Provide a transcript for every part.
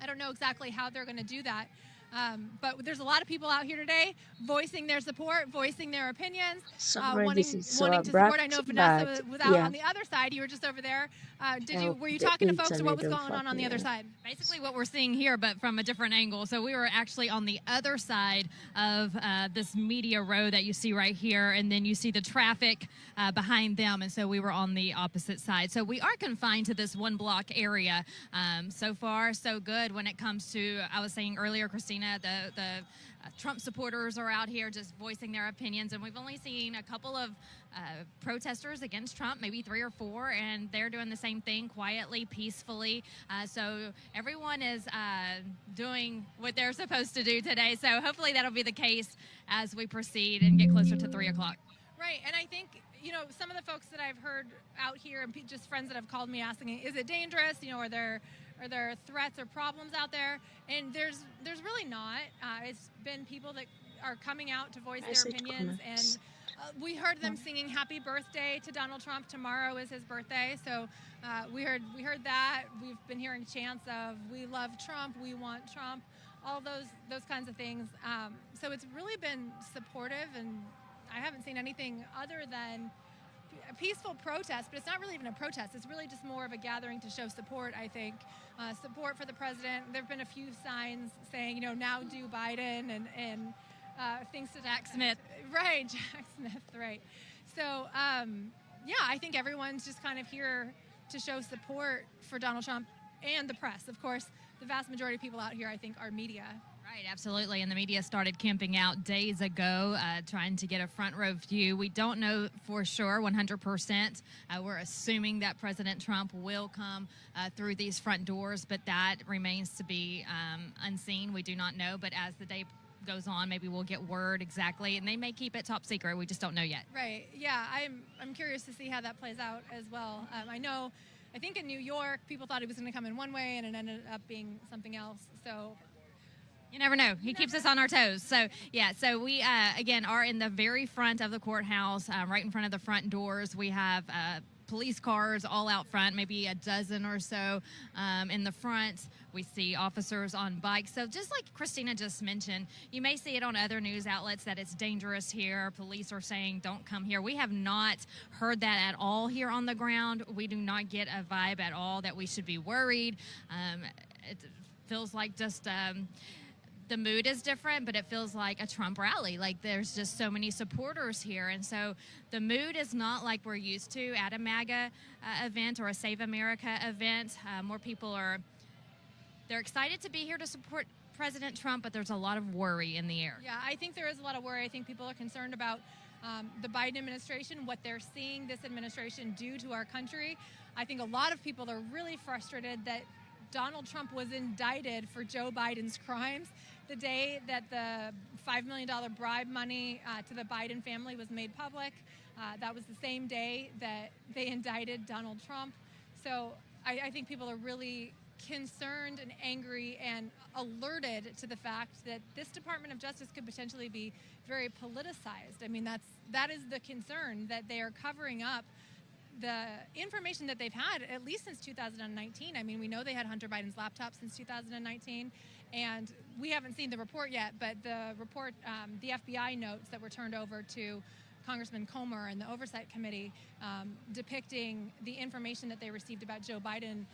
I don't know exactly how they're going to do that. But there's a lot of people out here today voicing their support, voicing their opinions, Sorry, this is so wanting to support. I abrupt, know but Vanessa was out yeah, on the other side. You were just over there. Were you the talking to folks, or what internet was don't going fuck on me the other up. side? Basically what we're seeing here, but from a different angle. So we were actually on the other side of this media row that you see right here, and then you see the traffic behind them, and so we were on the opposite side. So we are confined to this one block area. So far, so good when it comes to, I was saying earlier, Christina, the Trump supporters are out here just voicing their opinions, and we've only seen a couple of protesters against Trump, maybe 3 or 4, and they're doing the same thing quietly, peacefully. So everyone is doing what they're supposed to do today. So hopefully that'll be the case as we proceed and get closer to 3 o'clock. Right, and I think, some of the folks that I've heard out here, and just friends that have called me asking, is it dangerous? Are there threats or problems out there? And there's really not. It's been people that are coming out to voice their opinions, and we heard them singing "Happy Birthday" to Donald Trump. Tomorrow is his birthday, so we heard that. We've been hearing chants of "We love Trump," "We want Trump," all those kinds of things. So it's really been supportive, and I haven't seen anything other than a peaceful protest, but it's not really even a protest. It's really just more of a gathering to show support, I think. Support for the president. There have been a few signs saying, now do Biden, and things to Jack Smith. Right, Jack Smith, right. So, I think everyone's just kind of here to show support for Donald Trump and the press. Of course, the vast majority of people out here, I think, are media. Right, absolutely. And the media started camping out days ago, trying to get a front row view. We don't know for sure 100%. We're assuming that President Trump will come through these front doors, but that remains to be unseen. We do not know. But as the day goes on, maybe we'll get word exactly, and they may keep it top secret. We just don't know yet. Right. Yeah, I'm curious to see how that plays out as well. I think in New York, people thought he was going to come in one way, and it ended up being something else. So you never know. He keeps us on our toes. So, so we, again, are in the very front of the courthouse, right in front of the front doors. We have police cars all out front, maybe a dozen or so in the front. We see officers on bikes. So just like Christina just mentioned, you may see it on other news outlets that it's dangerous here. Police are saying don't come here. We have not heard that at all here on the ground. We do not get a vibe at all that we should be worried. It feels like just the mood is different, but it feels like a Trump rally. Like there's just so many supporters here. And so the mood is not like we're used to at a MAGA event or a Save America event. More people they're excited to be here to support President Trump, but there's a lot of worry in the air. Yeah, I think there is a lot of worry. I think people are concerned about the Biden administration, what they're seeing this administration do to our country. I think a lot of people are really frustrated that Donald Trump was indicted for Joe Biden's crimes the day that the $5 million bribe money to the Biden family was made public. That was the same day that they indicted Donald Trump. So I think people are really concerned and angry and alerted to the fact that this Department of Justice could potentially be very politicized. I mean, that is the concern, that they are covering up the information that they've had at least since 2019. I mean, we know they had Hunter Biden's laptop since 2019, and we haven't seen the report yet, but the report, the FBI notes that were turned over to Congressman Comer and the Oversight Committee depicting the information that they received about Joe Biden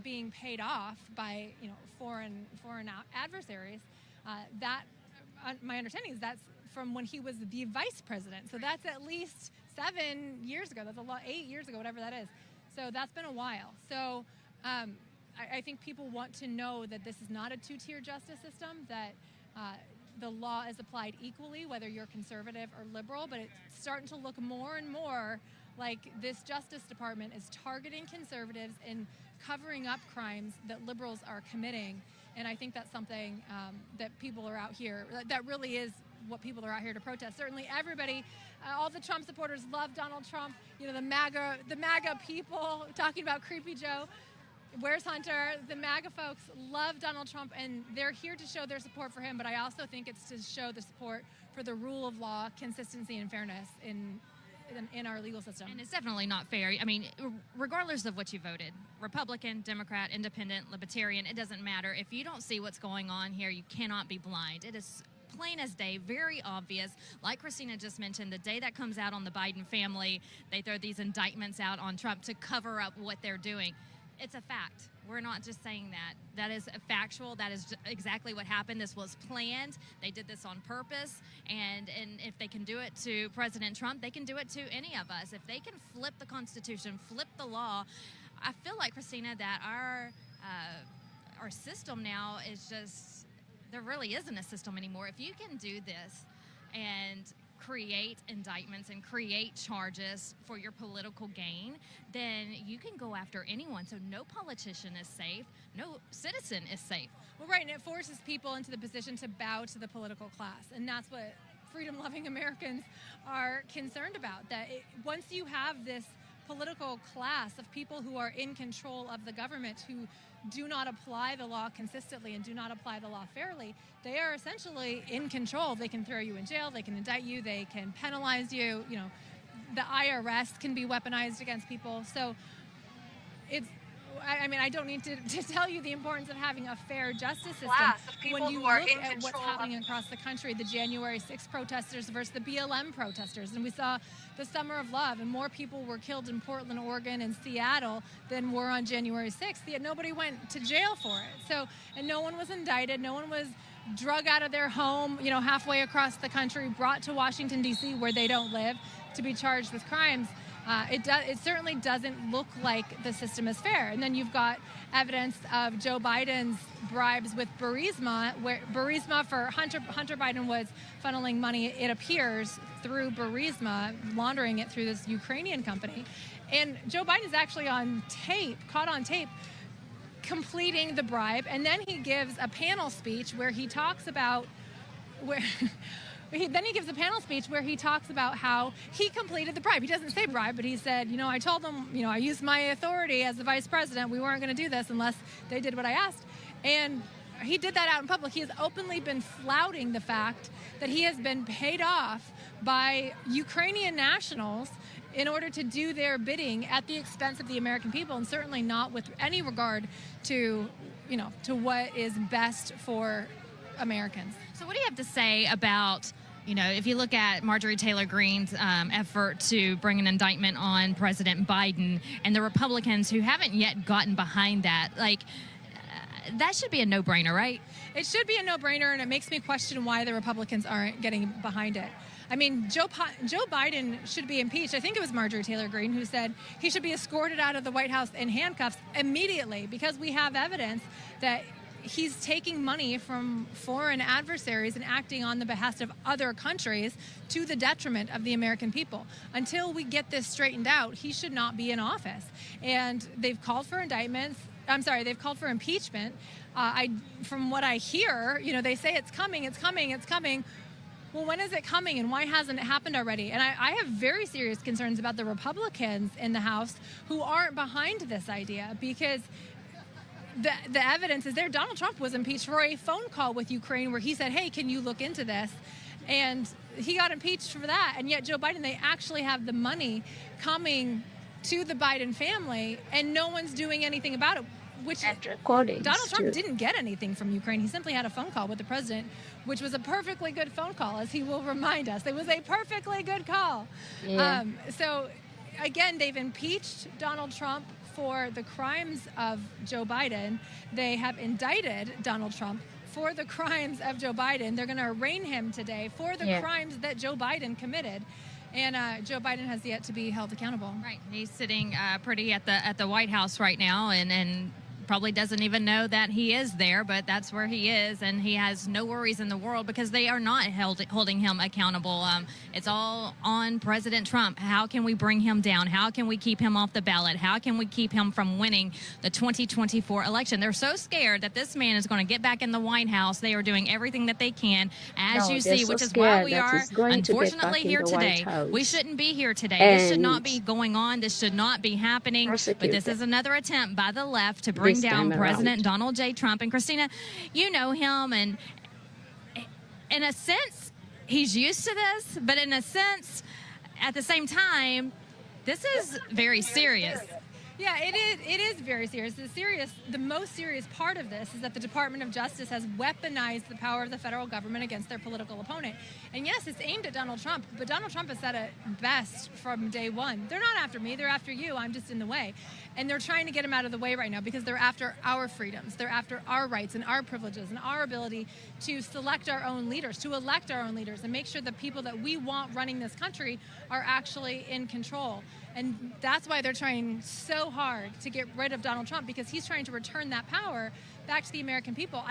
being paid off by foreign adversaries. My understanding is that's from when he was the vice president. So that's at least 7 years ago. That's a lot, 8 years ago, whatever that is. So that's been a while. So I think people want to know that this is not a two-tier justice system, that the law is applied equally, whether you're conservative or liberal, but it's starting to look more and more like this Justice Department is targeting conservatives and covering up crimes that liberals are committing. And I think that's something that people are out here, that really is what people are out here to protest. Certainly everybody, all the Trump supporters love Donald Trump. The MAGA people talking about Creepy Joe. Where's Hunter? The MAGA folks love Donald Trump, and they're here to show their support for him, but I also think it's to show the support for the rule of law, consistency, and fairness in in our legal system. And it's definitely not fair. I mean, regardless of what you voted, Republican, Democrat, Independent, Libertarian, it doesn't matter. If you don't see what's going on here, you cannot be blind. It is plain as day, very obvious. Like Christina just mentioned, the day that comes out on the Biden family, they throw these indictments out on Trump to cover up what they're doing. It's a fact. We're not just saying that. That is factual. That is exactly what happened. This was planned. They did this on purpose. And if they can do it to President Trump, they can do it to any of us. If they can flip the Constitution, flip the law, I feel like, Christina, that our system now is just, there really isn't a system anymore. If you can do this and create indictments and create charges for your political gain, then you can go after anyone. So no politician is safe, no citizen is safe. Well, right, and it forces people into the position to bow to the political class, and that's what freedom-loving Americans are concerned about, that once you have this political class of people who are in control of the government, who do not apply the law consistently and do not apply the law fairly, they are essentially in control. They can throw you in jail, they can indict you, they can penalize you. You know, the IRS can be weaponized against people. So it's, I mean, I don't need to tell you the importance of having a fair justice system. When you look at what's happening across the country, the January 6th protesters versus the BLM protesters, and we saw the Summer of Love, and more people were killed in Portland, Oregon, and Seattle than were on January 6th, yet nobody went to jail for it. So, and no one was indicted, no one was drug out of their home, you know, halfway across the country, brought to Washington, D.C., where they don't live, to be charged with crimes. It certainly doesn't look like the system is fair. And then you've got evidence of Joe Biden's bribes with Burisma, where Burisma for Hunter Biden was funneling money, it appears, through Burisma, laundering it through this Ukrainian company. And Joe Biden is actually on tape, caught on tape, completing the bribe. And then he gives a panel speech where he talks about then he gives a panel speech where he talks about how he completed the bribe. He doesn't say bribe, but he said, you know, I told them, you know, I used my authority as the vice president. We weren't going to do this unless they did what I asked. And he did that out in public. He has openly been flouting the fact that he has been paid off by Ukrainian nationals in order to do their bidding at the expense of the American people, and certainly not with any regard to, you know, to what is best for Americans. So what do you have to say about, you know, if you look at Marjorie Taylor Greene's effort to bring an indictment on President Biden and the Republicans who haven't yet gotten behind that, like, that should be a no-brainer, right? It should be a no-brainer, and it makes me question why the Republicans aren't getting behind it. I mean, Joe Biden should be impeached. I think it was Marjorie Taylor Greene who said he should be escorted out of the White House in handcuffs immediately, because we have evidence that he's taking money from foreign adversaries and acting on the behest of other countries to the detriment of the American people. Until we get this straightened out, he should not be in office. And they've called for indictments. They've called for impeachment. From what I hear, you know, they say it's coming, it's coming, it's coming. Well, when is it coming, and why hasn't it happened already? And I have very serious concerns about the Republicans in the House who aren't behind this idea, because the evidence is there. Donald Trump was impeached for a phone call with Ukraine where he said, hey, can you look into this? And he got impeached for that. And yet Joe Biden, they actually have the money coming to the Biden family, and no one's doing anything about it. Which Donald Trump didn't get anything from Ukraine. He simply had a phone call with the president, which was a perfectly good phone call, as he will remind us. It was a perfectly good call. Yeah. So, again, they've impeached Donald Trump for the crimes of Joe Biden. They have indicted Donald Trump for the crimes of Joe Biden. They're going to arraign him today for the crimes that Joe Biden committed. And Joe Biden has yet to be held accountable. Right. He's sitting pretty at the White House right now, and probably doesn't even know that he is there, but that's where he is, and he has no worries in the world because they are not holding him accountable. It's all on President Trump. How can we bring him down? How can we keep him off the ballot? How can we keep him from winning the 2024 election? They're so scared that this man is going to get back in the White House. They are doing everything that they can, as you see, which is why we are unfortunately here today. We shouldn't be here today. This should not be going on. This should not be happening. But this is another attempt by the left to bring down President Donald J. Trump. And Christina, you know him, and in a sense, he's used to this, but in a sense, at the same time, this is very serious. Yeah, it is very serious. The most serious part of this is that the Department of Justice has weaponized the power of the federal government against their political opponent. And yes, it's aimed at Donald Trump, but Donald Trump has said it best from day one. They're not after me, they're after you, I'm just in the way. And they're trying to get him out of the way right now because they're after our freedoms. They're after our rights and our privileges and our ability to select our own leaders, to elect our own leaders, and make sure the people that we want running this country are actually in control. And that's why they're trying so hard to get rid of Donald Trump, because he's trying to return that power back to the American people.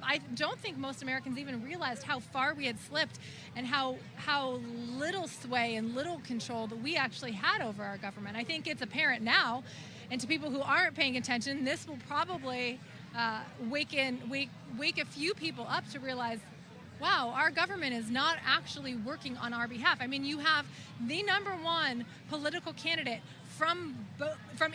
I don't think most Americans even realized how far we had slipped and how little sway and little control that we actually had over our government. I think it's apparent now, and to people who aren't paying attention, this will probably wake a few people up to realize, wow, our government is not actually working on our behalf. I mean, you have the #1 political candidate from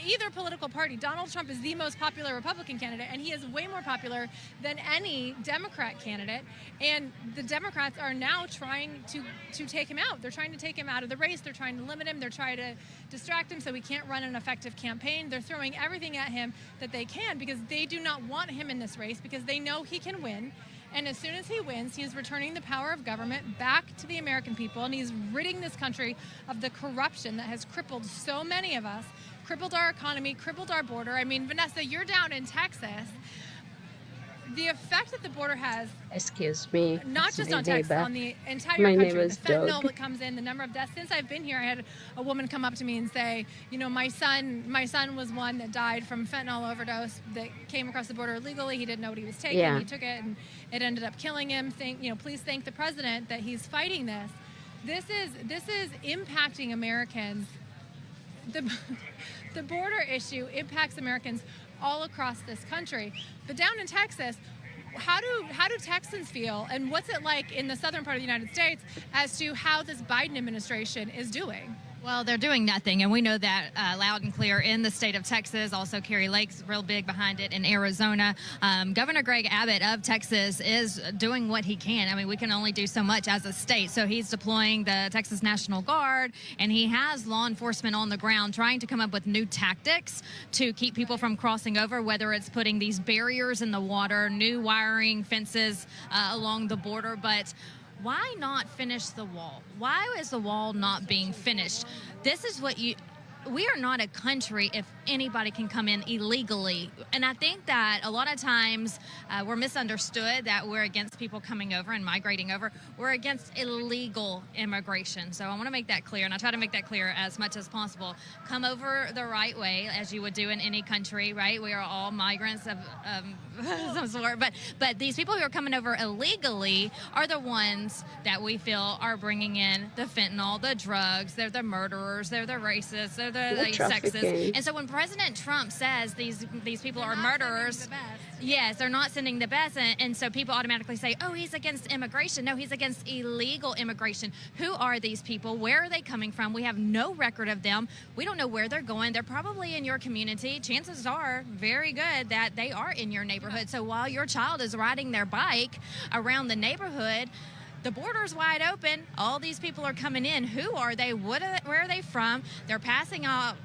either political party. Donald Trump is the most popular Republican candidate, and he is way more popular than any Democrat candidate. And the Democrats are now trying to take him out. They're trying to take him out of the race. They're trying to limit him. They're trying to distract him so he can't run an effective campaign. They're throwing everything at him that they can because they do not want him in this race, because they know he can win. And as soon as he wins, he is returning the power of government back to the American people, and he's ridding this country of the corruption that has crippled so many of us, crippled our economy, crippled our border. I mean, Vanessa, you're down in Texas. The effect that the border has, Excuse me. not just on Texas, on the entire My country, neighbor's the fentanyl dog. that comes in, the number of deaths. Since I've been here, I had a woman come up to me and say, you know, my son was one that died from fentanyl overdose that came across the border illegally. He didn't know what he was taking. Yeah. He took it and it ended up killing him. Please thank the president that he's fighting this. This is impacting Americans. The border issue impacts Americans all across this country. But down in Texas, how do Texans feel, and what's it like in the southern part of the United States as to how this Biden administration is doing? Well, they're doing nothing, and we know that loud and clear in the state of Texas. Also, Kerry Lake's real big behind it in Arizona. Governor Greg Abbott of Texas is doing what he can. I mean, we can only do so much as a state. So he's deploying the Texas National Guard, and he has law enforcement on the ground trying to come up with new tactics to keep people from crossing over, whether it's putting these barriers in the water, new wiring fences along the border. But why not finish the wall? Why is the wall not being finished? This is what we are not a country if anybody can come in illegally. And I think that a lot of times we're misunderstood that we're against people coming over and migrating over. We're against illegal immigration. So I want to make that clear, and I try to make that clear as much as possible. Come over the right way, as you would do in any country, right? We are all migrants of some sort. But these people who are coming over illegally are the ones that we feel are bringing in the fentanyl, the drugs. They're the murderers. They're the racists. They're the sexist. And so when President Trump says these people are murderers, yes, they're not sending the best. And so people automatically say, oh, he's against immigration. No, he's against illegal immigration. Who are these people? Where are they coming from? We have no record of them. We don't know where they're going. They're probably in your community. Chances are very good that they are in your neighborhood. So while your child is riding their bike around the neighborhood, the border's wide open. All these people are coming in. Who are they? Where are they from? They're passing out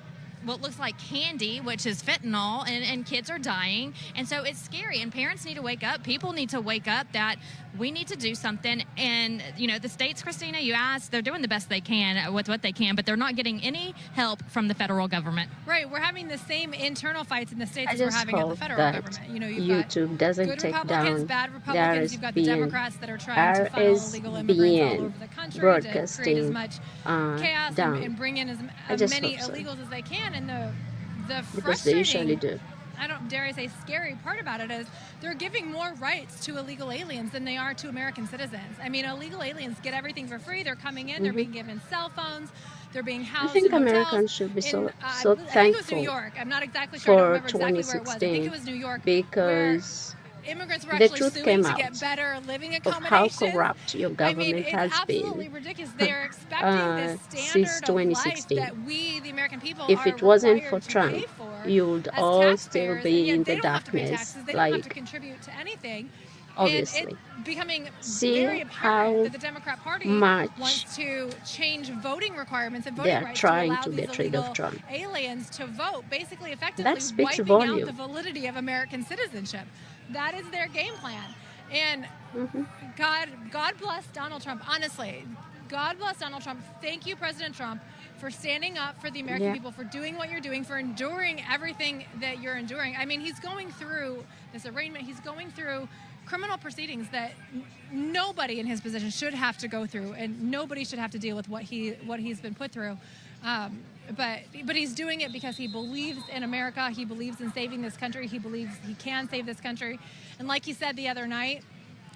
what looks like candy, which is fentanyl, and kids are dying. And so it's scary, and parents need to wake up. People need to wake up that we need to do something. And, you know, the states, Christina, you asked, they're doing the best they can with what they can, but they're not getting any help from the federal government. Right. We're having the same internal fights in the states as we're having at the federal government. You know, you've YouTube got doesn't good take Republicans, down bad Republicans. You've got the Democrats that are trying to funnel illegal immigrants all over the country to create as much chaos and bring in as many illegals as they can. And the because they usually do. I don't dare I say scary part about it is they're giving more rights to illegal aliens than they are to American citizens. I mean, illegal aliens get everything for free. They're coming in. They're being given cell phones. They're being housed I think in hotels. Americans should be so I think it was thankful New York. I'm not exactly sure. I don't remember exactly where it was. I think 2016 it was New York. because Immigrants were the actually truth suing came to out get better living of how accommodations. corrupt your government it's has absolutely been ridiculous. They are expecting this since standard of life 2016. that we, the American people, If are it wasn't for required to Trump, pay for you would as all still taxpayers, and be yet in they the don't have to pay darkness. taxes. They don't have to Like, contribute to anything. obviously. it's becoming See very apparent how that the Democrat Party much wants to change voting requirements and they voting are rights to trying allow to these get rid of illegal Trump. aliens to vote, basically effectively That speaks wiping out volume. the validity of American citizenship. That is their game plan. And God bless Donald Trump. Honestly, God bless Donald Trump. Thank you, President Trump, for standing up for the American people, for doing what you're doing, for enduring everything that you're enduring. I mean, he's going through this arraignment. He's going through criminal proceedings that nobody in his position should have to go through, and nobody should have to deal with what he's been put through. But he's doing it because he believes in America. He believes in saving this country. He believes he can save this country. And like he said the other night,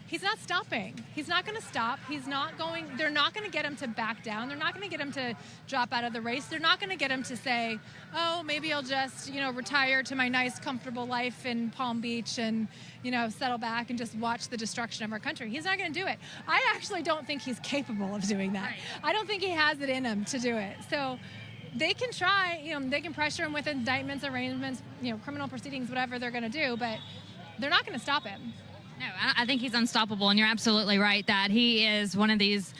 he's not stopping. He's not going to stop. He's not going. They're not going to get him to back down. They're not going to get him to drop out of the race. They're not going to get him to say, "Oh, maybe I'll just, retire to my nice, comfortable life in Palm Beach and, settle back and just watch the destruction of our country." He's not going to do it. I actually don't think he's capable of doing that. I don't think he has it in him to do it. So they can try. They can pressure him with indictments, arraignments, criminal proceedings, whatever they're going to do, but they're not going to stop him. No, I think he's unstoppable, and you're absolutely right that he is one of these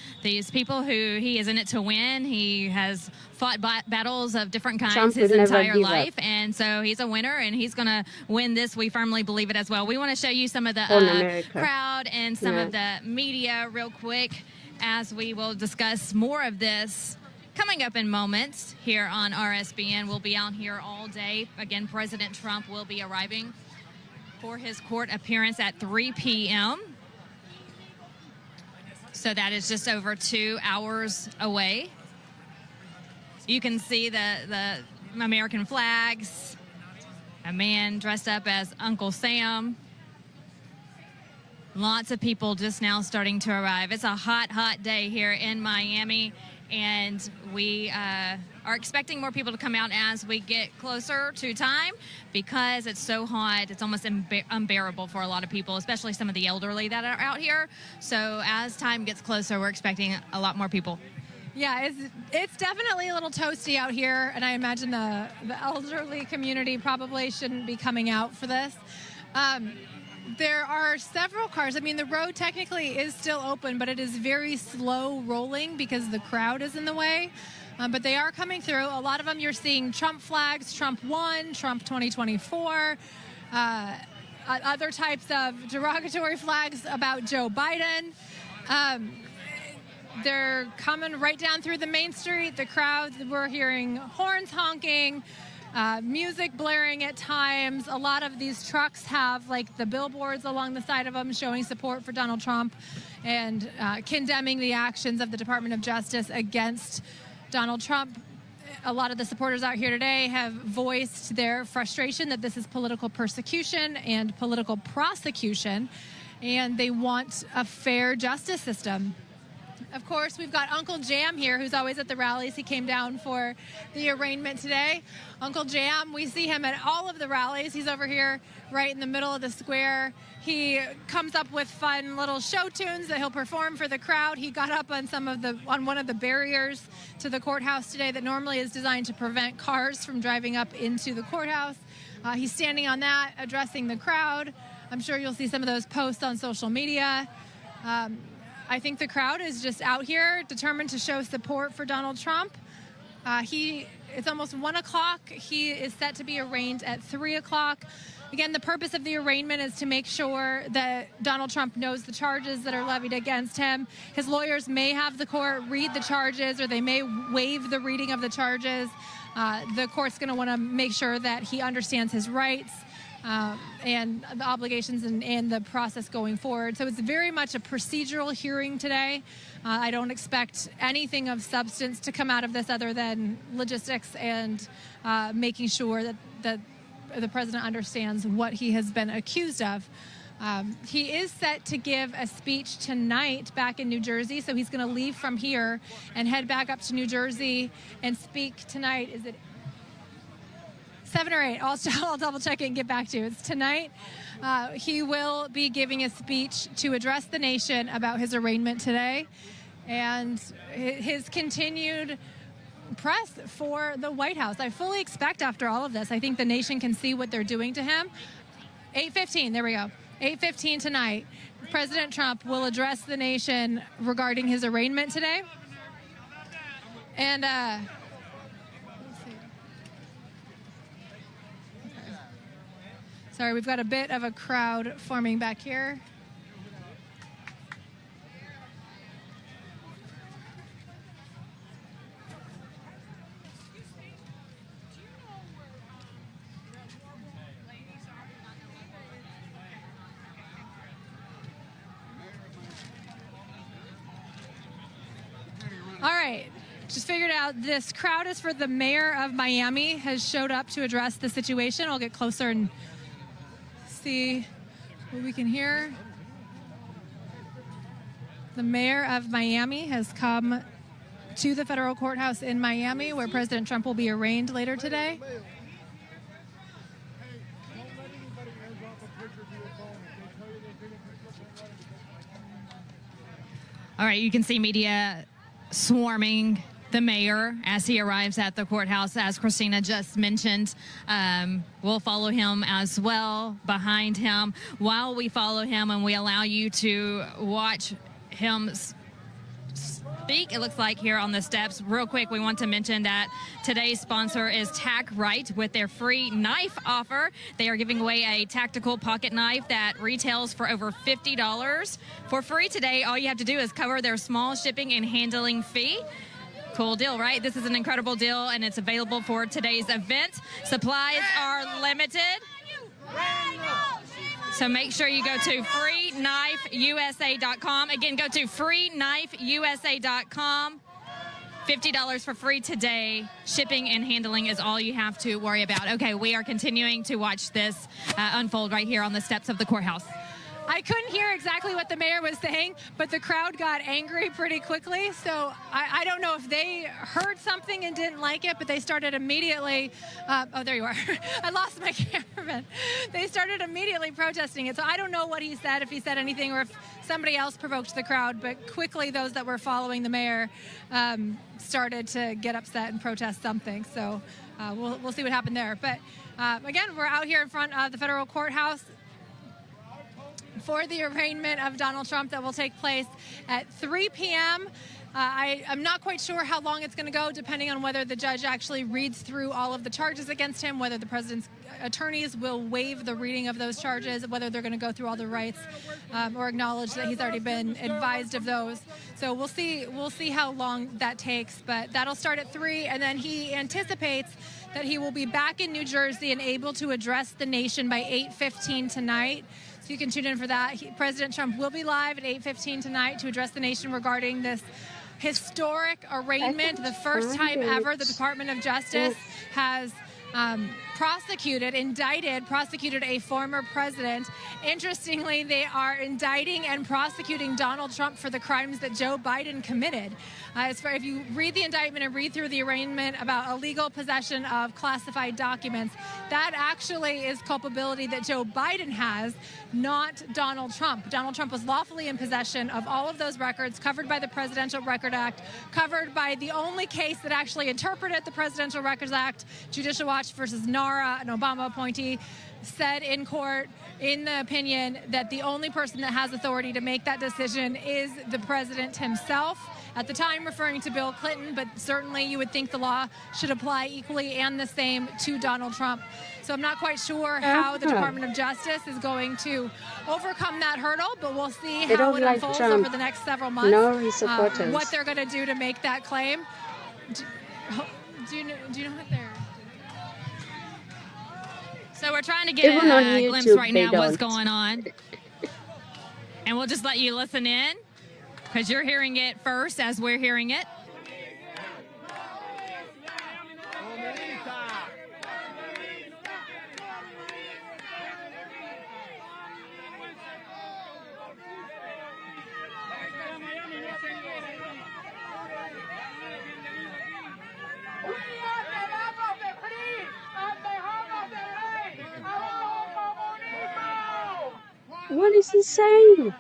people who he is in it to win. He has fought battles of different kinds Trump his will never entire give life, up. and so he's a winner, and he's going to win this. We firmly believe it as well. We want to show you some of the crowd and some of the media real quick as we will discuss more of this coming up in moments here on RSBN. We'll be out here all day. Again, President Trump will be arriving for his court appearance at 3 p.m. So that is just over 2 hours away. You can see the American flags, a man dressed up as Uncle Sam. Lots of people just now starting to arrive. It's a hot, hot day here in Miami, and we are expecting more people to come out as we get closer to time because it's so hot. It's almost unbearable for a lot of people, especially some of the elderly that are out here. So as time gets closer, we're expecting a lot more people. Yeah, it's definitely a little toasty out here, and I imagine the elderly community probably shouldn't be coming out for this. There are several cars. I mean, the road technically is still open, but it is very slow rolling because the crowd is in the way. But they are coming through. A lot of them you're seeing Trump flags, Trump won, Trump 2024, other types of derogatory flags about Joe Biden. They're coming right down through the main street. The crowd, we're hearing horns honking, music blaring at times. A lot of these trucks have like the billboards along the side of them showing support for Donald Trump and condemning the actions of the Department of Justice against Donald Trump. A lot of the supporters out here today have voiced their frustration that this is political persecution and political prosecution, and they want a fair justice system. Of course, we've got Uncle Jam here, who's always at the rallies. He came down for the arraignment today. Uncle Jam, we see him at all of the rallies. He's over here right in the middle of the square. He comes up with fun little show tunes that he'll perform for the crowd. He got up on on one of the barriers to the courthouse today that normally is designed to prevent cars from driving up into the courthouse. He's standing on that, addressing the crowd. I'm sure you'll see some of those posts on social media. I think the crowd is just out here determined to show support for Donald Trump. It's almost 1 o'clock. He is set to be arraigned at 3 o'clock. Again, the purpose of the arraignment is to make sure that Donald Trump knows the charges that are levied against him. His lawyers may have the court read the charges, or they may waive the reading of the charges. The court's going to want to make sure that he understands his rights and the obligations and the process going forward. So it's very much a procedural hearing today. I don't expect anything of substance to come out of this other than logistics and making sure that the president understands what he has been accused of. He is set to give a speech tonight back in New Jersey, so he's going to leave from here and head back up to New Jersey and speak tonight. Is it 7 or 8? I'll double check it and get back to you. It's tonight. He will be giving a speech to address the nation about his arraignment today and his continued press for the White House. I fully expect after all of this, I think the nation can see what they're doing to him. 8:15, there we go. 8:15 tonight, President Trump will address the nation regarding his arraignment today. And let's see. Okay. Sorry, we've got a bit of a crowd forming back here. All right, just figured out this crowd is for the mayor of Miami, has showed up to address the situation. I'll get closer and see what we can hear. The mayor of Miami has come to the federal courthouse in Miami, where President Trump will be arraigned later today. All right, you can see media swarming the mayor as he arrives at the courthouse, as Christina just mentioned. We'll follow him as well behind him. While we follow him and we allow you to watch him speak, it looks like here on the steps. Real quick, we want to mention that today's sponsor is Tack Right with their free knife offer. They are giving away a tactical pocket knife that retails for over $50 for free today. All you have to do is cover their small shipping and handling fee. Cool deal, right? This is an incredible deal, and it's available for today's event. Supplies are limited. So make sure you go to freeknifeusa.com. Again, go to freeknifeusa.com. $50 for free today. Shipping and handling is all you have to worry about. Okay, we are continuing to watch this unfold right here on the steps of the courthouse. I couldn't hear exactly what the mayor was saying, but the crowd got angry pretty quickly. So I don't know if they heard something and didn't like it, but they started immediately. Oh, there you are. I lost my cameraman. They started immediately protesting it. So I don't know what he said, if he said anything, or if somebody else provoked the crowd. But quickly, those that were following the mayor started to get upset and protest something. So we'll see what happened there. But again, we're out here in front of the federal courthouse for the arraignment of Donald Trump that will take place at 3 p.m. I'm not quite sure how long it's going to go, depending on whether the judge actually reads through all of the charges against him, whether the president's attorneys will waive the reading of those charges, whether they're going to go through all the rights or acknowledge that he's already been advised of those. So we'll see how long that takes, but that'll start at 3, and then he anticipates that he will be back in New Jersey and able to address the nation by 8:15 tonight. So you can tune in for that. President Trump will be live at 8:15 tonight to address the nation regarding this historic arraignment, the first time ever the Department of Justice has prosecuted a former president. Interestingly, they are indicting and prosecuting Donald Trump for the crimes that Joe Biden committed. If you read the indictment and read through the arraignment about illegal possession of classified documents, that actually is culpability that Joe Biden has, not Donald Trump. Donald Trump was lawfully in possession of all of those records covered by the Presidential Record Act, covered by the only case that actually interpreted the Presidential Records Act. Judicial Watch versus NARA, an Obama appointee, said in court, in the opinion, that the only person that has authority to make that decision is the president himself. At the time referring to Bill Clinton, but certainly you would think the law should apply equally and the same to Donald Trump. So I'm not quite sure how the Department of Justice is going to overcome that hurdle, but we'll see how it unfolds over the next several months, what they're going to do to make that claim. Do you know what they're... So we're trying to get a glimpse right now of what's going on. And we'll just let you listen in, because you're hearing it first as we're hearing it. What is he saying?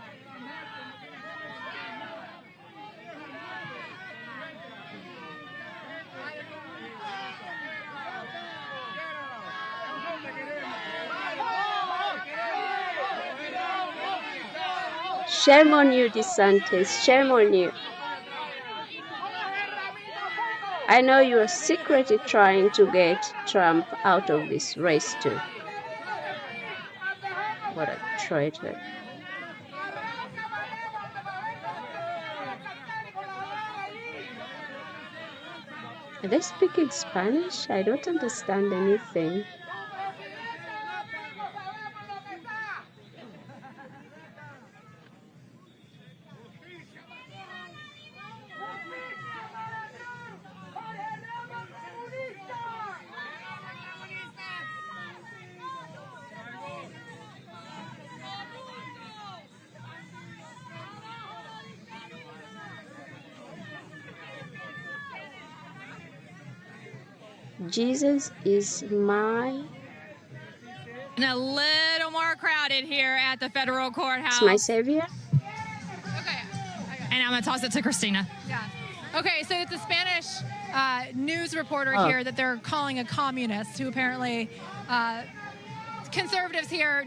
Shame on you, DeSantis. Shame on you. I know you're secretly trying to get Trump out of this race too. What a traitor. Are they speaking Spanish? I don't understand anything. Jesus is my... And a little more crowded here at the federal courthouse. my savior. Okay. And I'm going to toss it to Christina. Yeah. Okay, so it's a Spanish news reporter here that they're calling a communist, who apparently conservatives here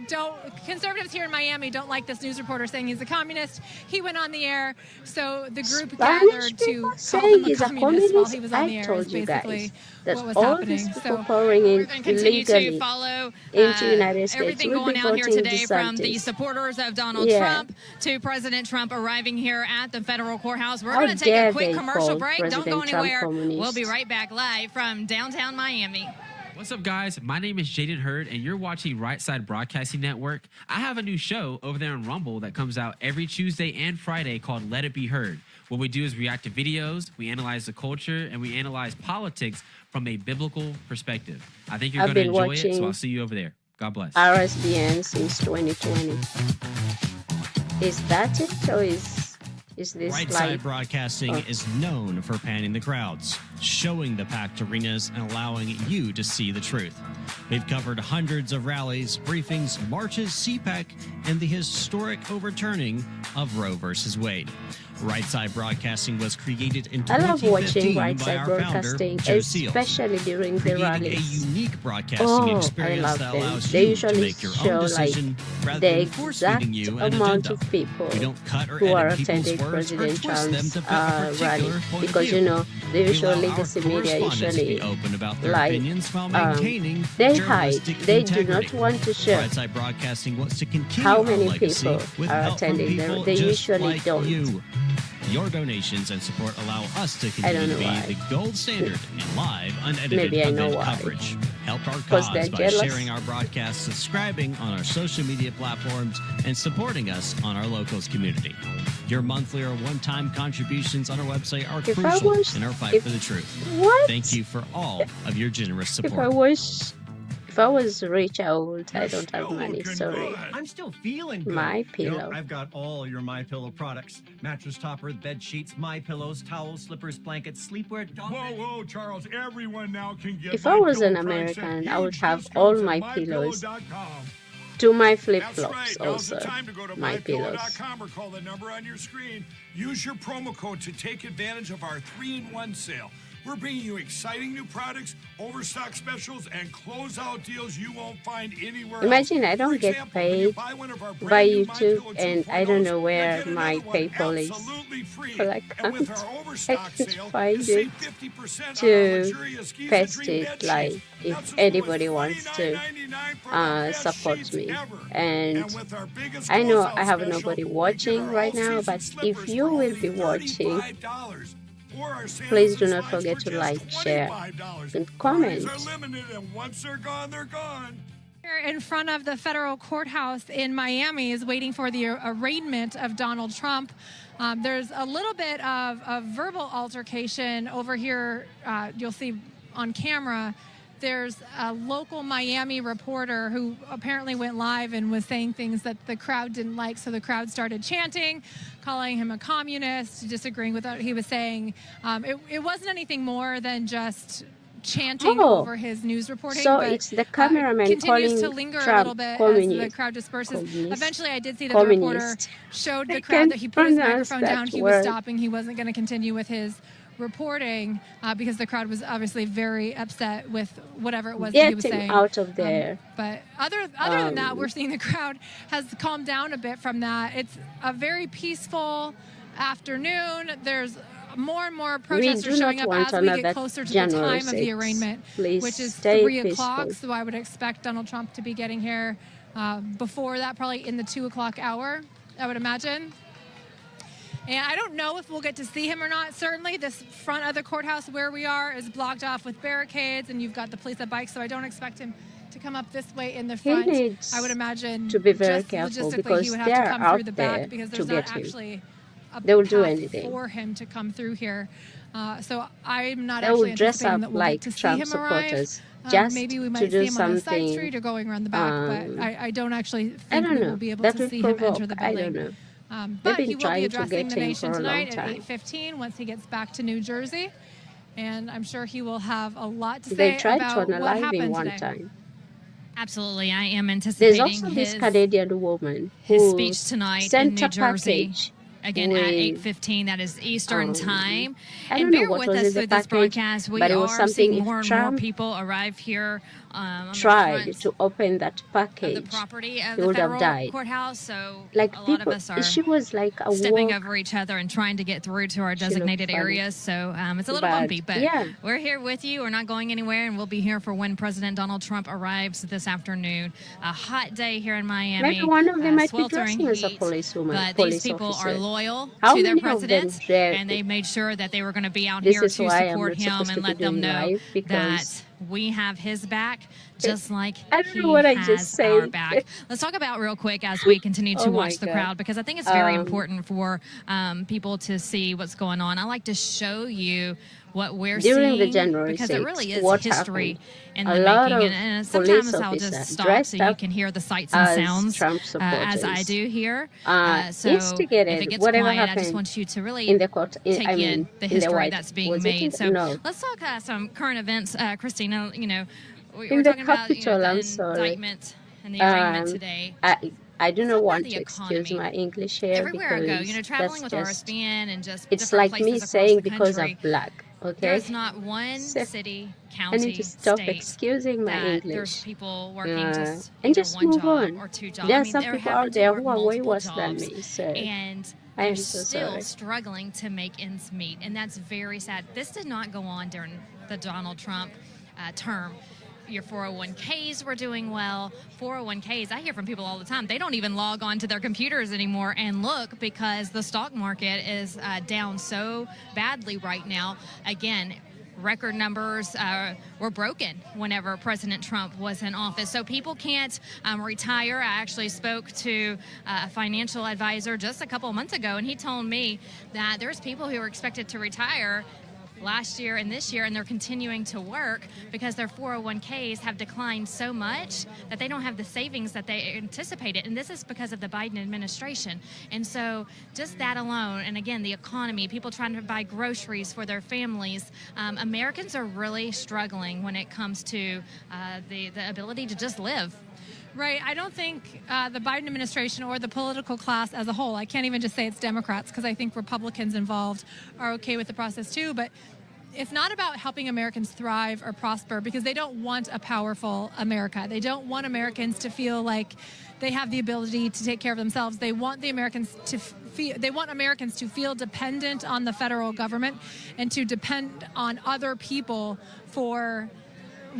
in Miami don't like this news reporter saying he's a communist. He went on the air, so the group gathered to call him a communist while he was on the air. Is basically what was happening. So pouring in we're going to continue to illegally follow into United States. everything We'll going be on here voting today, from the DeSantis. supporters of Donald Trump to President Trump arriving here at the federal courthouse. We're How going to take dare a quick they commercial call break. Don't go President Trump anywhere. communist. We'll be right back live from downtown Miami. What's up, guys? My name is Jaden Hurd, and you're watching Right Side Broadcasting Network. I have a new show over there on Rumble that comes out every Tuesday and Friday called Let It Be Heard. What we do is react to videos, we analyze the culture, and we analyze politics from a biblical perspective. I think you're I've going to been enjoy it, so watching I'll see you over there. God bless. RSBN since 2020. Is that it, or is this Right like... Side Broadcasting is known for panning the crowds, showing the packed arenas, and allowing you to see the truth. We've covered hundreds of rallies, briefings, marches, CPAC, and the historic overturning of Roe versus Wade. Right Side Broadcasting was created in I love 2015 watching Right by Side our founder, Broadcasting, Joe Seals, especially during the creating a rallies. unique broadcasting I experience love that them. allows They you to usually make your show own like decision rather the than force-feeding exact you an amount agenda. of people We don't cut or who are edit people's attending words or President twist them Trump's to fit a particular rally, point of because view. you know the We usual allow our legacy media correspondents to usually be open about their like opinions while maintaining they hide. journalistic They do integrity. not want to show Right Side Broadcasting wants to continue how our many legacy people with are help from attending them. people They just usually like don't. you. Your donations and support allow us to I don't continue to be know why. the gold standard in live, unedited Maybe I know event why. coverage. Help our Because cause they're by jealous. sharing our broadcasts, subscribing on our social media platforms, and supporting us on our locals community. Your monthly or one-time contributions on our website are If I crucial was- in our fight if- for the truth. What? Thank you for all of your generous If support. If I was rich, I don't have money. Sorry. I'm still feeling good. My You know, Pillow. I've got all your My Pillow products: mattress topper, bed sheets, My Pillows, towels, slippers, blankets, sleepwear. Whoa, Charles! Everyone now can get. If I was My an Pillow products at American, I would huge have discounts all at my pillows mypillow.com. to my That's flip-flops right. Now's the also. time to go to My pillows. mypillow.com or call the number on your screen. Use your promo code to take advantage of our 3-in-1 sale. We're bringing you exciting new products, overstock specials, and closeout deals you won't find anywhere Imagine else. I don't For get example, when you paid buy one of our by brand new YouTube, MyPillow and I don't 2.0s, know you where get my another one PayPal is. absolutely free. But I And with can't. our I overstock can't sale, find you save it 50% on to our luxurious skis and paste dream it, bed like, sheets. if That's as low as anybody wants to $49.99 for our best support sheets me. ever. And with our biggest I know closeout I have special, nobody you get watching our right now, all-season but if slippers you for will only be watching, $35. Or our sandals please do and not slides forget for to just like, share, $25. and comment. Varieties are limited, and once they're gone, they're gone. Here in front of the federal courthouse in Miami is waiting for the arraignment of Donald Trump. There's a little bit of verbal altercation over here. You'll see on camera. There's a local Miami reporter who apparently went live and was saying things that the crowd didn't like, so the crowd started chanting, calling him a communist, disagreeing with what he was saying. It wasn't anything more than just chanting over his news reporting. So but, it's the cameraman continues calling to linger a Trump little bit as communist. the crowd disperses. Communist. Eventually, I did see that the reporter Communist. showed I the crowd can't that he put his pronounce microphone that down. He was word. stopping. He wasn't going to continue with his reporting because the crowd was obviously very upset with whatever it was that he was Get him saying. out of there. But other than that, we're seeing the crowd has calmed down a bit from that. It's a very peaceful afternoon. There's more and more protesters showing up as we get closer to the time of the arraignment, which is 3 o'clock. So I would expect Donald Trump to be getting here before that, probably in the 2 o'clock hour, I would imagine. And I don't know if we'll get to see him or not. Certainly this front of the courthouse where we are is blocked off with barricades, and you've got the police at bikes, so I don't expect him to come up this way in the front. He needs I would imagine to be very just careful logistically because he would they have to are come through the out there back because to there's not get him. actually a They will do path anything. for him to come through here. So I'm not They actually will dress anticipating up that we'll like get to see Trump him arrive. supporters just Maybe we to might do see him on the side something. street or going around the back, but I don't actually I think don't we know. will be able That to would see him enter provoke. the I building. don't know. But been he will be trying to addressing get the him nation for a long tonight at time. 8:15 once he gets back to New Jersey. And I'm sure he will have a lot to say They tried about to what unalive him happened one today. time. Absolutely. I am There's anticipating also this Canadian woman his who speech tonight in sent New a Jersey. package Again, at with, 8:15, that is Eastern time. I don't And know bear what with was us in the through this package, broadcast. We but it was are something seeing if more and more Trump people arrive here on the tried front to open that of package. the property of he the would have federal died. courthouse. So Like a lot people, of us are she was like a stepping walk. over each other and trying to get through to our She looked designated funny. areas. So it's a little But, bumpy, but yeah. we're here with you. We're not going anywhere, and we'll be here for when President Donald Trump arrives this afternoon. A hot day here in Miami. Maybe one of them might be sweltering dressing as a heat, policewoman, but police these people officer. are loyal How to their many of them president, dare- and they made sure that they were going to be out This here is to why I'm support not him supposed and to be let them doing know live, that because we have his back, just like I don't he know what I has just our said. back. Let's talk about real quick as we continue to Oh my watch the God. crowd, because I think it's very Um, important for people to see what's going on. I like to show you what we're During the seeing January because it 6th, really is what history in A the lot making. of And police sometimes I'll just officers stop dressed so you up can hear the sights and as sounds Trump as I supporters. do here. So Instigated if it gets whatever quiet, I just happened want you to really in the court. take I in mean, the in the history White. that's being Was it in made. the- So no. let's talk some current events, Christina. We're In the talking about Capitol, the I'm sorry. indictment and the arraignment Um, today. I do Let's not talk about want the to excuse economy. my English here Everywhere I go, because traveling with that's just, RSBN and just it's different like me places across saying the because country, I'm black. Okay, there's not one So, city, I county, need to stop state excusing my that there's English. people working And either just one move job on. or two jobs. There I are mean, some they're people having out to there work who are way multiple worse than jobs, me. So and I am they're so still sorry. struggling to make ends meet, and that's very sad. This did not go on during the Donald Trump term. Your 401ks were doing well. 401ks, I hear from people all the time, they don't even log on to their computers anymore and look because the stock market is down so badly right now. Again, record numbers were broken whenever President Trump was in office. So people can't retire. I actually spoke to a financial advisor just a couple of months ago, and he told me that there's people who are expected to retire last year and this year, and they're continuing to work because their 401ks have declined so much that they don't have the savings that they anticipated. And this is because of the Biden administration. And so just that alone, and again, the economy, people trying to buy groceries for their families, Americans are really struggling when it comes to the ability to just live. Right. I don't think the Biden administration or the political class as a whole, I can't even just say it's Democrats because I think Republicans involved are okay with the process too, but it's not about helping Americans thrive or prosper because they don't want a powerful America. They don't want Americans to feel like they have the ability to take care of themselves. They want the Americans to feel dependent on the federal government and to depend on other people for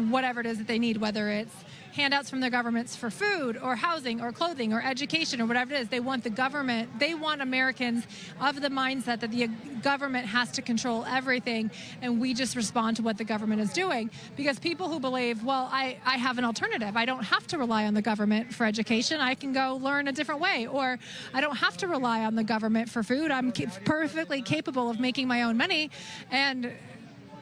whatever it is that they need, whether it's handouts from their governments for food or housing or clothing or education or whatever it is. They want the government, they want Americans of the mindset that the government has to control everything and we just respond to what the government is doing. Because people who believe, well, I have an alternative. I don't have to rely on the government for education. I can go learn a different way. Or I don't have to rely on the government for food. I'm perfectly capable of making my own money and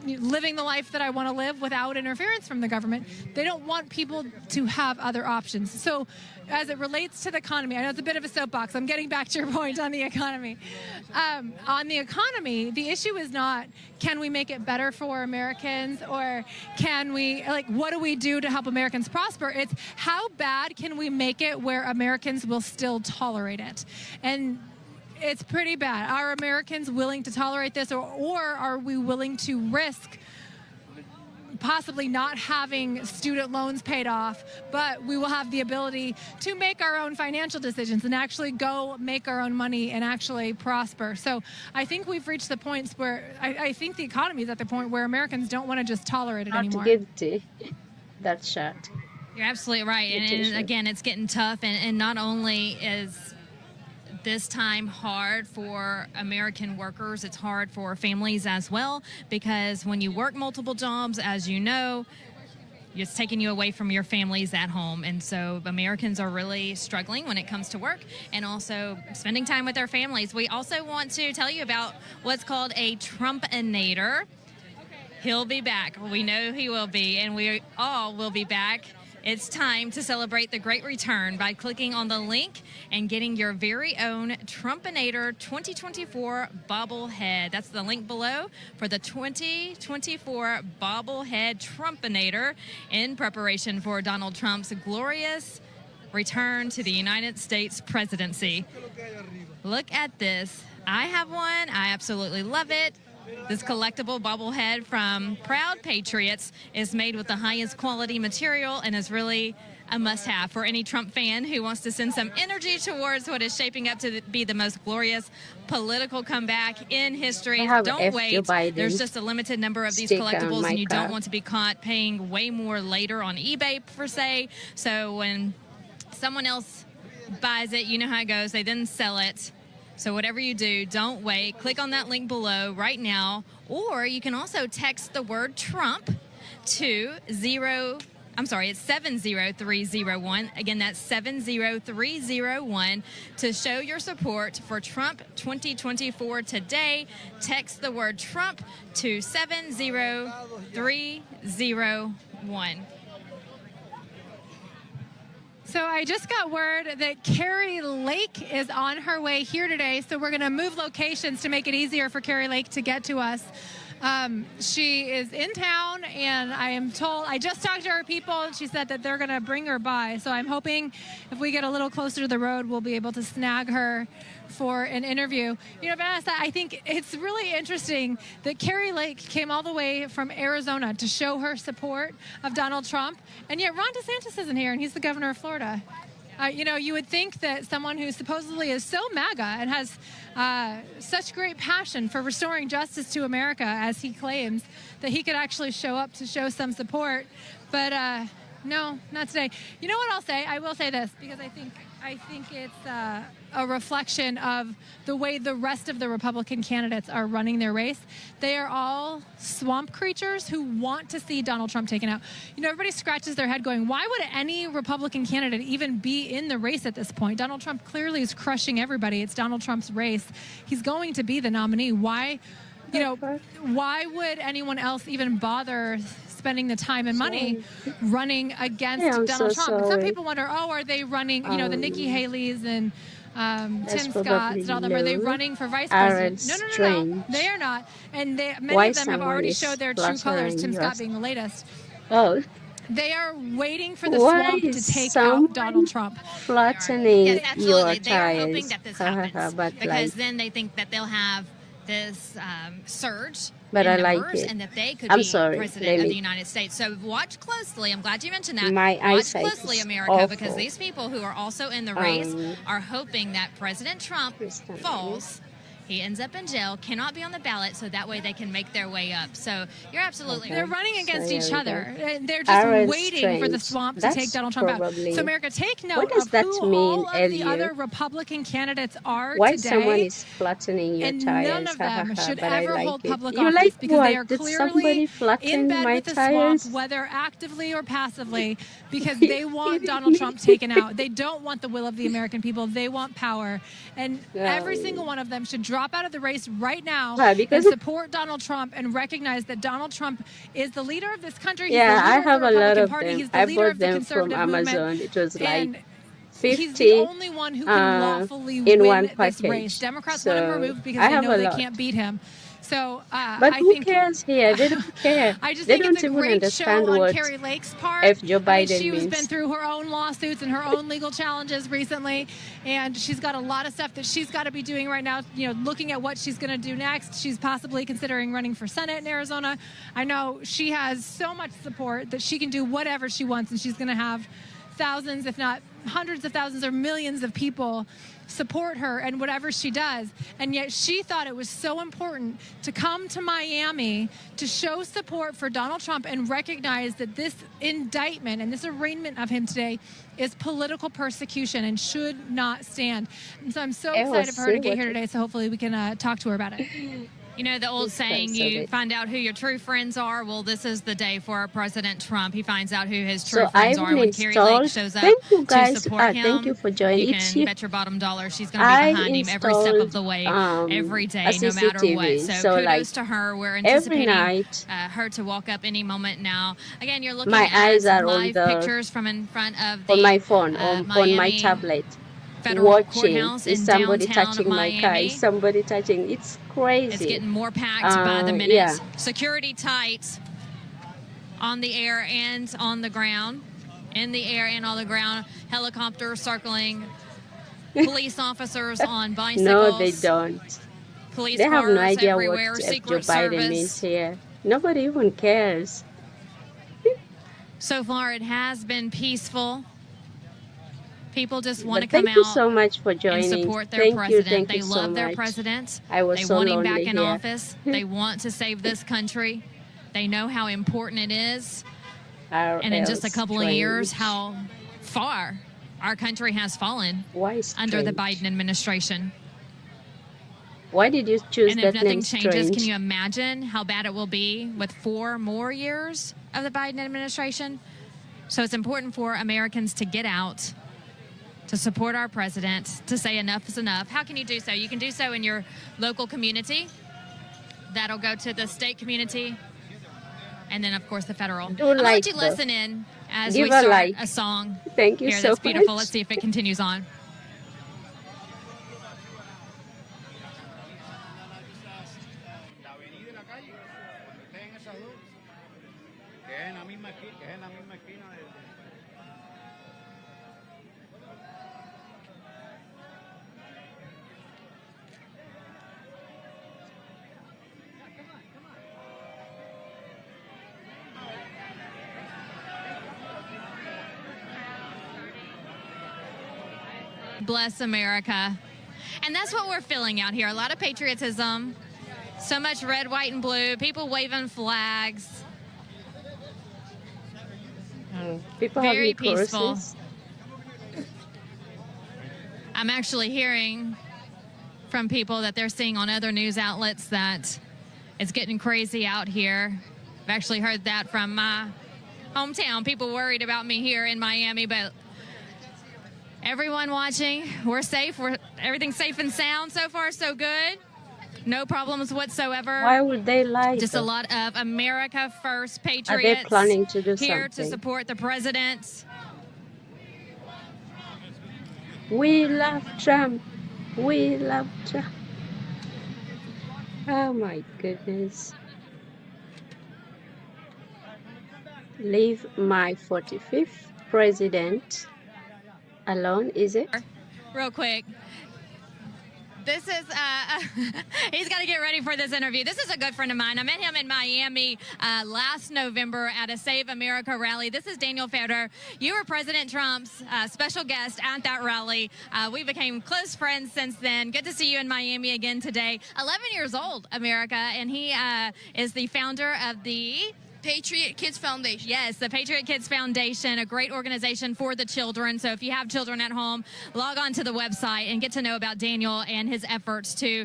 living the life that I want to live without interference from the government. They don't want people to have other options. So as it relates to the economy, I know it's a bit of a soapbox. I'm getting back to your point on the economy. On the economy, the issue is not, can we make it better for Americans or can we, what do we do to help Americans prosper? It's how bad can we make it where Americans will still tolerate it? And It's pretty bad. Are Americans willing to tolerate this, or are we willing to risk possibly not having student loans paid off, but we will have the ability to make our own financial decisions and actually go make our own money and actually prosper. So I think we've reached the points where I think the economy is at the point where Americans don't want to just tolerate it Not anymore. guilty. That's shot. You're absolutely right. And again, it's getting tough. And not only is this time hard for American workers, it's hard for families as well, because when you work multiple jobs, as you know, it's taking you away from your families at home. And so Americans are really struggling when it comes to work and also spending time with their families. We also want to tell you about what's called a Trumpinator. He'll be back. We know he will be, and we all will be back. It's time to celebrate the great return by clicking on the link and getting your very own Trumpinator 2024 bobblehead. That's the link below for the 2024 bobblehead Trumpinator in preparation for Donald Trump's glorious return to the United States presidency. Look at this. I have one. I absolutely love it. This collectible bobblehead from Proud Patriots is made with the highest quality material and is really a must-have for any Trump fan who wants to send some energy towards what is shaping up to be the most glorious political comeback in history. Don't wait. There's just a limited number of these collectibles, and you don't want to be caught paying way more later on eBay, per se. So when someone else buys it, you know how it goes. They then sell it. So whatever you do, don't wait. Click on that link below right now. Or you can also text the word Trump to it's 70301. Again, that's 70301 to show your support for Trump 2024 today. Text the word Trump to 70301. So I just got word that Carrie Lake is on her way here today. So we're going to move locations to make it easier for Carrie Lake to get to us. She is in town, and I am told, I just talked to her people, and she said that they're going to bring her by. So I'm hoping if we get a little closer to the road, we'll be able to snag her for an interview. You know, Vanessa, I think it's really interesting that Carrie Lake came all the way from Arizona to show her support of Donald Trump, and yet Ron DeSantis isn't here, and he's the governor of Florida. You know, you would think that someone who supposedly is so MAGA and has such great passion for restoring justice to America, as he claims, that he could actually show up to show some support. But no, not today. You know what I'll say? I will say this, because I think it's a reflection of the way the rest of the Republican candidates are running their race. They are all swamp creatures who want to see Donald Trump taken out. You know, everybody scratches their head going, why would any Republican candidate even be in the race at this point? Donald Trump clearly is crushing everybody. It's Donald Trump's race. He's going to be the nominee. Why would anyone else even bother spending the time and money running against Donald Trump? Some people wonder, are they running, the Nikki Haley's and Tim Scott's and all them, are they running for vice president? No, they are not. And many of them have already showed their true colors, Tim Scott being the latest. Oh. They are waiting for the swamp to take out Donald Trump. Flattening your They are hoping tires. that this happens, But because then they think that they'll have this surge But in I like numbers, it. and that they could I'm be sorry, president of really. the United States. So watch closely. I'm glad you mentioned that. My Watch eyesight closely, is America, awful. because these people who are also in the race are hoping that President Trump falls. He ends up in jail, cannot be on the ballot, so that way they can make their way up. So you're absolutely They're running against each other. They're just Aaron's waiting for the swamp to take Donald Trump out. probably- So America, take note What does of that who mean, all of the Elliot? other Republican candidates are Why today. someone is flattening your And tires? none of them should But I ever like hold it. public You office, like because what? they are Did clearly somebody flatten in bed my with the tires? swamp, whether actively or passively, because they want Donald Trump taken out. They don't want the will of the American people. They want power. And every single one of them should drop out of the race right now because and support Donald Trump and recognize that Donald Trump is the leader of this country. He's Yeah, the leader I of have the a lot Republican of Party. them. He's the I leader bought of the them from conservative Amazon. movement. It was And like he's 50 the only one who can lawfully in win one this package. race. Democrats want him So, removed because I they have know a they lot. can't beat him. So But I who think cares here? They don't care. I just They think don't it's a even great understand show on what Carrie Lake's part. F. Joe I mean, Biden she has means. been through her own lawsuits and her own legal challenges recently, and she's got a lot of stuff that she's got to be doing right now. You know, looking at what she's going to do next. She's possibly considering running for Senate in Arizona. I know she has so much support that she can do whatever she wants, and she's going to have thousands, if not hundreds of thousands or millions of people support her and whatever she does. And yet she thought it was so important to come to Miami to show support for Donald Trump and recognize that this indictment and this arraignment of him today is political persecution and should not stand. And so I'm so excited for her to get here today, so hopefully we can talk to her about it. You know the old It's saying, so you good. find out who your true friends are. Well, this is the day for President Trump. He finds out who his So true friends I've are when Carrie installed. Lake shows up Thank you to guys. support him. Thank you for joining. You It's can you. bet your bottom dollar she's going to be I behind him every step of the way, every day, a no matter what. CCTV. So So, kudos like, to her. We're every anticipating night, her to walk up any moment now. Again, you're looking my at eyes are on live the pictures from in front of the on my phone, on my Miami tablet, Federal watching. Courthouse Is in somebody downtown touching my car? Miami. Is somebody touching? It's crazy. It's getting more packed by the minute. Yeah. Security tight on the air and on the ground. In the air and on the ground. Helicopters circling. Police officers on bicycles. No, they don't. Police They have cars no idea everywhere. what Joe Secret Biden means Service. here. Nobody even cares. So far, it has been peaceful. People just want to But come thank you out so much for and joining. support their Thank president. you, thank They you so love their much. president. I was They so want him lonely back in here. office. They want to save this country. They know how important it is. And in just a couple of years, how far our country has fallen Why under the strange? Biden administration. Why did you choose And if that nothing name changes, strange? can you imagine how bad it will be with 4 more years of the Biden administration? So it's important for Americans to get out, to support our president, to say enough is enough. How can you do so? You can do so in your local community. That'll go to the state community. And then, of course, the federal. I'm going to like let you the- listen in as give we a start like. a song Thank you here so that's beautiful. much. Let's see if it continues on. Bless America. And that's what we're feeling out here. A lot of patriotism. So much red, white, and blue. People waving flags. People Very have peaceful. courses. I'm actually hearing from people that they're seeing on other news outlets that it's getting crazy out here. I've actually heard that from my hometown. People worried about me here in Miami, but everyone watching, we're safe. Everything's safe and sound. So far, so good. No problems whatsoever. Why would they lie? Just a though? lot of America First Are patriots they planning to do here to something? support the president. We love Trump. We love Trump. Oh my goodness. Leave my 45th president alone, is it? Real quick. This is, he's got to get ready for this interview. This is a good friend of mine. I met him in Miami last November at a Save America rally. This is Daniel Feder. You were President Trump's special guest at that rally. We became close friends since then. Good to see you in Miami again today. 11 years old, America, and he is the founder of the Patriot Kids Foundation. Yes, the Patriot Kids Foundation, a great organization for the children. So if you have children at home, log on to the website and get to know about Daniel and his efforts to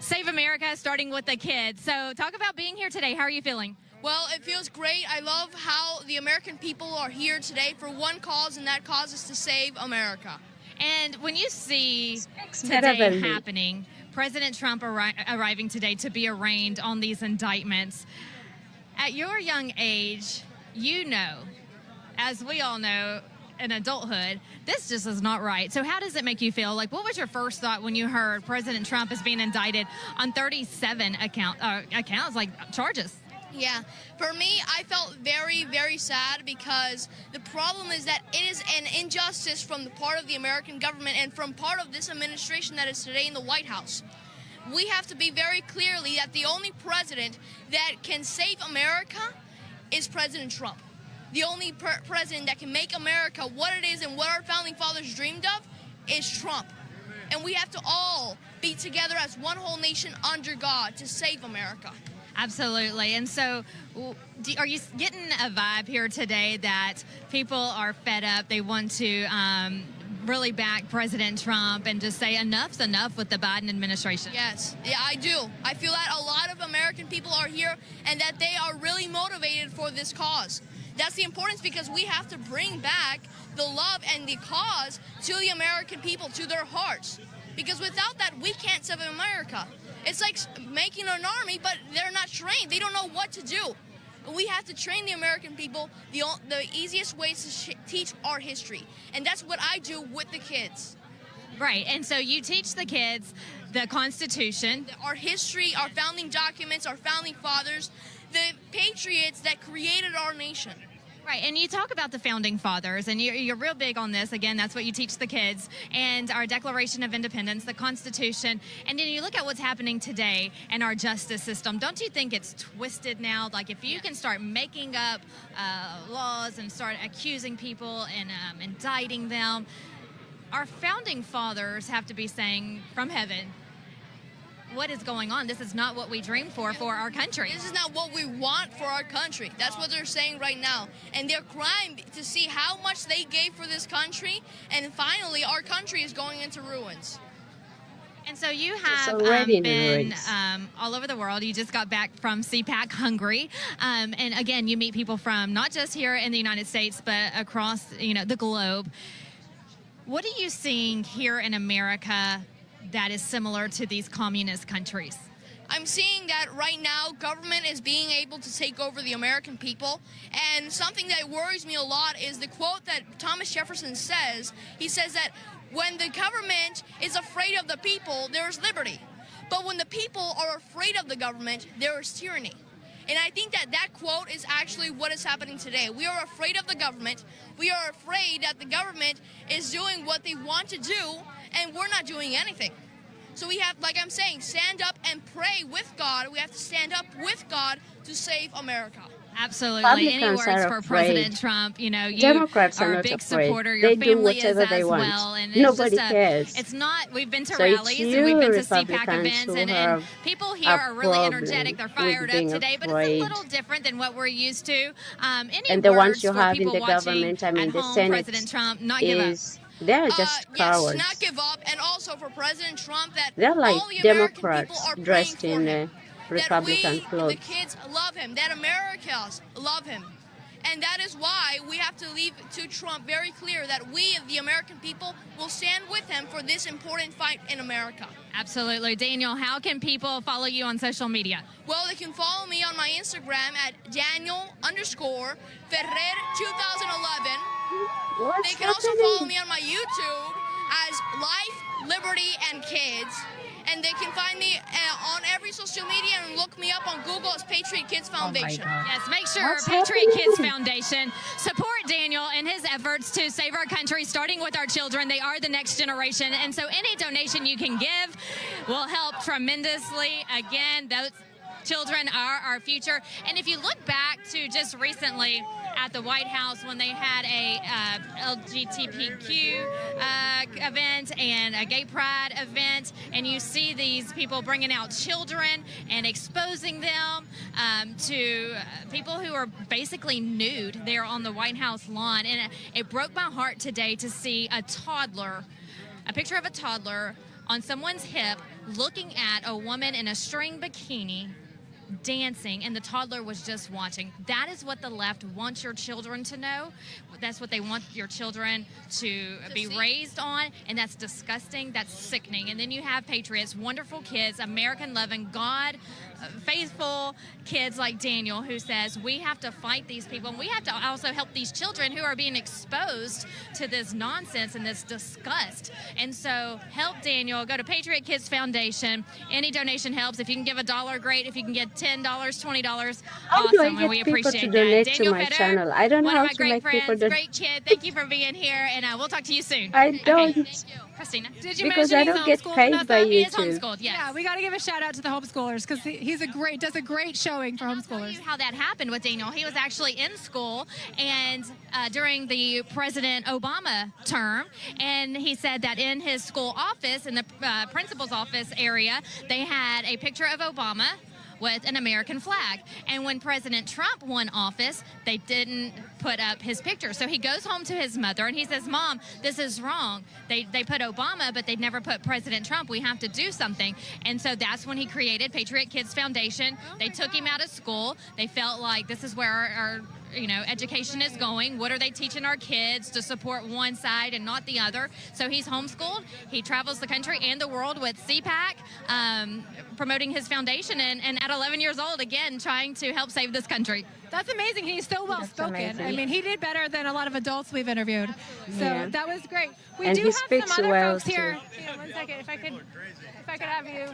save America, starting with the kids. So talk about being here today. How are you feeling? Well, it feels great. I love how the American people are here today for one cause, and that cause is to save America. And when you see better today than me. happening, President Trump arriving today to be arraigned on these indictments, at your young age, you know, as we all know, in adulthood, this just is not right. So how does it make you feel? Like, what was your first thought when you heard President Trump is being indicted on 37 charges? Yeah, for me, I felt very, very sad because the problem is that it is an injustice from the part of the American government and from part of this administration that is today in the White House. We have to be very clearly that the only president that can save America is President Trump. The only president that can make America what it is and what our founding fathers dreamed of is Trump. And we have to all be together as one whole nation under God to save America. Absolutely. And so are you getting a vibe here today that people are fed up? They want to really back President Trump and just say enough's enough with the Biden administration? Yes, yeah, I do. I feel that a lot of American people are here and that they are really motivated for this cause. That's the importance, because we have to bring back the love and the cause to the American people, to their hearts. Because without that, we can't save America. It's like making an army, but they're not trained. They don't know what to do. We have to train the American people. The easiest way is to teach our history. And that's what I do with the kids. Right. And so you teach the kids the Constitution, our history, our founding documents, our founding fathers, the patriots that created our nation. Right, and you talk about the Founding Fathers, and you're real big on this. Again, that's what you teach the kids, and our Declaration of Independence, the Constitution, and then you look at what's happening today in our justice system. Don't you think it's twisted now? Like, if you can start making up laws and start accusing people and indicting them, our Founding Fathers have to be saying from heaven, what is going on? This is not what we dreamed for our country. This is not what we want for our country. That's what they're saying right now. And they're crying to see how much they gave for this country, and finally our country is going into ruins. And so you have been all over the world. You just got back from CPAC Hungary. And again, you meet people from not just here in the United States, but across the globe. What are you seeing here in America that is similar to these communist countries? I'm seeing that right now government is being able to take over the American people, and something that worries me a lot is the quote that Thomas Jefferson says. He says that when the government is afraid of the people, there is liberty. But when the people are afraid of the government, there is tyranny. And I think that that quote is actually what is happening today. We are afraid of the government. We are afraid that the government is doing what they want to do, and we're not doing anything. So we have, like I'm saying, stand up and pray with God. We have to stand up with God to save America. Absolutely. Any words for President Trump? You Democrats are are a not big afraid. supporter. Your They do family is whatever they as want. well. And Nobody it's cares. It's not. We've been to So it's rallies and we've been to CPAC Republicans events, who and people here have are really problem energetic. They're with fired up being today, but it's afraid. a little different than what we're used to. Any And the words ones you for have in people the watching government, I mean, at the home, Senate President Trump, not give up? They're just cowards. Yes, not give up, and also for President Trump, that They're like all the American Democrats people are praying dressed for in him. Republican that clothes. the kids love him, that Americans love him. And that is why we have to leave to Trump very clear that we, the American people, will stand with him for this important fight in America. Absolutely. Daniel, how can people follow you on social media? Well, they can follow me on my Instagram at Daniel_Ferrer 2011. What's They can also happening? follow me on my YouTube as Life, Liberty, and Kids. And they can find me on every social media and look me up on Google as Patriot Kids Foundation. Yes, make sure What's Patriot Kids happening? Foundation support Daniel in his efforts to save our country, starting with our children. They are the next generation. And so any donation you can give will help tremendously. Again, those children are our future. And if you look back to just recently at the White House when they had a LGBTQ event and a gay pride event, and you see these people bringing out children and exposing them to people who are basically nude there on the White House lawn. And it broke my heart today to see a picture of a toddler on someone's hip looking at a woman in a string bikini dancing, and the toddler was just watching. That is what the left wants your children to know. That's what they want your children to be raised on, and that's disgusting. That's sickening. And then you have patriots, wonderful kids, American-loving, God-faithful kids like Daniel, who says we have to fight these people, and we have to also help these children who are being exposed to this nonsense and this disgust. And so help Daniel. Go to Patriot Kids Foundation. Any donation helps. If you can give $1, great. If you can get $10, $20, How do I awesome, and we get people appreciate to that. donate to Daniel my Fetter, channel? I don't know one how of my to great make people friends, donate. great kid. Thank you for being here, and we'll talk to you soon. I don't. Okay. Christina. Did you Because mention I he's don't get homeschooled, paid Vanessa? by He is YouTube. homeschooled, yes. Yeah, we got to give a shout out to the homeschoolers because does a great showing for I'll tell homeschoolers. you how that happened with Daniel. He was actually in school and during the President Obama term, and he said that in his school office, in the principal's office area, they had a picture of Obama with an American flag. And when President Trump won office, they didn't put up his picture. So he goes home to his mother and he says, Mom, this is wrong. They put Obama, but they never put President Trump. We have to do something. And so that's when he created Patriot Kids Foundation. They took him out of school. They felt like this is where our education is going. What are they teaching our kids to support one side and not the other? So he's homeschooled. He travels the country and the world with CPAC, promoting his foundation, and at 11 years old, again, trying to help save this country. That's amazing. He's so well spoken. I mean, he did better than a lot of adults we've interviewed. So Yeah. that was great. We And do he have speaks some other well, folks here. too. Hang on 1 second. If I could have you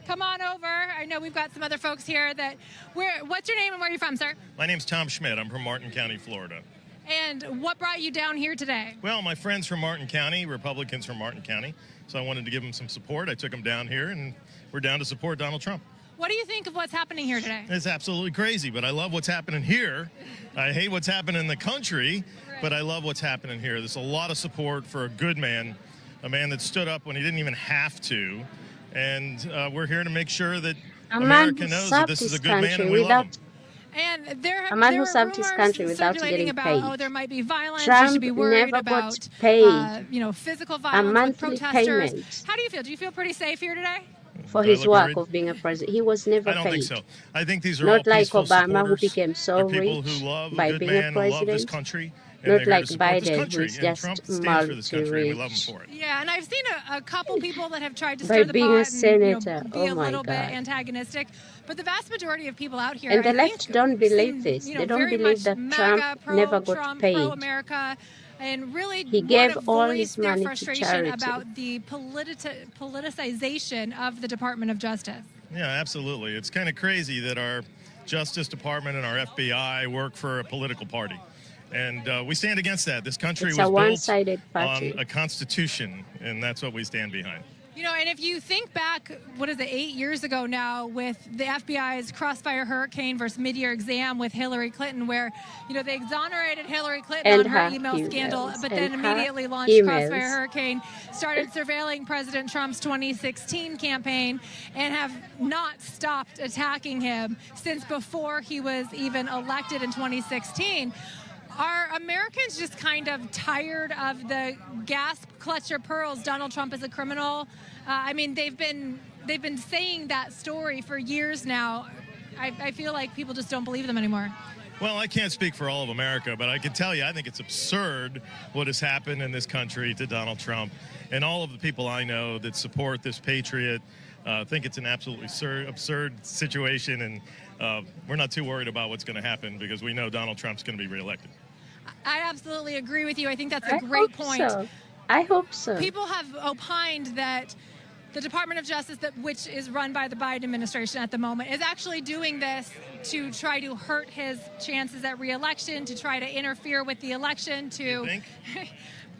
come on over. I know we've got some other folks here what's your name and where are you from, sir? My name's Tom Schmidt. I'm from Martin County, Florida. And what brought you down here today? Well, my friends from Martin County, Republicans from Martin County, so I wanted to give them some support. I took them down here, and we're down to support Donald Trump. What do you think of what's happening here today? It's absolutely crazy, but I love what's happening here. I hate what's happening in the country, but I love what's happening here. There's a lot of support for a good man, a man that stood up when he didn't even have to, and we're here to make sure that A man America who knows that served this is his a good man country and we love without him. And there A man who are served his rumors country without circulating getting about, paid. there might be violence. Trump you should be worried never got about, paid physical violence with monthly protesters. payment. How do you feel? Do you feel pretty safe here today? for Do I his look work worried? of being a president. He was never I don't paid. think so. I think these are Not all like peaceful Obama, who supporters. became so They're people rich who love by a good being a man and love this president. country. And Not they're here like to support this Biden, who country. is And just Trump stands for this country, and we love him multi-rich. for it. Yeah, and I've seen a couple people that have tried to By stir the being a pot and senator. be Oh a my little bit God. antagonistic. But the vast majority of people out here, And the I left think, don't believe seem, this. They don't very believe much that MAGA, Trump never got pro-Trump, paid. pro-America, and really He want gave to all voice his their money to frustration charity. about the politicization of the Department of Justice. Yeah, absolutely. It's kind of crazy that our Justice Department and our FBI work for a political party. And we stand against that. This country It's was a built one-sided party. on a constitution, and that's what we stand behind. And if you think back, 8 years ago now, with the FBI's Crossfire Hurricane versus mid-year exam with Hillary Clinton, where, they exonerated Hillary Clinton And on her her email scandal, emails. but then And her immediately launched emails. Crossfire Hurricane, started surveilling President Trump's 2016 campaign, and have not stopped attacking him since before he was even elected in 2016. Are Americans just kind of tired of the gasp, clutch your pearls, Donald Trump is a criminal? They've been saying that story for years now. I feel like people just don't believe them anymore. Well, I can't speak for all of America, but I can tell you I think it's absurd what has happened in this country to Donald Trump. And all of the people I know that support this patriot think it's an absolutely absurd situation. And we're not too worried about what's going to happen because we know Donald Trump's going to be reelected. I absolutely agree with you. I think that's a I great hope point. so. I hope so. People have opined that the Department of Justice, which is run by the Biden administration at the moment, is actually doing this to try to hurt his chances at re-election, to try to interfere with the election, to... You think?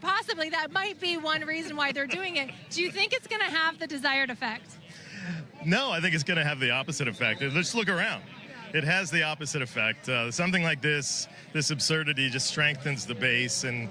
Possibly. That might be one reason why they're doing it. Do you think it's going to have the desired effect? No, I think it's going to have the opposite effect. Let's look around. It has the opposite effect. Something like this absurdity just strengthens the base. And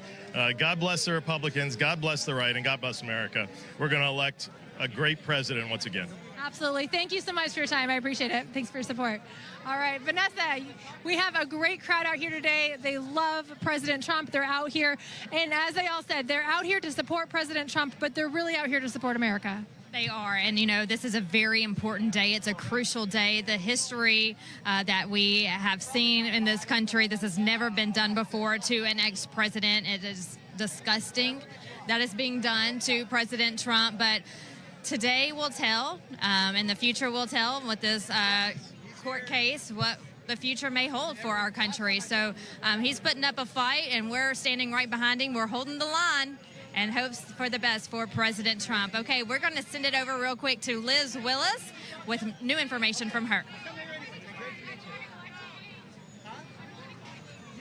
God bless the Republicans, God bless the right, and God bless America. We're going to elect a great president once again. Absolutely. Thank you so much for your time. I appreciate it. Thanks for your support. All right, Vanessa, we have a great crowd out here today. They love President Trump. They're out here. And as they all said, they're out here to support President Trump, but they're really out here to support America. They are, and this is a very important day. It's a crucial day. The history that we have seen in this country, this has never been done before to an ex-president. It is disgusting that is being done to President Trump, but today will tell, and the future will tell with this court case what the future may hold for our country. So he's putting up a fight, and we're standing right behind him. We're holding the line and hopes for the best for President Trump. Okay, we're going to send it over real quick to Liz Willis with new information from her.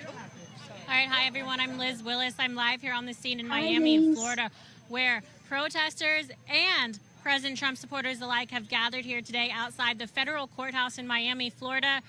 All right, hi everyone, I'm Liz Willis. I'm live here on the scene in Miami, Florida, where protesters and President Trump supporters alike have gathered here today outside the federal courthouse in Miami, Florida,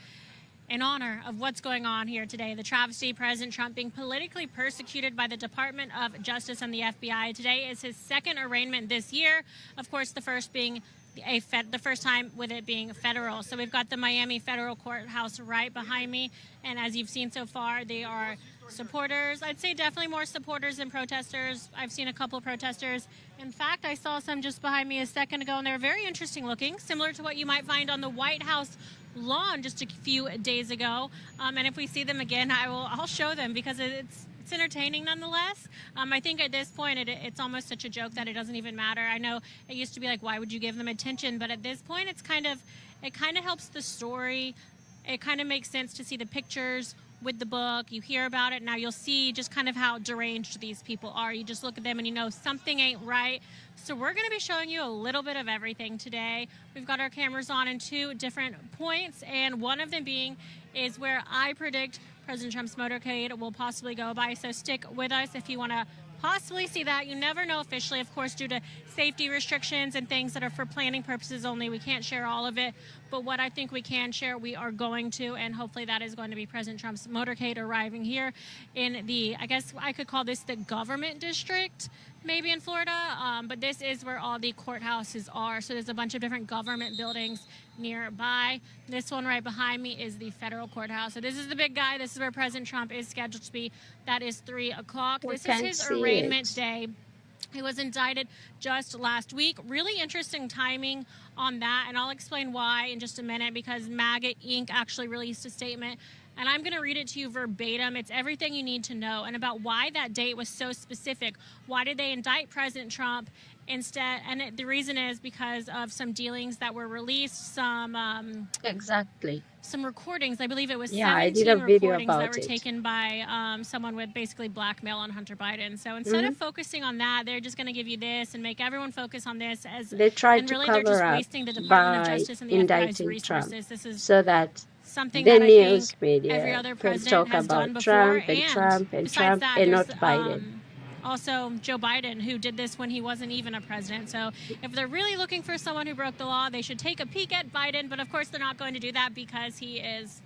in honor of what's going on here today. The travesty, President Trump being politically persecuted by the Department of Justice and the FBI. Today is his second arraignment this year. Of course, the first being the first time with it being federal. So we've got the Miami Federal Courthouse right behind me. And as you've seen so far, they are supporters. I'd say definitely more supporters than protesters. I've seen a couple of protesters. In fact, I saw some just behind me a second ago, and they're very interesting looking, similar to what you might find on the White House lawn just a few days ago. And if we see them again, I'll show them because it's entertaining nonetheless. I think at this point it's almost such a joke that it doesn't even matter. I know it used to be like, why would you give them attention? But at this point, it kind of helps the story. It kind of makes sense to see the pictures with the book. You hear about it. Now you'll see just kind of how deranged these people are. You just look at them and you know something ain't right. So we're going to be showing you a little bit of everything today. We've got our cameras on in two different points, and one of them is where I predict President Trump's motorcade will possibly go by. So stick with us if you want to possibly see that. You never know officially, of course, due to safety restrictions and things that are for planning purposes only. We can't share all of it, but what I think we can share, we are going to, and hopefully that is going to be President Trump's motorcade arriving here in the, I guess I could call this the government district, maybe in Florida, but this is where all the courthouses are. So there's a bunch of different government buildings nearby. This one right behind me is the federal courthouse. So this is the big guy. This is where President Trump is scheduled to be. That is 3 o'clock. This is his arraignment day. He was indicted just last week. Really interesting timing on that, and I'll explain why in just a minute, because MAGA Inc. actually released a statement, and I'm going to read it to you verbatim. It's everything you need to know, and about why that date was so specific. Why did they indict President Trump instead? And the reason is because of some dealings that were released, some recordings. I believe it was 17 recordings that were taken by someone with basically blackmail on Hunter Biden. So instead of focusing on that, they're just going to give you this and make everyone focus on this. They tried to really cover they're just up wasting the Department of Justice and the FBI's indicting resources. Trump, This is so that something the that I news think media every other can president talk has done about before. Trump and Trump and besides Trump that, and not there's, Biden. Also, Joe Biden, who did this when he wasn't even a president. So if they're really looking for someone who broke the law, they should take a peek at Biden. But of course, they're not going to do that because he's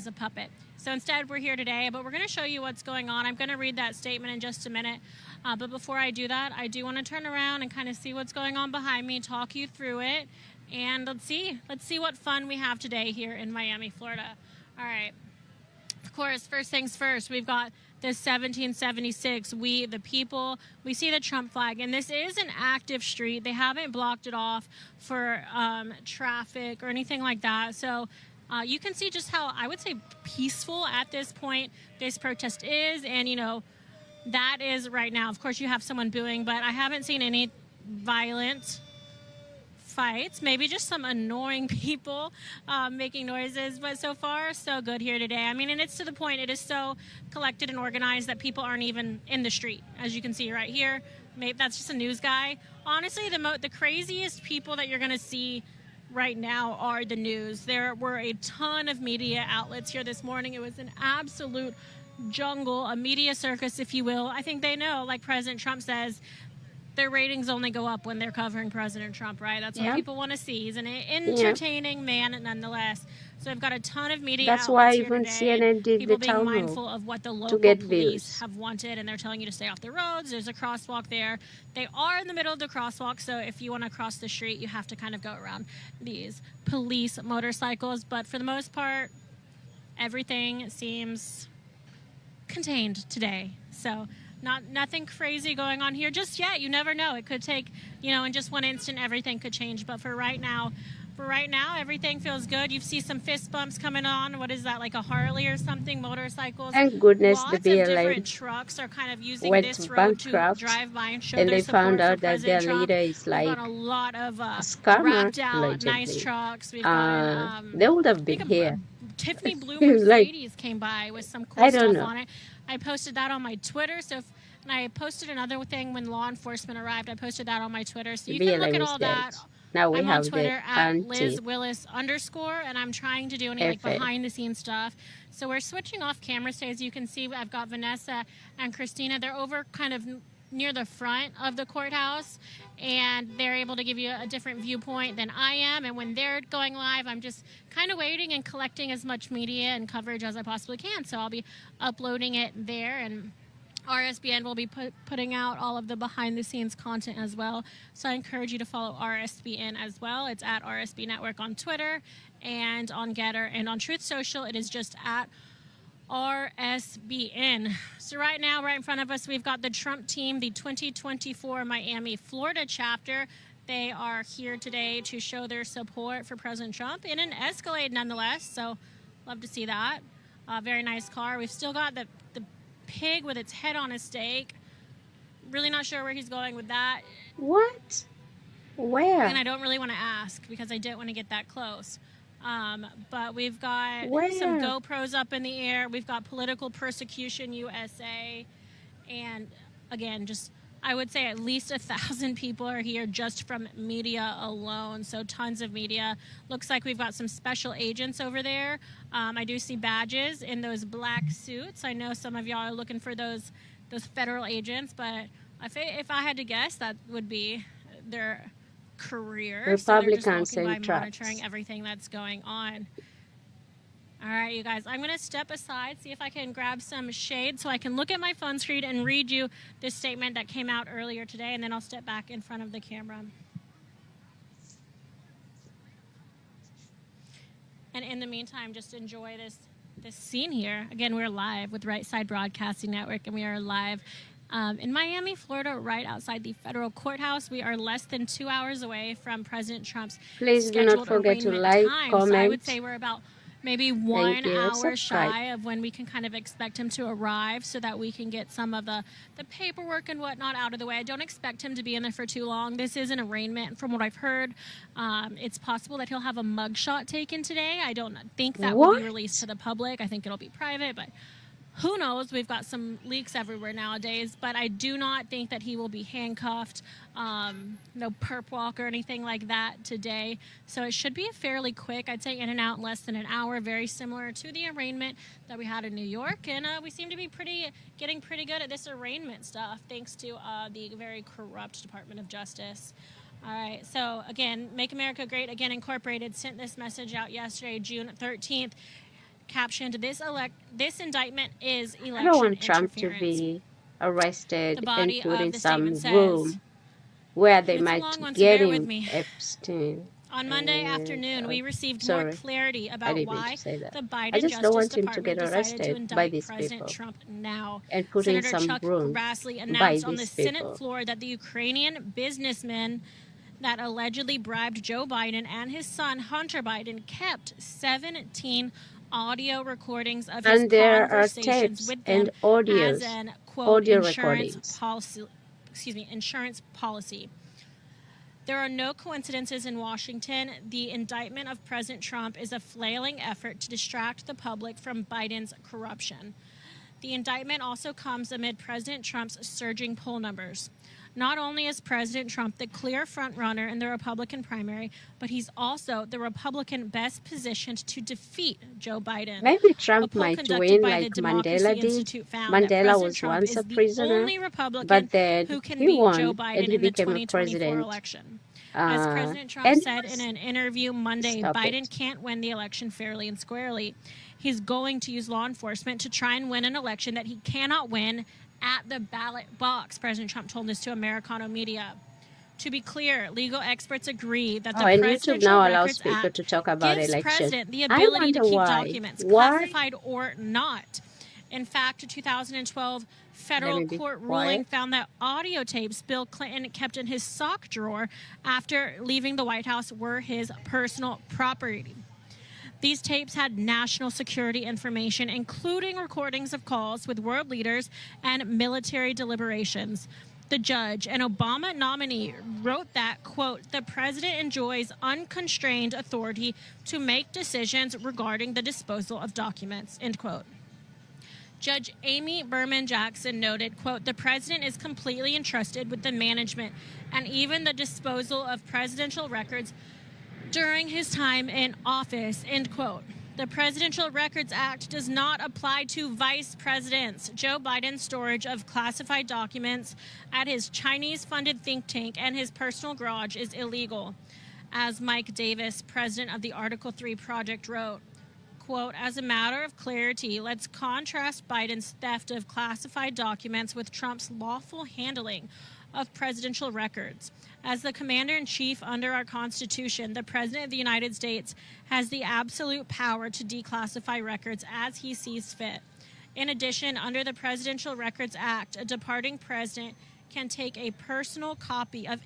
a puppet. So instead, we're here today, but we're going to show you what's going on. I'm going to read that statement in just a minute. But before I do that, I do want to turn around and kind of see what's going on behind me, talk you through it. And let's see what fun we have today here in Miami, Florida. All right. Of course, first things first, we've got the 1776, we the people. We see the Trump flag, and this is an active street. They haven't blocked it off for traffic or anything like that. So you can see just how, I would say, peaceful at this point this protest is. And, you know, that is right now. Of course, you have someone booing, but I haven't seen any violent fights, maybe just some annoying people making noises, but so far so good here today. I mean, and it's to the point, it is so collected and organized that people aren't even in the street, as you can see right here. Maybe that's just a news guy. Honestly, the craziest people that you're going to see right now are the news. There were a ton of media outlets here this morning. It was an absolute jungle, a media circus, if you will. I think they know, like President Trump says, their ratings only go up when they're covering President Trump, right? That's what people want to see. He's an entertaining man nonetheless. So I've got a ton of media That's outlets why here even today. CNN did People the being town mindful hall of what the to local get police views. have wanted, and they're telling you to stay off the roads. There's a crosswalk there. They are in the middle of the crosswalk, so if you want to cross the street, you have to kind of go around these police motorcycles. But for the most part, everything seems contained today. So nothing crazy going on here just yet. You never know. It could take, in just one instant, everything could change. But for right now, everything feels good. You see some fist bumps coming on. What is that, like a Harley or something? Motorcycles. Thank goodness Lots the of different BLM trucks are kind of using went this road bankrupt, to drive by and show and their they support found for out that their President Trump. leader is We've like got a lot of a scammer, wrapped out, nice allegedly. trucks. We've got They would have I been think here. Tiffany Blue Like, Mercedes came by with some cool I don't stuff know. on it. I posted that on my Twitter. And I posted another thing when law enforcement arrived. I posted that on my Twitter. So The you can look BLM at is all dead. that. Now we I'm have on Twitter the at anti. @LizWillis_, and I'm trying to do any like FA. behind the scenes stuff. So we're switching off cameras today. As you can see, I've got Vanessa and Christina. They're over kind of near the front of the courthouse, and they're able to give you a different viewpoint than I am. And when they're going live, I'm just kind of waiting and collecting as much media and coverage as I possibly can. So I'll be uploading it there, and RSBN will be putting out all of the behind-the-scenes content as well. So I encourage you to follow RSBN as well. It's at RSB Network on Twitter and on Getter, and on Truth Social, it is just at RSBN. So right now, right in front of us, we've got the Trump team, the 2024 Miami, Florida chapter. They are here today to show their support for President Trump in an Escalade nonetheless. So love to see that. Very nice car. We've still got the pig with its head on a stake. Really not sure where he's going with that. What? Where? And I don't really want to ask because I didn't want to get that close. But we've got some GoPros up in the air. We've got Political Persecution USA. And again, just I would say at least 1,000 people are here just from media alone. So tons of media. Looks like we've got some special agents over there. I do see badges in those black suits. I know some of y'all are looking for those federal agents, but if I had to guess, that would be their career. Republicans so they're just and walking by trucks. monitoring everything that's going on. All right, you guys, I'm going to step aside, see if I can grab some shade so I can look at my phone screen and read you this statement that came out earlier today, and then I'll step back in front of the camera. And in the meantime, just enjoy this scene here. Again, we're live with Right Side Broadcasting Network, and we are live in Miami, Florida, right outside the federal courthouse. We are less than 2 hours away from President Trump's Please do scheduled not forget to arraignment like, time. comment. So I would say we're about maybe 1 you. hour Subscribe. shy of when we can kind of expect him to arrive so that we can get some of the paperwork and whatnot out of the way. I don't expect him to be in there for too long. This is an arraignment. From what I've heard, it's possible that he'll have a mugshot taken today. I don't think that will be released to the public. I think it'll be private, but who knows? We've got some leaks everywhere nowadays, but I do not think that he will be handcuffed, no perp walk or anything like that today. So it should be fairly quick. I'd say in and out in less than an hour, very similar to the arraignment that we had in New York. And we seem to be getting pretty good at this arraignment stuff, thanks to the very corrupt Department of Justice. All right, so again, Make America Great Again Incorporated sent this message out yesterday, June 13th. Captioned, this indictment is election I don't want Trump to interference. be arrested The and body put of in the some statement room says, where they it's a might long one, so get bear with him me. Epstein. On Monday afternoon, we received more clarity I about didn't mean why to say that. the Biden I just Justice don't want him to Department get decided to arrested indict by these President people Trump now. and put in Senator some Chuck room Grassley by announced on the these Senate people. floor that the Ukrainian businessman that allegedly bribed Joe Biden and his son Hunter Biden kept 17 audio recordings of his And there are conversations tapes with them and audios, as an quote audio insurance recordings. policy. Insurance policy. There are no coincidences in Washington. The indictment of President Trump is a flailing effort to distract the public from Biden's corruption. The indictment also comes amid President Trump's surging poll numbers. Not only is President Trump the clear frontrunner in the Republican primary, but he's also the Republican best positioned to defeat Joe Biden. Maybe A Trump poll might conducted win by like the Democracy Mandela did. Institute found that Mandela President was Trump once is a the prisoner, only Republican but then who can he beat won Joe and Biden he in the became a 2024 president. election. As President Trump and said in an interview Monday, Stop Biden it. can't win the election fairly and squarely. He's going to use law enforcement to try and win an election that he cannot win at the ballot box, President Trump told this to Americano Media. To be clear, legal experts agree that the and YouTube Presidential now allows Records people Act to talk about gives elections. President the I ability to wonder keep why. documents, Why? classified or not. In fact, a 2012 federal me be court quiet. ruling found that audio tapes Bill Clinton kept in his sock drawer after leaving the White House were his personal property. These tapes had national security information, including recordings of calls with world leaders and military deliberations. The judge, an Obama nominee, wrote that, quote, the president enjoys unconstrained authority to make decisions regarding the disposal of documents, end quote. Judge Amy Berman Jackson noted, quote, the president is completely entrusted with the management and even the disposal of presidential records during his time in office, end quote. The Presidential Records Act does not apply to vice presidents. Joe Biden's storage of classified documents at his Chinese-funded think tank and his personal garage is illegal. As Mike Davis, president of the Article 3 Project, wrote, quote, as a matter of clarity, let's contrast Biden's theft of classified documents with Trump's lawful handling of presidential records. As the commander-in-chief under our Constitution, the President of the United States has the absolute power to declassify records as he sees fit. In addition, under the Presidential Records Act, a departing president can take a personal copy of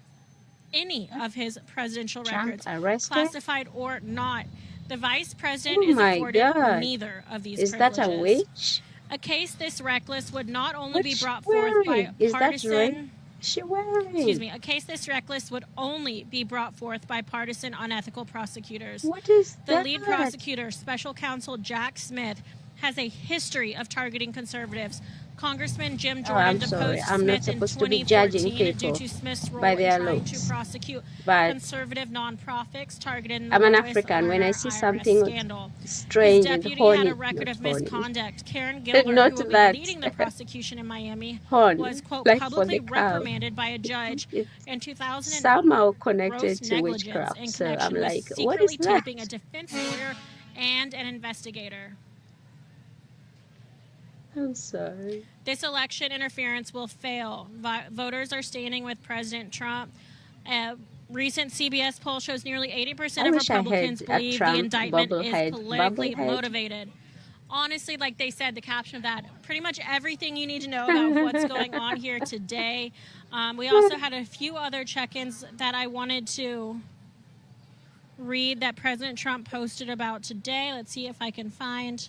any of his presidential records, classified or not. The vice president is afforded neither of these Is privileges. that a witch? A case this reckless would not only What's be she brought forth by wearing? Is that partisan... right? She wearing? Excuse me. A case this reckless would only be brought forth by partisan, unethical prosecutors. What is The that? lead prosecutor, Special Counsel Jack Smith, has a history of targeting conservatives. Congressman Jim Jordan I'm sorry. deposed I'm not Smith in supposed to be judging 2014 due people to Smith's role by in their trying looks. to prosecute But conservative nonprofits targeted in the I'm an Lois African. When I Lerner see IRS something scandal. strange His and deputy horny, had a record not of horny. misconduct. Karen Gilbert, Not who will that. be leading the prosecution in Miami, Horny, was, quote, like for publicly the cow. reprimanded by a judge It's in 2009 somehow for connected gross to negligence witchcraft. in So connection I'm with like, what is secretly that? taping a defense lawyer and an investigator. I'm sorry. This election interference will fail. Voters are standing with President Trump. Recent CBS poll shows nearly 80% I of wish I had Republicans a believe the Trump indictment is bobblehead. politically Bobblehead. motivated. Honestly, like they said, the caption of that, pretty much everything you need to know about what's going on here today. We also had a few other check-ins that I wanted to read that President Trump posted about today. Let's see if I can find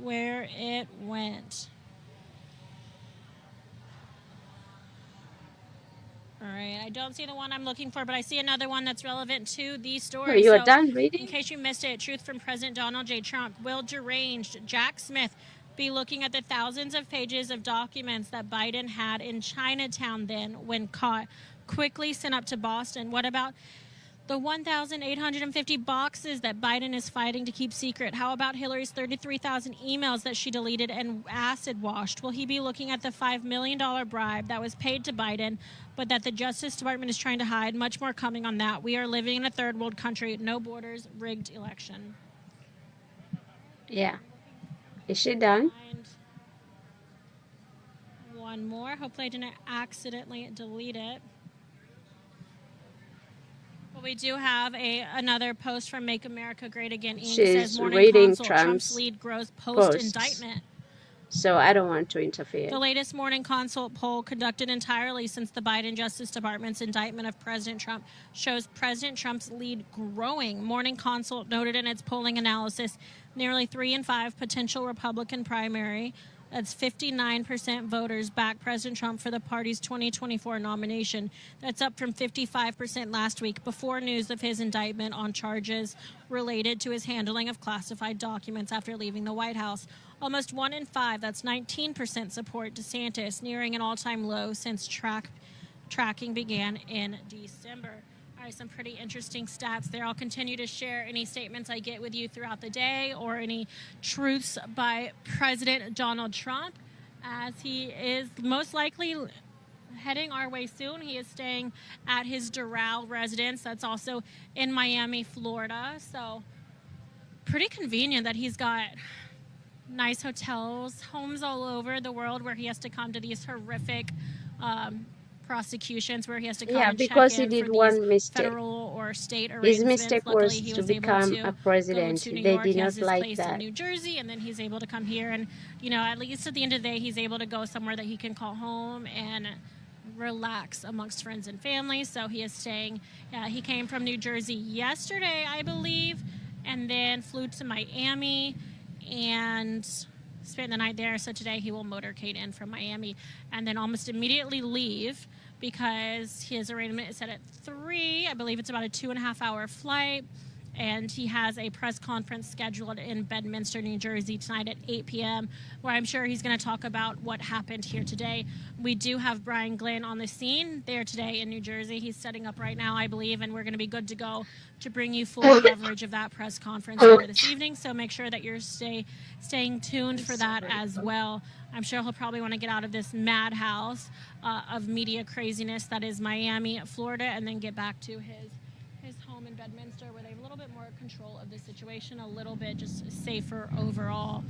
where it went. All right, I don't see the one I'm looking for, but I see another one that's relevant to the story. You are So, done in reading? case you missed it, truth from President Donald J. Trump. Will deranged Jack Smith be looking at the thousands of pages of documents that Biden had in Chinatown then when caught, quickly sent up to Boston? What about the 1,850 boxes that Biden is fighting to keep secret? How about Hillary's 33,000 emails that she deleted and acid washed? Will he be looking at the $5 million bribe that was paid to Biden, but that the Justice Department is trying to hide? Much more coming on that. We are living in a third world country. No borders, rigged election. Yeah. Is she done? And one more. Hopefully I didn't accidentally delete it. Well, we do have another post from Make America Great Again. Inc. She's says Morning reading Consult, Trump's lead grows posts. post-indictment. So I don't want to interfere. The latest Morning Consult poll, conducted entirely since the Biden Justice Department's indictment of President Trump, shows President Trump's lead growing. Morning Consult noted in its polling analysis nearly 3 in 5 potential Republican primary, that's 59% voters, back President Trump for the party's 2024 nomination. That's up from 55% last week, before news of his indictment on charges related to his handling of classified documents after leaving the White House. Almost 1 in 5, that's 19%, support DeSantis, nearing an all-time low since tracking began in December. All right, some pretty interesting stats there. I'll continue to share any statements I get with you throughout the day or any truths by President Donald Trump, as he is most likely heading our way soon. He is staying at his Doral residence. That's also in Miami, Florida. So pretty convenient that he's got nice hotels, homes all over the world where he has to come to these horrific prosecutions, where he has to come and because check he in did for one these mistake. federal or for state His arraignments. mistake Luckily, was he to was able become to a go president. to New They York. did He not has his like place that. in New Jersey, and then he's able to come here. And, you know, at least at the end of the day, he's able to go somewhere that he can call home and relax amongst friends and family. So he is staying. He came from New Jersey yesterday, I believe, and then flew to Miami and spent the night there. So today he will motorcade in from Miami and then almost immediately leave because his arraignment is set at 3. I believe it's about a 2.5-hour flight. And he has a press conference scheduled in Bedminster, New Jersey tonight at 8 p.m., where I'm sure he's going to talk about what happened here today. We do have Brian Glenn on the scene there today in New Jersey. He's setting up right now, I believe, and we're going to be good to go to bring you full coverage of that press conference later this evening. So make sure that you're staying tuned for that as well. I'm sure he'll probably want to get out of this madhouse of media craziness that is Miami, Florida, and then get back to his home in Bedminster, where they have a little bit more control of the situation, a little bit just safer overall.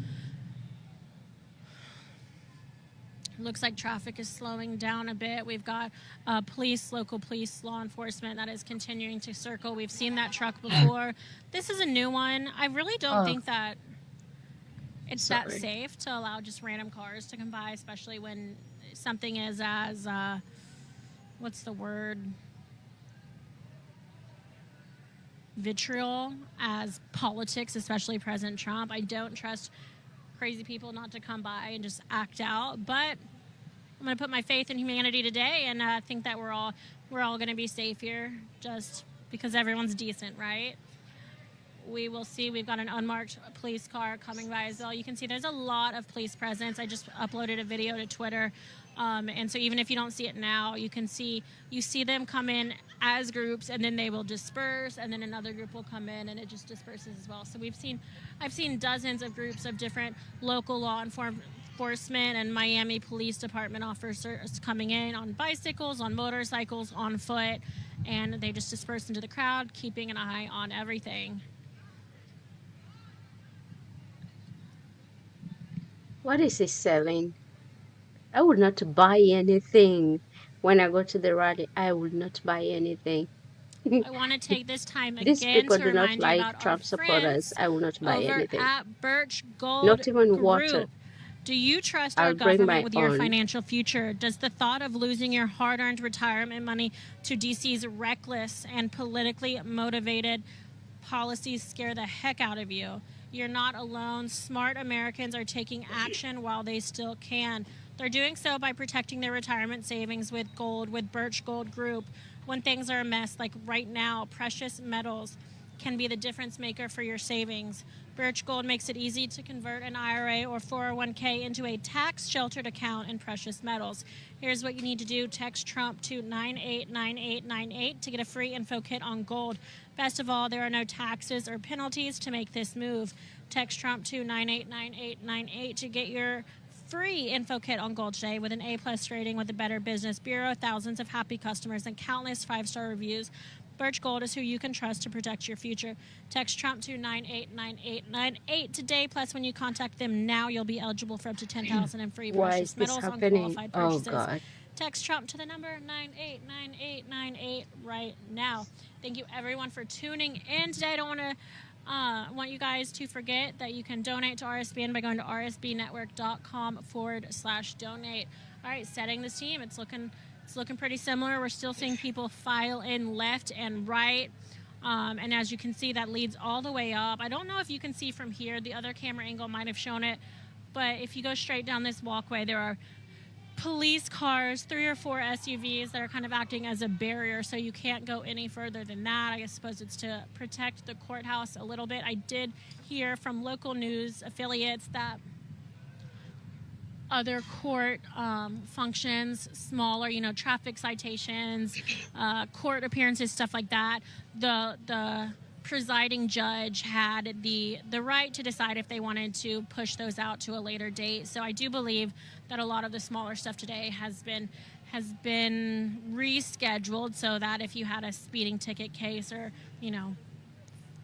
Looks like traffic is slowing down a bit. We've got local police, law enforcement that is continuing to circle. We've seen that truck before. This is a new one. I really don't think that it's that safe to allow just random cars to come by, especially when something is as, what's the word? Vitriol as politics, especially President Trump. I don't trust crazy people not to come by and just act out, but I'm going to put my faith in humanity today, and I think that we're all going to be safe here just because everyone's decent, right? We will see. We've got an unmarked police car coming by as well. You can see there's a lot of police presence. I just uploaded a video to Twitter. And so even if you don't see it now, you see them come in as groups, and then they will disperse, and then another group will come in, and it just disperses as well. So I've seen dozens of groups of different local law enforcement and Miami Police Department officers coming in on bicycles, on motorcycles, on foot, and they just disperse into the crowd, keeping an eye on everything. What is he selling? I would not buy anything. When I go to the rally, I would not buy anything. I want to take this time These again people to do not remind you like about Trump our supporters. friends I will not buy over anything. at Birch Gold Not even Group. water. Do you trust I'll our bring government my with your own. financial future? Does the thought of losing your hard-earned retirement money to DC's reckless and politically motivated policies scare the heck out of you? You're not alone. Smart Americans are taking action while they still can. They're doing so by protecting their retirement savings with gold, with Birch Gold Group. When things are a mess, like right now, precious metals can be the difference maker for your savings. Birch Gold makes it easy to convert an IRA or 401k into a tax-sheltered account in precious metals. Here's what you need to do. Text Trump to 989898 to get a free info kit on gold. Best of all, there are no taxes or penalties to make this move. Text Trump to 989898 to get your free info kit on gold today with an A+ rating with the Better Business Bureau, thousands of happy customers, and countless 5-star reviews. Birch Gold is who you can trust to protect your future. Text Trump to 989898 today. Plus, when you contact them now, you'll be eligible for up to $10,000 in free Why precious is this metals on happening? qualified Oh, purchases. God. Text Trump to the number 989898 right now. Thank you, everyone, for tuning in today. I don't want you guys to forget that you can donate to RSBN by going to rsbnetwork.com/donate. All right, setting this team. It's looking pretty similar. We're still seeing people file in left and right. And as you can see, that leads all the way up. I don't know if you can see from here. The other camera angle might have shown it. But if you go straight down this walkway, there are police cars, 3 or 4 SUVs that are kind of acting as a barrier, so you can't go any further than that. I suppose it's to protect the courthouse a little bit. I did hear from local news affiliates that other court functions, smaller, traffic citations, court appearances, stuff like that, the presiding judge had the right to decide if they wanted to push those out to a later date. So I do believe that a lot of the smaller stuff today has been rescheduled so that if you had a speeding ticket case or,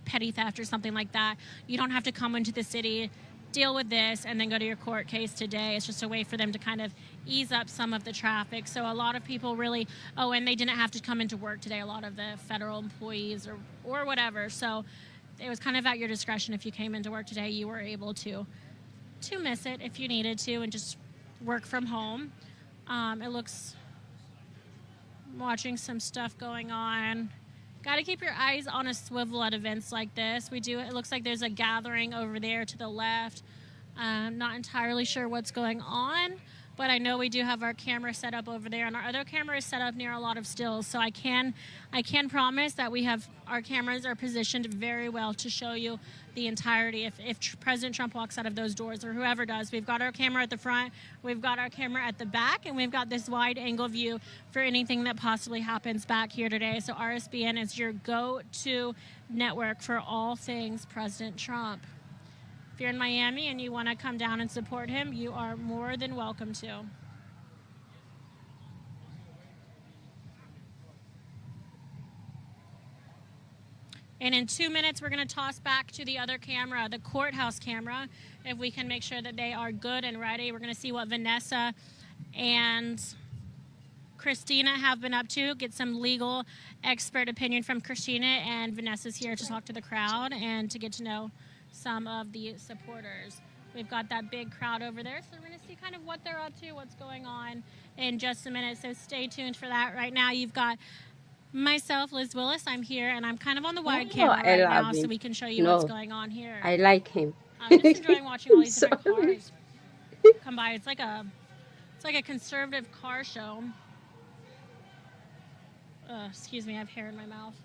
petty theft or something like that, you don't have to come into the city deal with this and then go to your court case today. It's just a way for them to kind of ease up some of the traffic. So a lot of people really, and they didn't have to come into work today, a lot of the federal employees or whatever. So it was kind of at your discretion. If you came into work today, you were able to miss it if you needed to and just work from home. It looks, watching some stuff going on. Got to keep your eyes on a swivel at events like this. It looks like there's a gathering over there to the left. Not entirely sure what's going on, but I know we do have our camera set up over there, and our other camera is set up near a lot of stills. So I can promise that our cameras are positioned very well to show you the entirety. If President Trump walks out of those doors, or whoever does, we've got our camera at the front, we've got our camera at the back, and we've got this wide angle view for anything that possibly happens back here today. So RSBN is your go-to network for all things President Trump. If you're in Miami and you want to come down and support him, you are more than welcome to. And in 2 minutes, we're going to toss back to the other camera, the courthouse camera, if we can make sure that they are good and ready. We're going to see what Vanessa and Christina have been up to, get some legal expert opinion from Christina, and Vanessa's here to talk to the crowd and to get to know some of the supporters. We've got that big crowd over there, so we're going to see kind of what they're up to, what's going on in just a minute, so stay tuned for that. Right now, you've got myself, Liz Willis. I'm here, and I'm kind of on the wide camera right now, so we can show you what's going on here. I like him. I'm just enjoying watching all these different cars come by. It's like a conservative car show. Excuse me, I have hair in my mouth.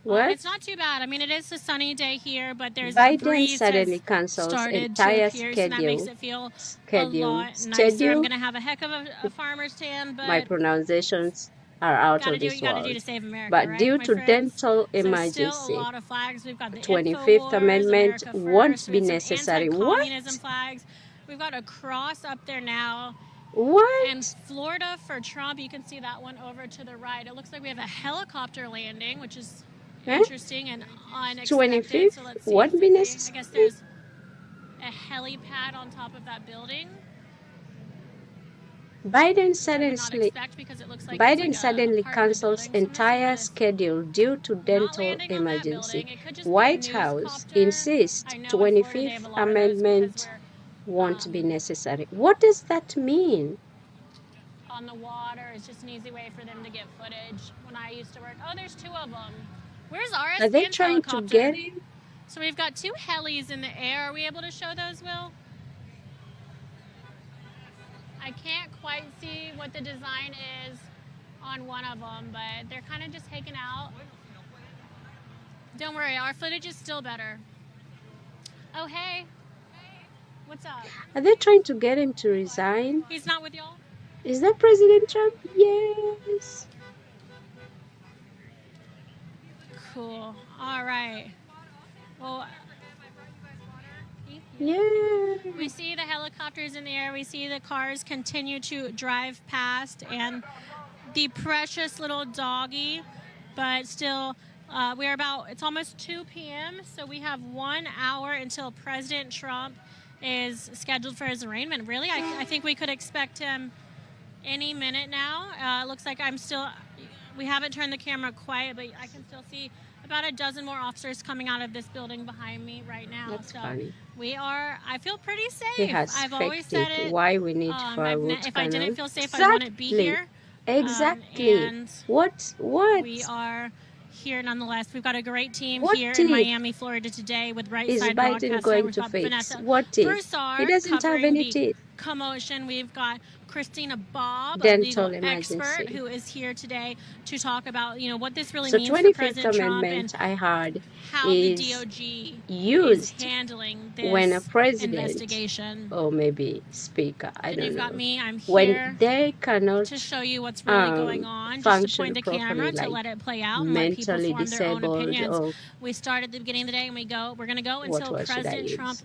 What? It's not too bad. I mean, it is a sunny day here, but there's Biden a breeze suddenly cancels entire so that makes it feel a lot nicer. I'm going to have a heck of a farmer's tan, but my pronunciations are out of this world. Do to save America, but right, due to dental emergency, still a lot of flags. We've got the 25th Amendment won't be necessary. What? Flags. We've got a cross up there now. What? And Florida for Trump, you can see that one over to the right. It looks like we have a helicopter landing, which is interesting and unexpected. 25th? So let's see. Won't be necessary. I guess there's a helipad on top of that building. Biden suddenly cancels entire schedule due to dental emergency. White House insists 25th Amendment won't be necessary. What does that mean? On the water, it's just an easy way for them to get footage. When I used to work, there's two of them. Where's RSBN's Are they trying to get him? So we've got two helis in the air. Are we able to show those, Will? I can't quite see what the design is on one of them, but they're kind of just hanging out. Don't worry, our footage is still better. Oh, hey. What's up? Are they trying to get him to resign? He's not with y'all? Is that President Trump? Yes. Cool. All right. Well, yeah. We see the helicopters in the air. We see the cars continue to drive past, and the precious little doggy, but still, it's almost 2 p.m., so we have 1 hour until President Trump is scheduled for his arraignment. Really, I think we could expect him any minute now. It looks like we haven't turned the camera quite, but I can still see about a dozen more officers coming out of this building behind me right now. That's funny. I feel pretty safe. He has I've always said it. Why we need for a root If canal. I didn't feel safe, exactly. I wouldn't be here. Exactly. And what? We are here nonetheless. We've got a great team what here team? in Miami, Florida today with Right Is Side Biden Broadcast. going We've to got fix? Vanessa What team? Broussard He doesn't have covering any the teeth. Commotion. We've got Christina Bobb, Dental a legal emergency. expert, who is here today to talk about what this really So means for 25th President Trump Amendment, and I heard, how the is DOJ used is handling this when a president investigation. or maybe speaker, I And don't you've know. got me. I'm When here they cannot to show you what's really going on, just to function point the properly, camera to like let it play out and let people mentally form their own disabled, opinions. or We start at the beginning of the day, and we're going to go what until word should I President use? Trump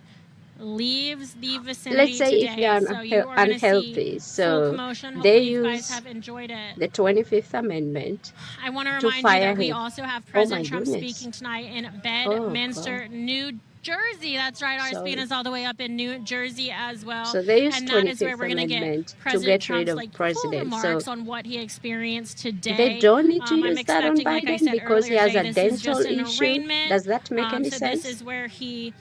leaves the vicinity Let's say today. if they are So you are gonna unhealthy, see full so commotion. they Hopefully you guys use have enjoyed it. the 25th Amendment I want to to remind you fire that we him. also have Oh my President Trump goodness. speaking tonight in Oh, Bedminster, God. New Jersey, that's right. RSBN is all the way up in New Jersey as well. So they use and that is where 25th we're going to get Amendment to President get rid Trump's of full president. remarks So on what he experienced today. they don't need to I'm use that on expecting, like I Biden said because he earlier has today, a this is dental just an issue. arraignment. Does that make any so sense? this is where he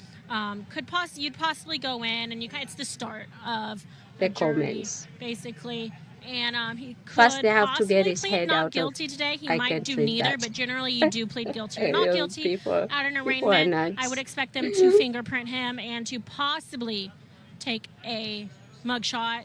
you'd possibly go in, and it's the start of The a jury, comments. basically. And he could First, they have to get possibly his plead head not out of. guilty today. He I might can't do read neither, that. but generally you do plead guilty or not guilty People at an are arraignment. I nuts. would expect them to fingerprint him and to possibly take a mugshot.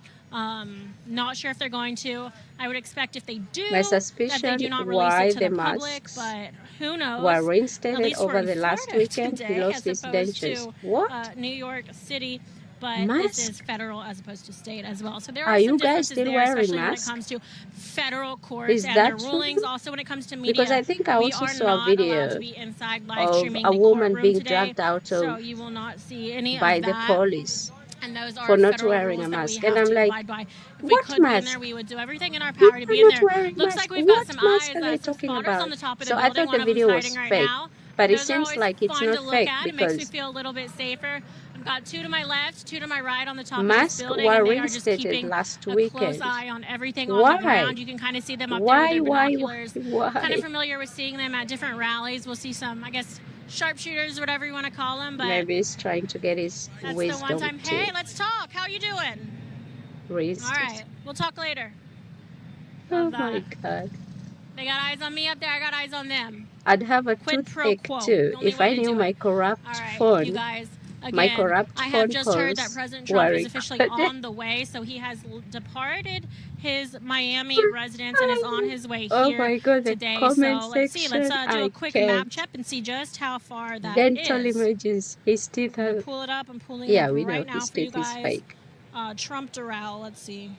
Not sure if they're going to. I would expect if they do, My that they suspicion do not release why it to the the public, masks but who knows? were At reinstated least we're over in the last Florida weekend. today, He lost as his opposed dentures. to, What? New York City, but this Mask? is federal as opposed to state as well. So there Are are some you guys differences still there, wearing especially when it masks? comes to federal courts Is and their that true? rulings. Also, when it comes to media, Because I think I we also are saw a not allowed video to be inside live of streaming a the woman courtroom being today, dragged out so of you will not see any by of the that. police And those are for not federal wearing rules a that we mask. have And I'm to like, abide by. If we what could be in mask? there, we would do everything in our You power to are be in not there. wearing Looks mask. like we've got What some mask eyes, are they some talking spotters about? on the top of the So I building. thought One the of them's video was hiding right fake, now. but it Those are seems always like it's fun not to look fake at. It makes me because feel a little bit safer. I've got two to my left, two to my right on the top of masks this building, were and they are just reinstated keeping last a close weekend. eye on everything on the Why? ground. You can kind of see them up there with their Why? binoculars. Kind of Why? familiar with seeing them at different rallies. We'll see some, I guess, sharpshooters, whatever you want to call them, but Maybe he's trying to get his that's the one wisdom time. to Hey, let's talk. How you doing? raise. All right, we'll talk later. Oh Love my that. God. They got eyes on me up there. I got eyes on them. I'd have a Quid pro toothache quo. too The only if way I to knew do my it. corrupt All right, phone. you guys. My Again, corrupt I have phone just heard that calls President Trump were is officially recorded. on the way, so he has departed his Miami residence and is on his way Oh here my God, the today. comment So let's see. Let's section, do a I quick map can't. check and see just how far that Dental is. images. His teeth I'm gonna are. pull it up. I'm pulling Yeah, it up we know right now his for you teeth is guys. fake. Trump Doral. Let's see.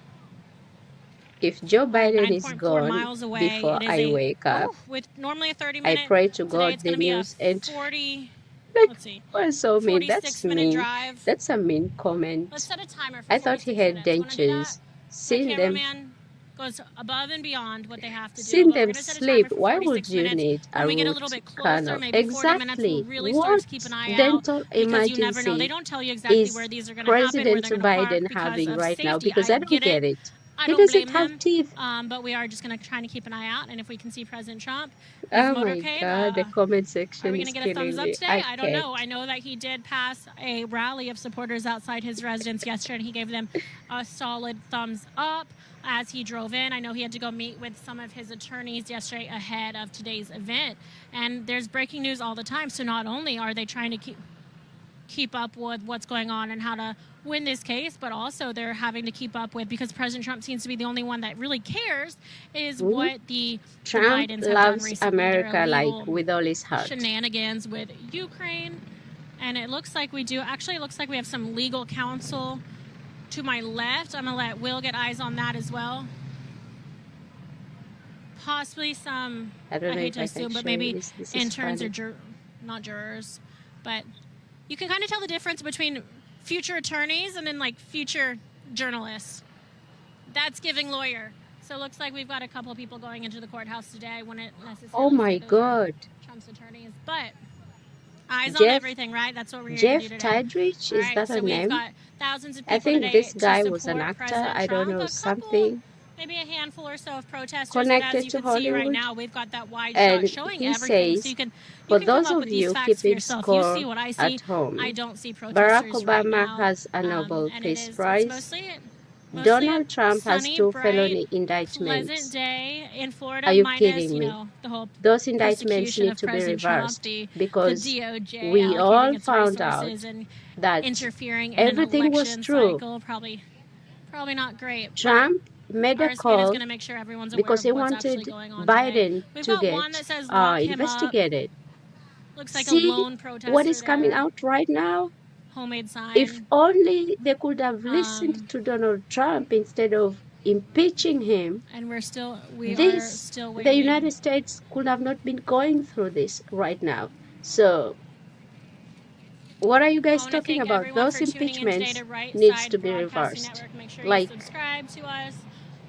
If Joe Biden is 9.4 gone miles away. before It is I wake up, with normally a 30 I minute. pray to Today God it's the going to be a news and 40. like, Let's see. what's so mean? 46 That's minute mean. drive. That's a mean comment. Let's set a timer for I thought he 46 had minutes. Wanna do dentures. that? My Seen them, cameraman goes above and beyond what they have to do. seen But we're them going to set a sleep. timer for Why 46 would you minutes. need a When we get a root little bit closer, canal? maybe 40 minutes, we'll Exactly. really start What to keep an eye out. dental Because you never know. They emergency don't tell you exactly is where these are going to happen, where President they're going to park Biden because having of right now? safety. Because I don't get get it. I He don't doesn't blame have them. teeth. But we are just going to try to keep an eye out. And if we can see President Trump, his Oh my motorcade, God, the comment are section we is going to get a killing thumbs up me. today? I don't can't. know. I know that he did pass a rally of supporters outside his residence yesterday, and he gave them a solid thumbs up as he drove in. I know he had to go meet with some of his attorneys yesterday ahead of today's event. And there's breaking news all the time. So not only are they trying to keep up with what's going on and how to win this case, but also they're having to keep up with, because President Trump seems to be the only one that really cares, is what the Trump Bidens have done loves recently. Their America like illegal with all his heart. shenanigans with Ukraine. And it looks like we do. Actually, it looks like we have some legal counsel to my left. I'm going to let Will get eyes on that as well. Possibly some, I don't know hate if to I assume, can but show maybe you this. This is interns funny. or not jurors. But you can kind of tell the difference between future attorneys and then like future journalists. That's giving lawyer. So it looks like we've got a couple of people going into the courthouse today when it necessarily. Oh my say those are God. Trump's attorneys, but eyes on Jeff- everything, right? That's what we're here Jeff to do today. Tydrich, All is right, that so a we've name? got thousands of people I think today this to guy was an support actor. President I don't Trump. know, A couple, something. maybe a handful or so of protesters. Connected but as you to can see right Hollywood. now, we've got that wide And shot showing he everything. says, So you can for come those up of with these you facts for keeping yourself. You score see what I see. at home, I don't see Barack protesters right Obama now. has a Nobel And Peace it's Prize. mostly Donald Trump has sunny, 2 bright, felony pleasant indictments. day in Florida. Are you minus, kidding me? The whole Those indictments persecution need of to be President Trump, reversed the because DOJ we allocating all its found out resources and that interfering in everything an was election true. cycle. Probably not great. Trump made a RSBN is call going to make sure everyone's aware because of he what's wanted actually going on today. Biden We've to got get one that says lock him up. investigated. Looks like See a lone protester what is coming there. out right now? Homemade sign. If only they could have listened to Donald Trump instead of impeaching him, and we are still waiting. the United States could have not been going through this right now. So what are you guys talking about? Those impeachments needs to be reversed. Make sure Like, you subscribe to us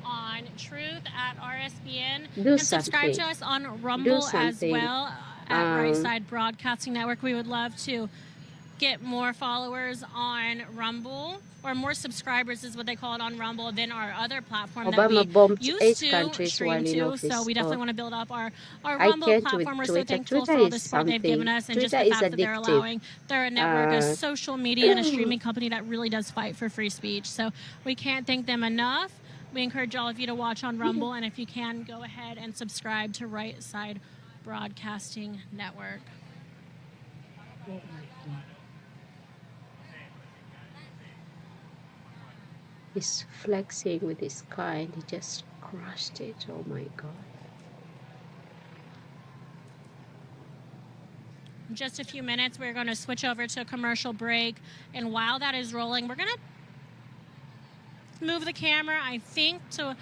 on Truth at RSBN. do and subscribe something. to us on Rumble as something. well at Right Side Broadcasting Network. We would love to get more followers on Rumble, or more subscribers is what they call it on Rumble, than our other platform that Obama we bombed used 8 to countries stream while in to. office. So we definitely Oh, want to build up our I Rumble can't with platform. We're so Twitter. thankful Twitter for all is the support they've given something. us, and just Twitter the is fact that they're addictive. allowing, they're a network, a Uh, social media and a streaming company that really does fight for free speech. So we can't thank them enough. We encourage all of you to watch on Rumble, and if you can, go ahead and subscribe to Right Side Broadcasting Network. oh my God. He's flexing with his car and he just crushed it. Oh my God. In just a few minutes, we're going to switch over to a commercial break, and while that is rolling, we're going to move the camera, I think, to...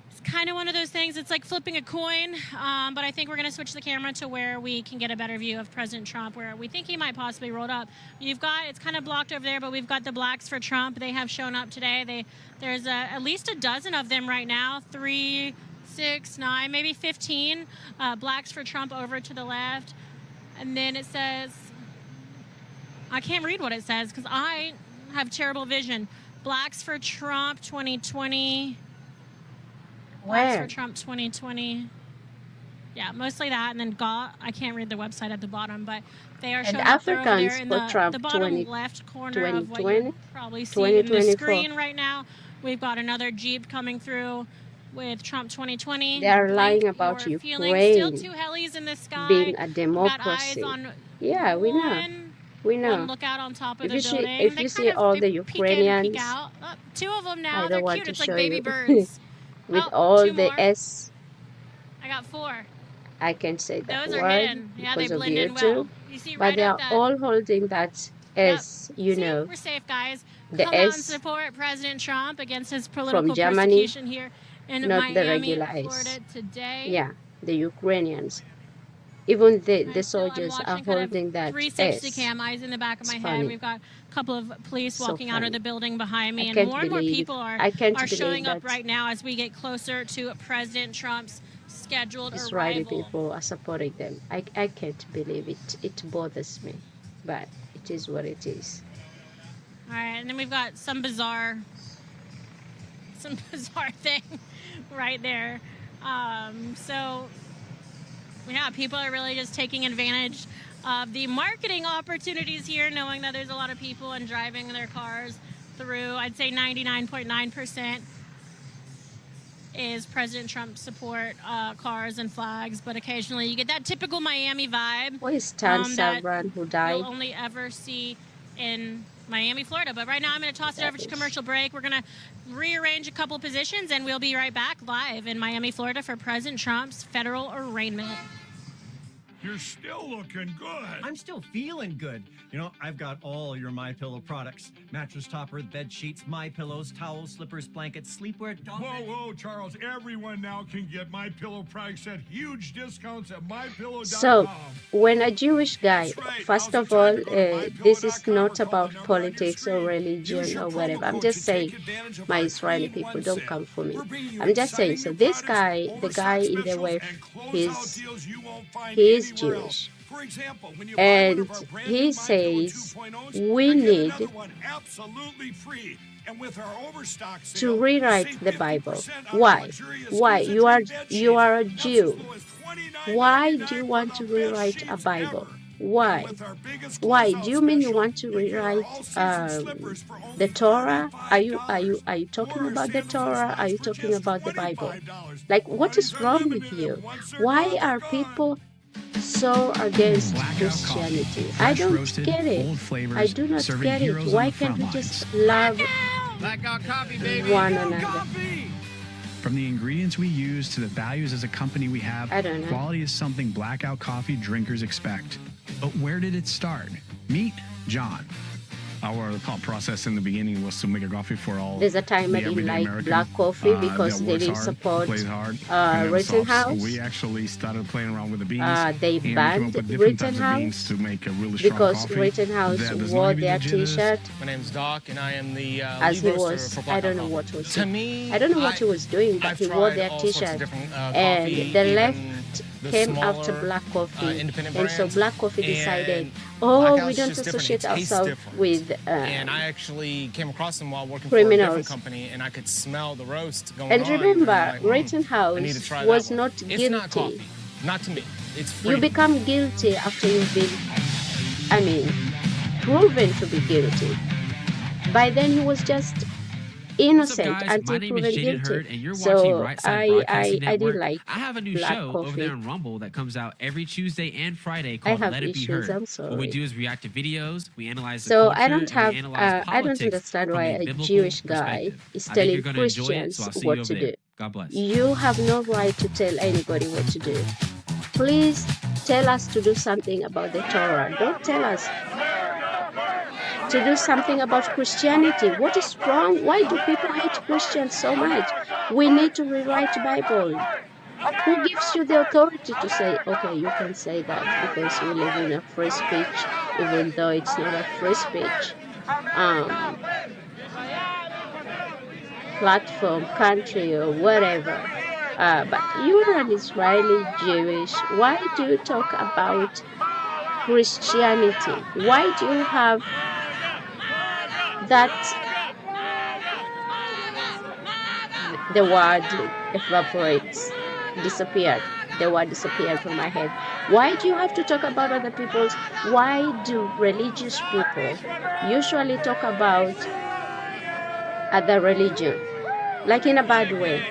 It's kind of one of those things. It's like flipping a coin, but I think we're going to switch the camera to where we can get a better view of President Trump, where we think he might possibly roll up. It's kind of blocked over there, but we've got the Blacks for Trump. They have shown up today. There's at least a dozen of them right now, 3, 6, 9, maybe 15 Blacks for Trump over to the left. And then it says, I can't read what it says because I have terrible vision. Blacks for Trump 2020. Blacks Where? for Trump 2020. Yeah, mostly that, and then I can't read the website at the bottom, but they are And showing up. They're over Africans there in for Trump the bottom 20 left corner of what you 2020, probably see in the 2024. screen right now. We've got another Jeep coming through with Trump 2020. They are Blink lying about your feelings. Still Ukraine 2 helis in the sky. being a We've got eyes democracy. on Yeah, we know. one We know. lookout on top of If the you see, building. if They you kind see of all they the peek in, Ukrainians, peek out. Oh, 2 of them I now. don't They're want cute. to It's like show baby you. birds. With Oh, all 2 the more. S, I got 4. I can say that Those are word hidden. Yeah, they because of blend in well. YouTube, You see but right they up are that. all holding that Yep. S, you See, know, we're safe, guys. the Come out and S support President Trump against his from political Germany, persecution here in not the Miami, regular Florida S. today. Yeah, the Ukrainians. Even the I'm soldiers are watching kind of holding that 360 S. cam, eyes in the back of It's my head. funny. We've got a couple of police So walking out of funny. the building behind me, I and can't more and more believe, people are I can't believe showing up that right now as we get closer to President Trump's scheduled Israeli arrival. people are supporting them. I can't believe it. It bothers me, but it is what it is. All right, and then we've got some bizarre thing right there. So, yeah, people are really just taking advantage of the marketing opportunities here, knowing that there's a lot of people and driving their cars through. I'd say 99.9% is President Trump support cars and flags, but occasionally you get that typical Miami vibe. Where is Stan that Sabran who died? you'll only ever see in Miami, Florida. But right now I'm going to toss it over to commercial break. We're going to rearrange a couple positions, and we'll be right back live in Miami, Florida for President Trump's federal arraignment. You're still looking good. I'm still feeling good. You know, I've got all your MyPillow products. Mattress topper, bed sheets, MyPillows, towels, slippers, blankets, sleepwear. Whoa, Charles. Everyone now can get MyPillow products at huge discounts at MyPillow.com. So, when a Jewish guy, first of all, this is not about politics or religion or whatever. I'm just saying, my Israeli people, don't come for me. I'm just saying, so this guy, the guy in the way, he is Jewish. And he says we need to rewrite the Bible. Why? Why? You are a Jew. Why do you want to rewrite a Bible? Why? Why? Do you mean you want to rewrite the Torah? Are you talking about the Torah? Are you talking about the Bible? Like, what is wrong with you? Why are people so against Christianity? I don't get it. I do not get it. Why can't we just love one another? From the ingredients we use to the values as a company we have, I don't know. quality is something Blackout Coffee drinkers expect. But where did it start? Meet John. Our thought process in the beginning was to make a coffee for all. There's a time I didn't like black coffee because they didn't support Rittenhouse. We actually started playing around with the beans. They and banned we came up with different types of beans Rittenhouse to make a really strong because coffee. Rittenhouse There's wore no their EBG to this. T-shirt My name's Doc, and I am the as lead he roaster was. for I Blackout don't know Coffee. what was. To me, I don't know what he was doing, but I've he wore tried their all sorts of T-shirt, different and coffee, the even left came after smaller, black coffee, independent and so brands. black coffee And decided, Black oh, House we is don't just different. associate It tastes ourselves different. with And I actually came across them while working for a criminals. different company, and I could smell the roast going And on. remember, I'm like, I need to Rittenhouse try was that one. not It's not guilty. coffee. Not to me. It's You freedom. become guilty after you've been, proven to be guilty. By then, he was just innocent guys? until My name is proven Jaden guilty. Hurd, and you're watching So Right Side Broadcasting I did Network. like I have a new black show over coffee. there on Rumble that comes out every Tuesday and Friday I called have Let It Be issues. Heard. I'm What we sorry. do is react to videos, we analyze the So culture, I don't and have, we analyze I don't politics understand from why a a biblical Jewish guy perspective. is I think telling you're going to enjoy it, Christians so I'll see what you to over do. there. God bless. You have no right to tell anybody what to do. Please tell us to do something about the Torah. Don't tell us to do something about Christianity. What is wrong? Why do people hate Christians so much? We need to rewrite Bible. Who gives you the authority to say, okay, you can say that because we live in a free speech, even though it's not a free speech platform, country, or whatever. But you're an Israeli Jewish. Why do you talk about Christianity? Why do you have that the word evaporates, disappeared? The word disappeared from my head. Why do you have to talk about other people's? Why do religious people usually talk about other religion, like in a bad way?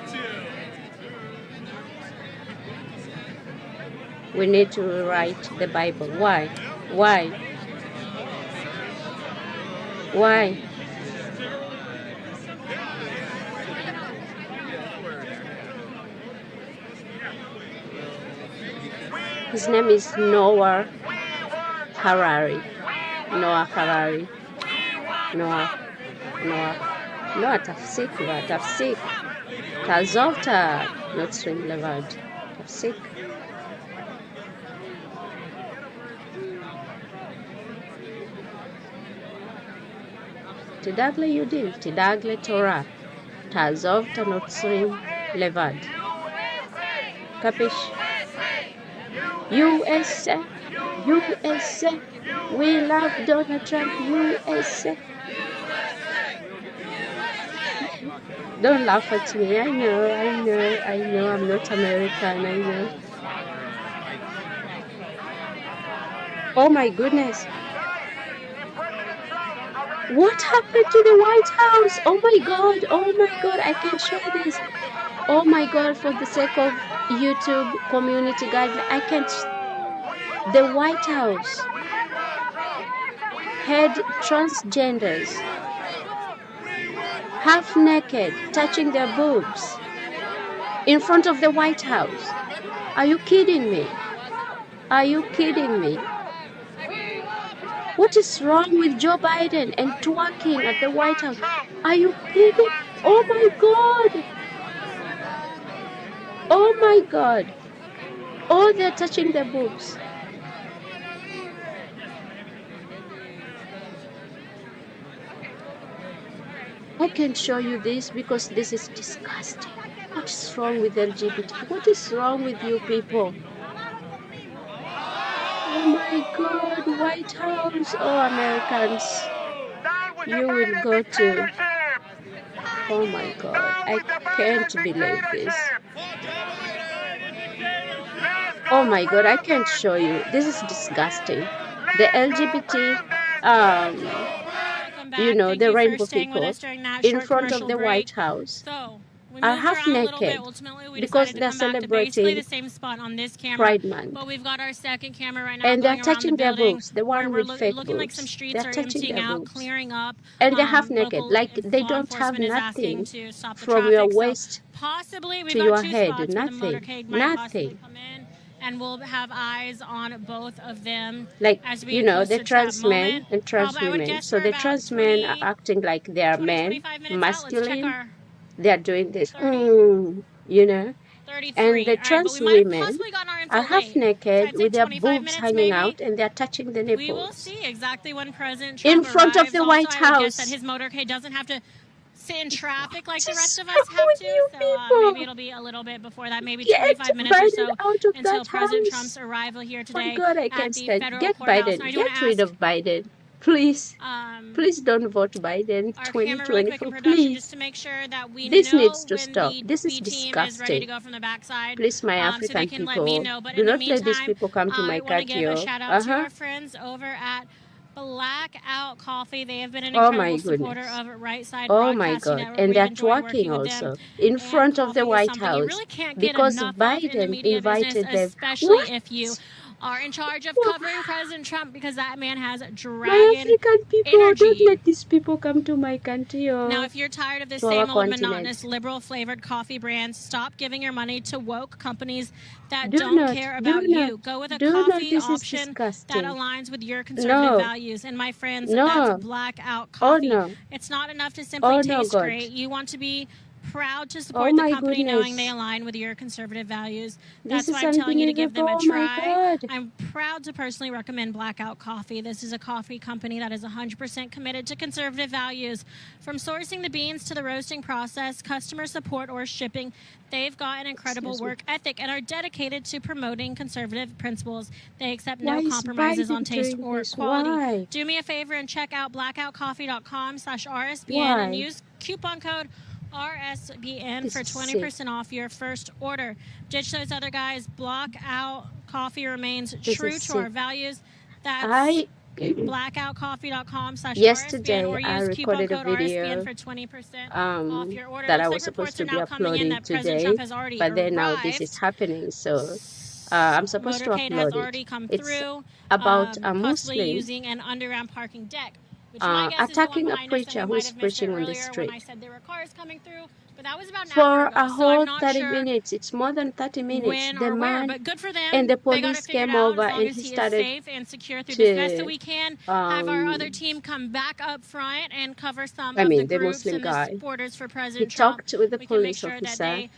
We need to rewrite the Bible. Why? Why? Why? His name is Noah Harari. Noah Harari. Noah Tafsik, Tafsik. Tazovta, not string levad. Tafsik. תדאג ליהודים, תדאג לתורה, תעזוב את הנוצרים לבד. קפיש? USA, USA, we love Donald Trump, USA. Don't laugh at me, I know, I'm not American, I know. Oh my goodness. What happened to the White House? Oh my God, I can't show this. Oh my God, for the sake of YouTube community guidelines, I can't. The White House had transgenders, half naked, touching their boobs in front of the White House. Are you kidding me? Are you kidding me? What is wrong with Joe Biden and twerking at the White House? Are you kidding? Oh my God! Oh my God! Oh, they're touching their boobs. I can show you this because this is disgusting. What is wrong with LGBT? What is wrong with you people? Oh my God, White House. Oh, Americans, you will go to. Oh my God, I can't believe this. Oh my God, I can't show you. This is disgusting. The LGBT, the rainbow people in front of the White House are half naked because they're celebrating the same spot on this camera, Pride Month. But we've got our second camera right now, And they're going around touching the their building boobs, the one where with we're fake looking like boobs. some streets They're are touching emptying their out, boobs. clearing up. And they're half naked, local like they law don't have enforcement is asking nothing to stop the from traffic. your So waist possibly we've to got your two head, spots where the nothing, motorcade might possibly nothing. come in, and we'll have eyes on both of them Like, as we get the closer to that trans men moment. and trans I would women. guess So we're the about trans men are 20, acting like they are men, 25 minutes out. Let's check masculine. our They are doing this, 33. And the All right, but trans we might have women possibly gotten our info are half late. So naked I'd say with their 25 boobs minutes hanging maybe. out and they're touching the We will nipples. see exactly when President In Trump front of arrives. the Also, White I would guess House. that his motorcade doesn't have to sit in traffic like the What rest is of us wrong have with to. you So people? maybe it'll be a little bit before that, maybe Get 25 minutes or Biden so out of until that President house. Trump's arrival here My today God, I at can't the stand. federal Get courthouse. And Biden. I do want Get to rid ask of Biden. Please. Please don't vote Biden our camera really quick in 2024. production just Please. to make sure that we This needs know to when stop. the This is B team is ready to disgusting. go from the backside, Please, my so they African can let me people, know. But do in the not let these meantime, people come to my I want to give a catio. shout out to our friends over at Blackout Coffee. They have been an Oh my incredible supporter goodness. of Right Side Oh my Broadcasting God. Network. And We've they're enjoyed twerking working with them. also in And front of the coffee is White something you House really can't get because enough of in the Biden media business, invited them. especially What? if you are in charge of covering President Trump, because that man has My dragon African people, don't energy. let these people come to my Now, cancio. if you're tired of the To our same old continent. monotonous liberal flavored coffee brands, stop giving your money to woke companies that Do don't not, care do about not, you. Go with a do not. coffee This is option that disgusting. aligns with your conservative No, values. And my friends, no. that's Blackout Oh Coffee. no. It's not enough to simply Oh no, taste God. great. You want to be proud to Oh support the my company knowing they goodness. align with your conservative values. This That's is why I'm telling you to give them a unbelievable. Oh my try. God. I'm proud to personally recommend Blackout Coffee. This is a coffee company that is 100% committed to conservative values. From sourcing the beans to the roasting process, customer support, or shipping, they've got an incredible Excuse me. work ethic and are dedicated to promoting conservative principles. They accept Why no is compromises on Biden taste doing or this? quality. Why? Do me a favor and check out blackoutcoffee.com/RSBN and Why? use coupon code RSBN This for is 20% sick. off your first order. Ditch those other guys. Block Out Coffee remains This true is to our sick. values. That's I blackoutcoffee.com/RSBN yesterday or I use coupon recorded a code RSBN video for 20% off your order. that I Looks was like reports supposed to are be now coming in uploading that President today, Trump has already but then now this is arrived. happening, so I'm supposed to Motorcade has upload it. already come It's through, about a possibly Muslim using an underground parking deck, which my guess is the one attacking a behind us, and preacher we who might is have missed it preaching on the earlier when I street said there were cars coming through, but that was about an hour for ago, a so I'm whole not 30 sure minutes. It's more than 30 minutes. when The or where, man but good for them. and the They got it police figured came out over as long and as he he is started safe and secure through this. Best that to we can have our other um team come back up front and cover some I of the mean the groups Muslim and the guy. supporters for He President Trump. talked with the We can make police sure that officer they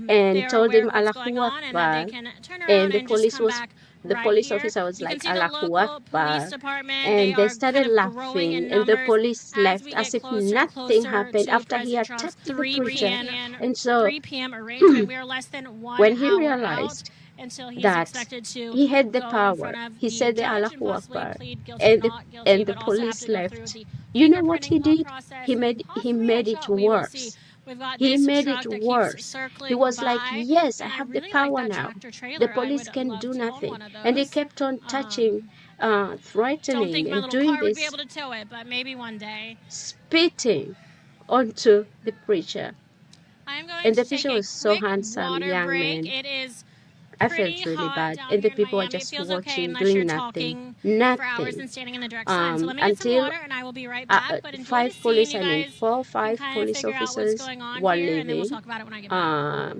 and are told aware him of what's Allahu going on and that they Akbar, can turn and around the and just police come was back the right police here. officer was You can like see the Allahu local police Akbar, department. and They they are started kind of growing in laughing, and the numbers police as left we as get if closer and nothing closer happened to after he President Trump's attacked the 3 preacher. p.m. And so 3 p.m. arraignment. We are less than 1 when he hour out realized until he's that expected to he had the go in power, front of he the said the judge and Allahu possibly Akbar, plead guilty, and not guilty, the but also have police to go through left. the You know what he fingerprinting did? process He and made possibly a it shot. We will see. worse. We've got He this made truck it that worse. keeps He circling was like, by, yes, I and I have the really like power that now. tractor trailer. The I police would can love do to own nothing. one of And he those. kept on touching, Don't think threatening my and little doing car would be this, able to tow it, but maybe one day. spitting onto the preacher. I'm going And to the take preacher a was so quick handsome, water young break. man. It is I pretty felt really hot bad. down And the here in people were Miami. It just feels okay watching, unless you're doing nothing. talking for hours and Nothing. standing in the direct sun. So let me get some Until water and I will be right back. But enjoy the five scene. police, You I mean, guys can 5 kind of police figure out what's officers going on were here, and then we'll leaving. talk about it when I get back.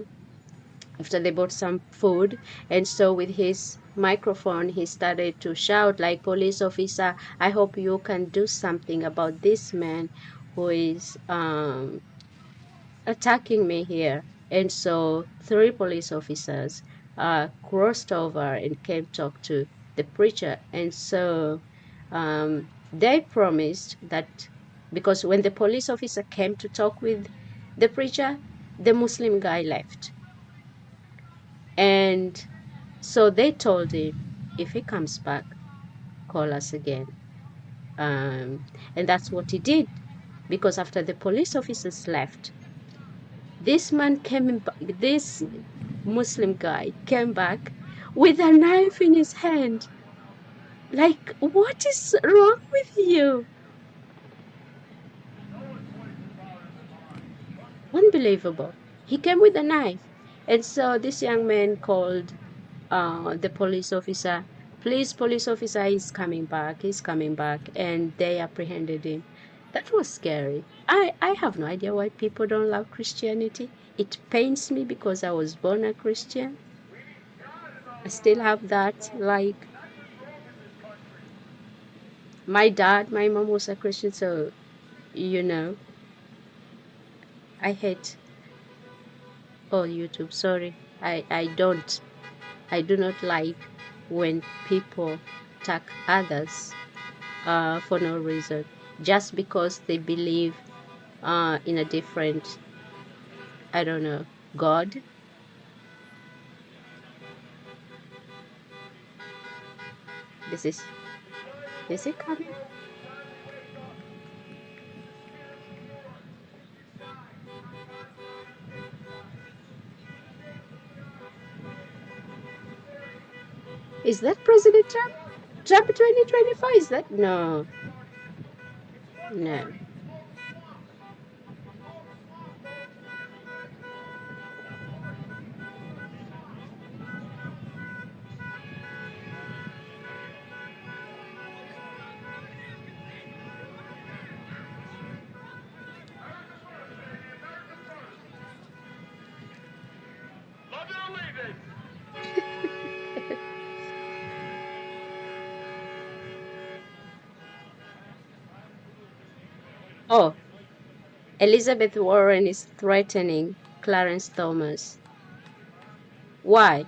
After they bought some food, and so with his microphone he started to shout like, police officer, I hope you can do something about this man who is attacking me here. And so 3 police officers crossed over and came talk to the preacher. And so they promised that, because when the police officer came to talk with the preacher, the Muslim guy left. And so they told him, if he comes back, call us again. And that's what he did, because after the police officers left, this Muslim guy came back with a knife in his hand. Like, what is wrong with you? Unbelievable. He came with a knife. And so this young man called the police officer. Please, police officer, he's coming back. He's coming back. And they apprehended him. That was scary. I have no idea why people don't love Christianity. It pains me because I was born a Christian. I still have that, like, my mom was a Christian, so, you know, I hate all YouTube. Sorry, I do not like when people attack others for no reason, just because they believe in a different, I don't know, God. Is it coming? Is that President Trump? Trump 2024? Is that? No. No. Oh, Elizabeth Warren is threatening Clarence Thomas. Why?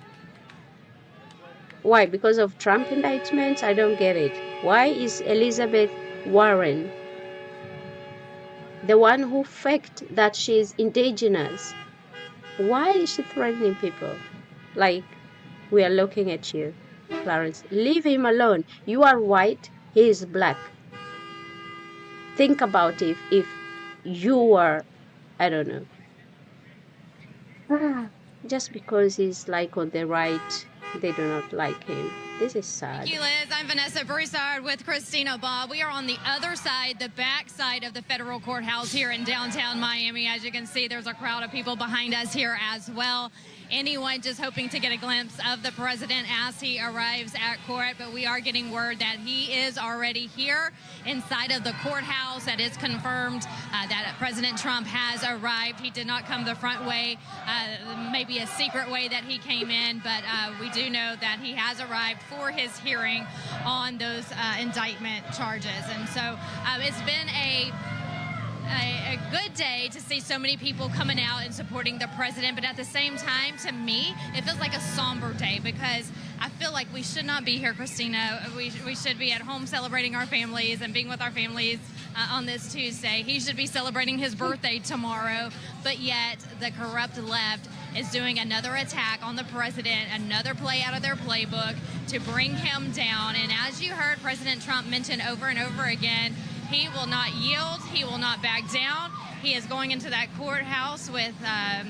Why? Because of Trump indictments? I don't get it. Why is Elizabeth Warren the one who faked that she's indigenous? Why is she threatening people? Like, we are looking at you, Clarence. Leave him alone. You are white, he is black. Think about if you were, I don't know. Just because he's like on the right, they do not like him. This is sad. Thank you, Liz. I'm Vanessa Broussard with Christina Bob. We are on the other side, the back side of the federal courthouse here in downtown Miami. As you can see, there's a crowd of people behind us here as well. Anyone just hoping to get a glimpse of the president as he arrives at court, but we are getting word that he is already here inside of the courthouse. That is confirmed that President Trump has arrived. He did not come the front way, maybe a secret way that he came in, but we do know that he has arrived for his hearing on those indictment charges. And so it's been a good day to see so many people coming out and supporting the president, but at the same time, to me, it feels like a somber day because I feel like we should not be here, Christina. We should be at home celebrating our families and being with our families on this Tuesday. He should be celebrating his birthday tomorrow, but yet the corrupt left is doing another attack on the president, another play out of their playbook to bring him down. And as you heard President Trump mention over and over again, he will not yield. He will not back down. He is going into that courthouse with a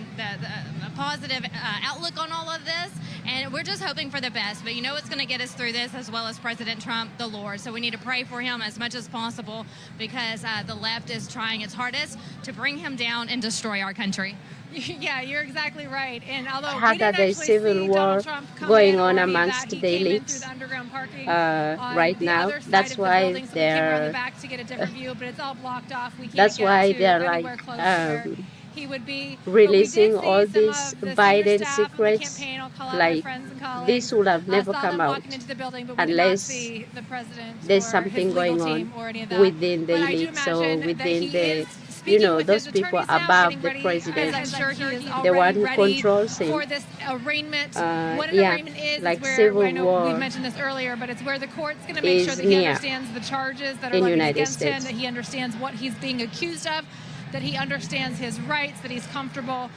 positive outlook on all of this. And we're just hoping for the best. But you know what's going to get us through this, as well as President Trump, the Lord. So we need to pray for him as much as possible because the left is trying its hardest to bring him down and destroy our country. Yeah, you're exactly right. And although How we didn't that there is actually civil see war Donald Trump come going in on or any of amongst that, he the came in elites, through the underground parking right on the now. other side That's of the why building, so we came around the they're back to get a different view, but it's all blocked off. We can't that's get why to they're anywhere like close to where he would be. But we releasing did see all some these of the senior Biden staff of the secrets. campaign. I'll call out my Like, friends and colleagues. this would have never saw come them out walking into the building, but we did not unless see the president there's or something his legal going on team or any of that. within the But I do elites or imagine that within he the, is speaking with those his people attorneys now, above getting the ready, president, as I'm sure he is the already one who ready controls him. for this arraignment. What an Yeah, arraignment is like where, civil I know war we've mentioned this earlier, but it's where the court's going to make sure is that he near understands the charges that are in levied United against him, States. that he understands what he's being accused of, that he understands his rights, that he's comfortable.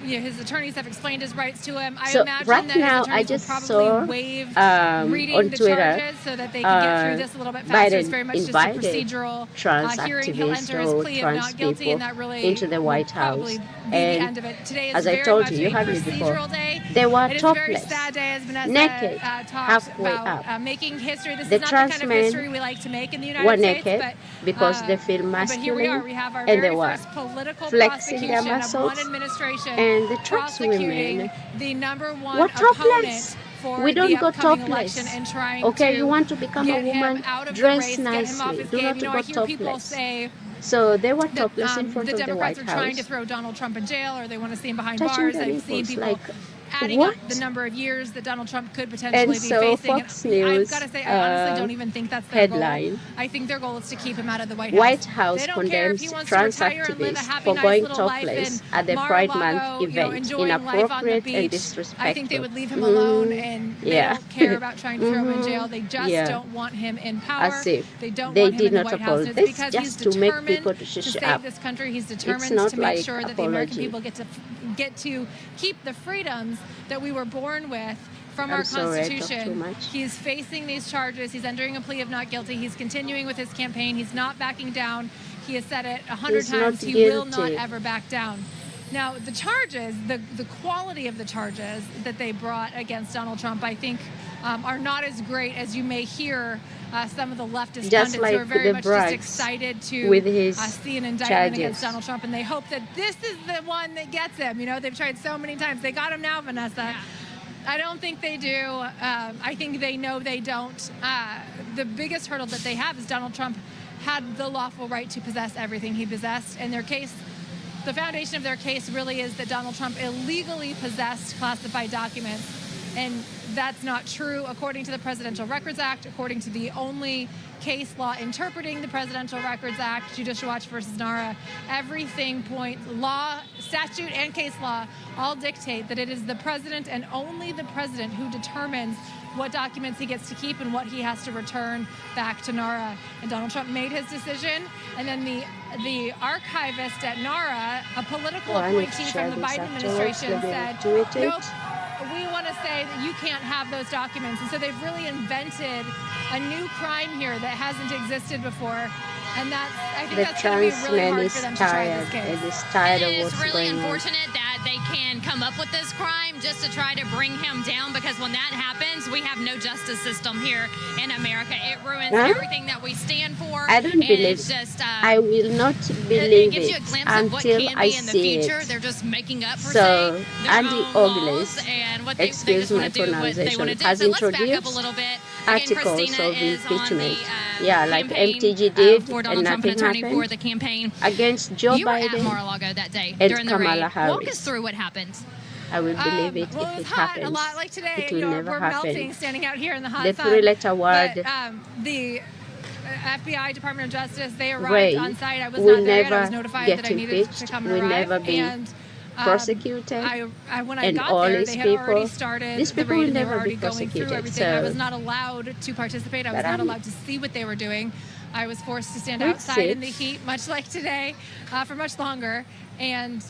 His attorneys have explained his rights to him. I So imagine right that now, his I attorneys will just probably saw waive reading on the Twitter, charges so that they can get through this a little bit faster. It's Biden very much just a invited procedural trans hearing. He'll activists enter his or plea of trans not guilty, people and that really into the will White House. probably be the And end of it. Today is as I very told much you, you a heard me before, procedural day. they were It is a very topless, sad day, as Vanessa naked, talked halfway about up. making history. This The is not the trans kind of men history we like to make in the United were States, naked but because they feel but here we are. masculine, We have our and they very were first political flexing their prosecution of one muscles. administration And the trans prosecuting women the number one were opponent topless. for We don't the go upcoming topless. election and trying Okay, to you want to become a get him woman, out of the dress race, get him off nicely. his Do game. not You know, go I hear people topless. say So they were that topless in front the of the Democrats White are trying to House, throw Donald Trump in jail, or they want to see him behind touching bars. their I've seen nipples. people Like, adding up the number of years that Donald Trump could potentially be facing. Fox News, I've got to say, I honestly don't even think that's their headline. goal. I think their goal is to keep him out of the White House. White House They don't care if he condemns wants to trans retire and live a activists happy, for nice going little life topless in at the Pride Month Mar-a-Lago, event. enjoying life on the Inappropriate and beach. disrespectful. I think they would leave him alone, and they don't care about trying to throw him in jail. They just don't want him in power. As if they don't they want him did in the not White House. oppose It's this because just he's to make determined people to to shush save up. this country. He's It's determined not to make like sure that the American apology. people get to keep the freedoms that we were born with from I'm our sorry, I talk too Constitution. much. He's facing these charges. He's entering a plea of not guilty. He's continuing with his campaign. He's not backing down. He has said it 100 He's not times. He will not guilty. ever back down. Now, the charges, the quality of the charges that they brought against Donald Trump, I think, are not as great as you may hear some of the leftist Just pundits like who are very the much just bribes excited to with his see an indictment charges. against Donald Trump, and they hope that this is the one that gets him. You know, they've tried so many times. They got him now, Vanessa. Yeah. I don't think they do. I think they know they don't. The biggest hurdle that they have is Donald Trump had the lawful right to possess everything he possessed, and their case, the foundation of their case really is that Donald Trump illegally possessed classified documents, and that's not true according to the Presidential Records Act, according to the only case law interpreting the Presidential Records Act, Judicial Watch versus NARA. Everything points, law, statute, and case law all dictate that it is the president and only the president who determines what documents he gets to keep and what he has to return back to NARA. And Donald Trump made his decision, and then the archivist at NARA, a political appointee from the Biden administration, said, nope, we want to say that you can't have those documents. And so they've really invented a new crime here that hasn't existed before. And I think that's going to be really hard for them to try this case. It is tired of It is what's really going on. unfortunate that they can come up with this crime just to try to bring him down, because when that happens, we have no justice system here in America. It ruins everything that we stand for. I don't and believe it's just, I will not it believe gives you a glimpse of what until can I be in the see future. it. They're just making up for So, their Andy own Ogles, laws and what they excuse just my want to do what they want to pronunciation, do. has So let's back up a introduced little bit. articles Christina of is on impeachment. the Yeah, like campaign, MTG did, for and Donald Trump, an nothing attorney for happened the campaign. against Joe You were at Biden Mar-a-Lago that day and during the Kamala raid. Harris. Walk us through what happened. I will believe it well, if it it was hot, happens. a lot like today. It will never we're happen. melting standing out here in the hot The sun. three-letter word, But, the FBI, Department of Justice, they arrived Ray, on site. I was will not there yet. I never was notified get that I needed to impeached, come and will arrive. never be And prosecuted, when I and got all there, these they had already people, started these the people raid, will and they were never already be going through prosecuted. everything. I was So, not allowed to participate. I was but not I'm allowed to see what they were doing. I was forced to stand Week outside in the 6. heat, much like today, for much longer, and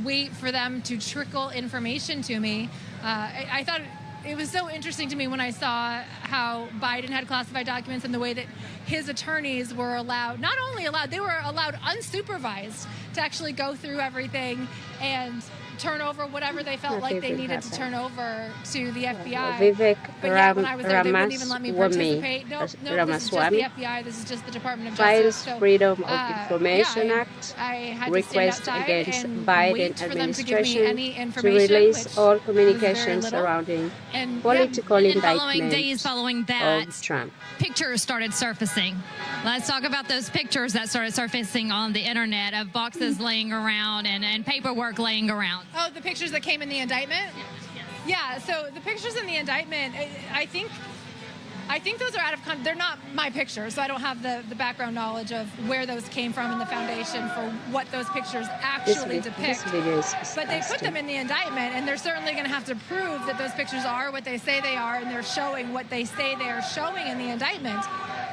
wait for them to trickle information to me. I thought it was so interesting to me when I saw how Biden had classified documents and the way that his attorneys were allowed, not only allowed, they were allowed unsupervised to actually go through everything and turn over whatever they felt like they needed to turn over to the FBI. Vivek But yeah, when I was there, they wouldn't even let me participate. No, this is just the Ramaswamy, FBI. This is just the Department of Justice. files So, Freedom of Information yeah, Act, I had request to stand outside against and Biden wait for them to give me administration any to information, release which all was very communications little. surrounding And political And following indictment days following that, of Trump. pictures started surfacing. Let's talk about those pictures that started surfacing on the internet of boxes laying around and paperwork laying around. Oh, the pictures that came in the indictment? Yeah, so the pictures in the indictment, I think those are out of they're not my pictures, so I don't have the background knowledge of where those came from in the foundation for what those pictures actually depict. This video is But they put disgusting. them in the indictment, and they're certainly going to have to prove that those pictures are what they say they are, and they're showing what they say they are showing in the indictment.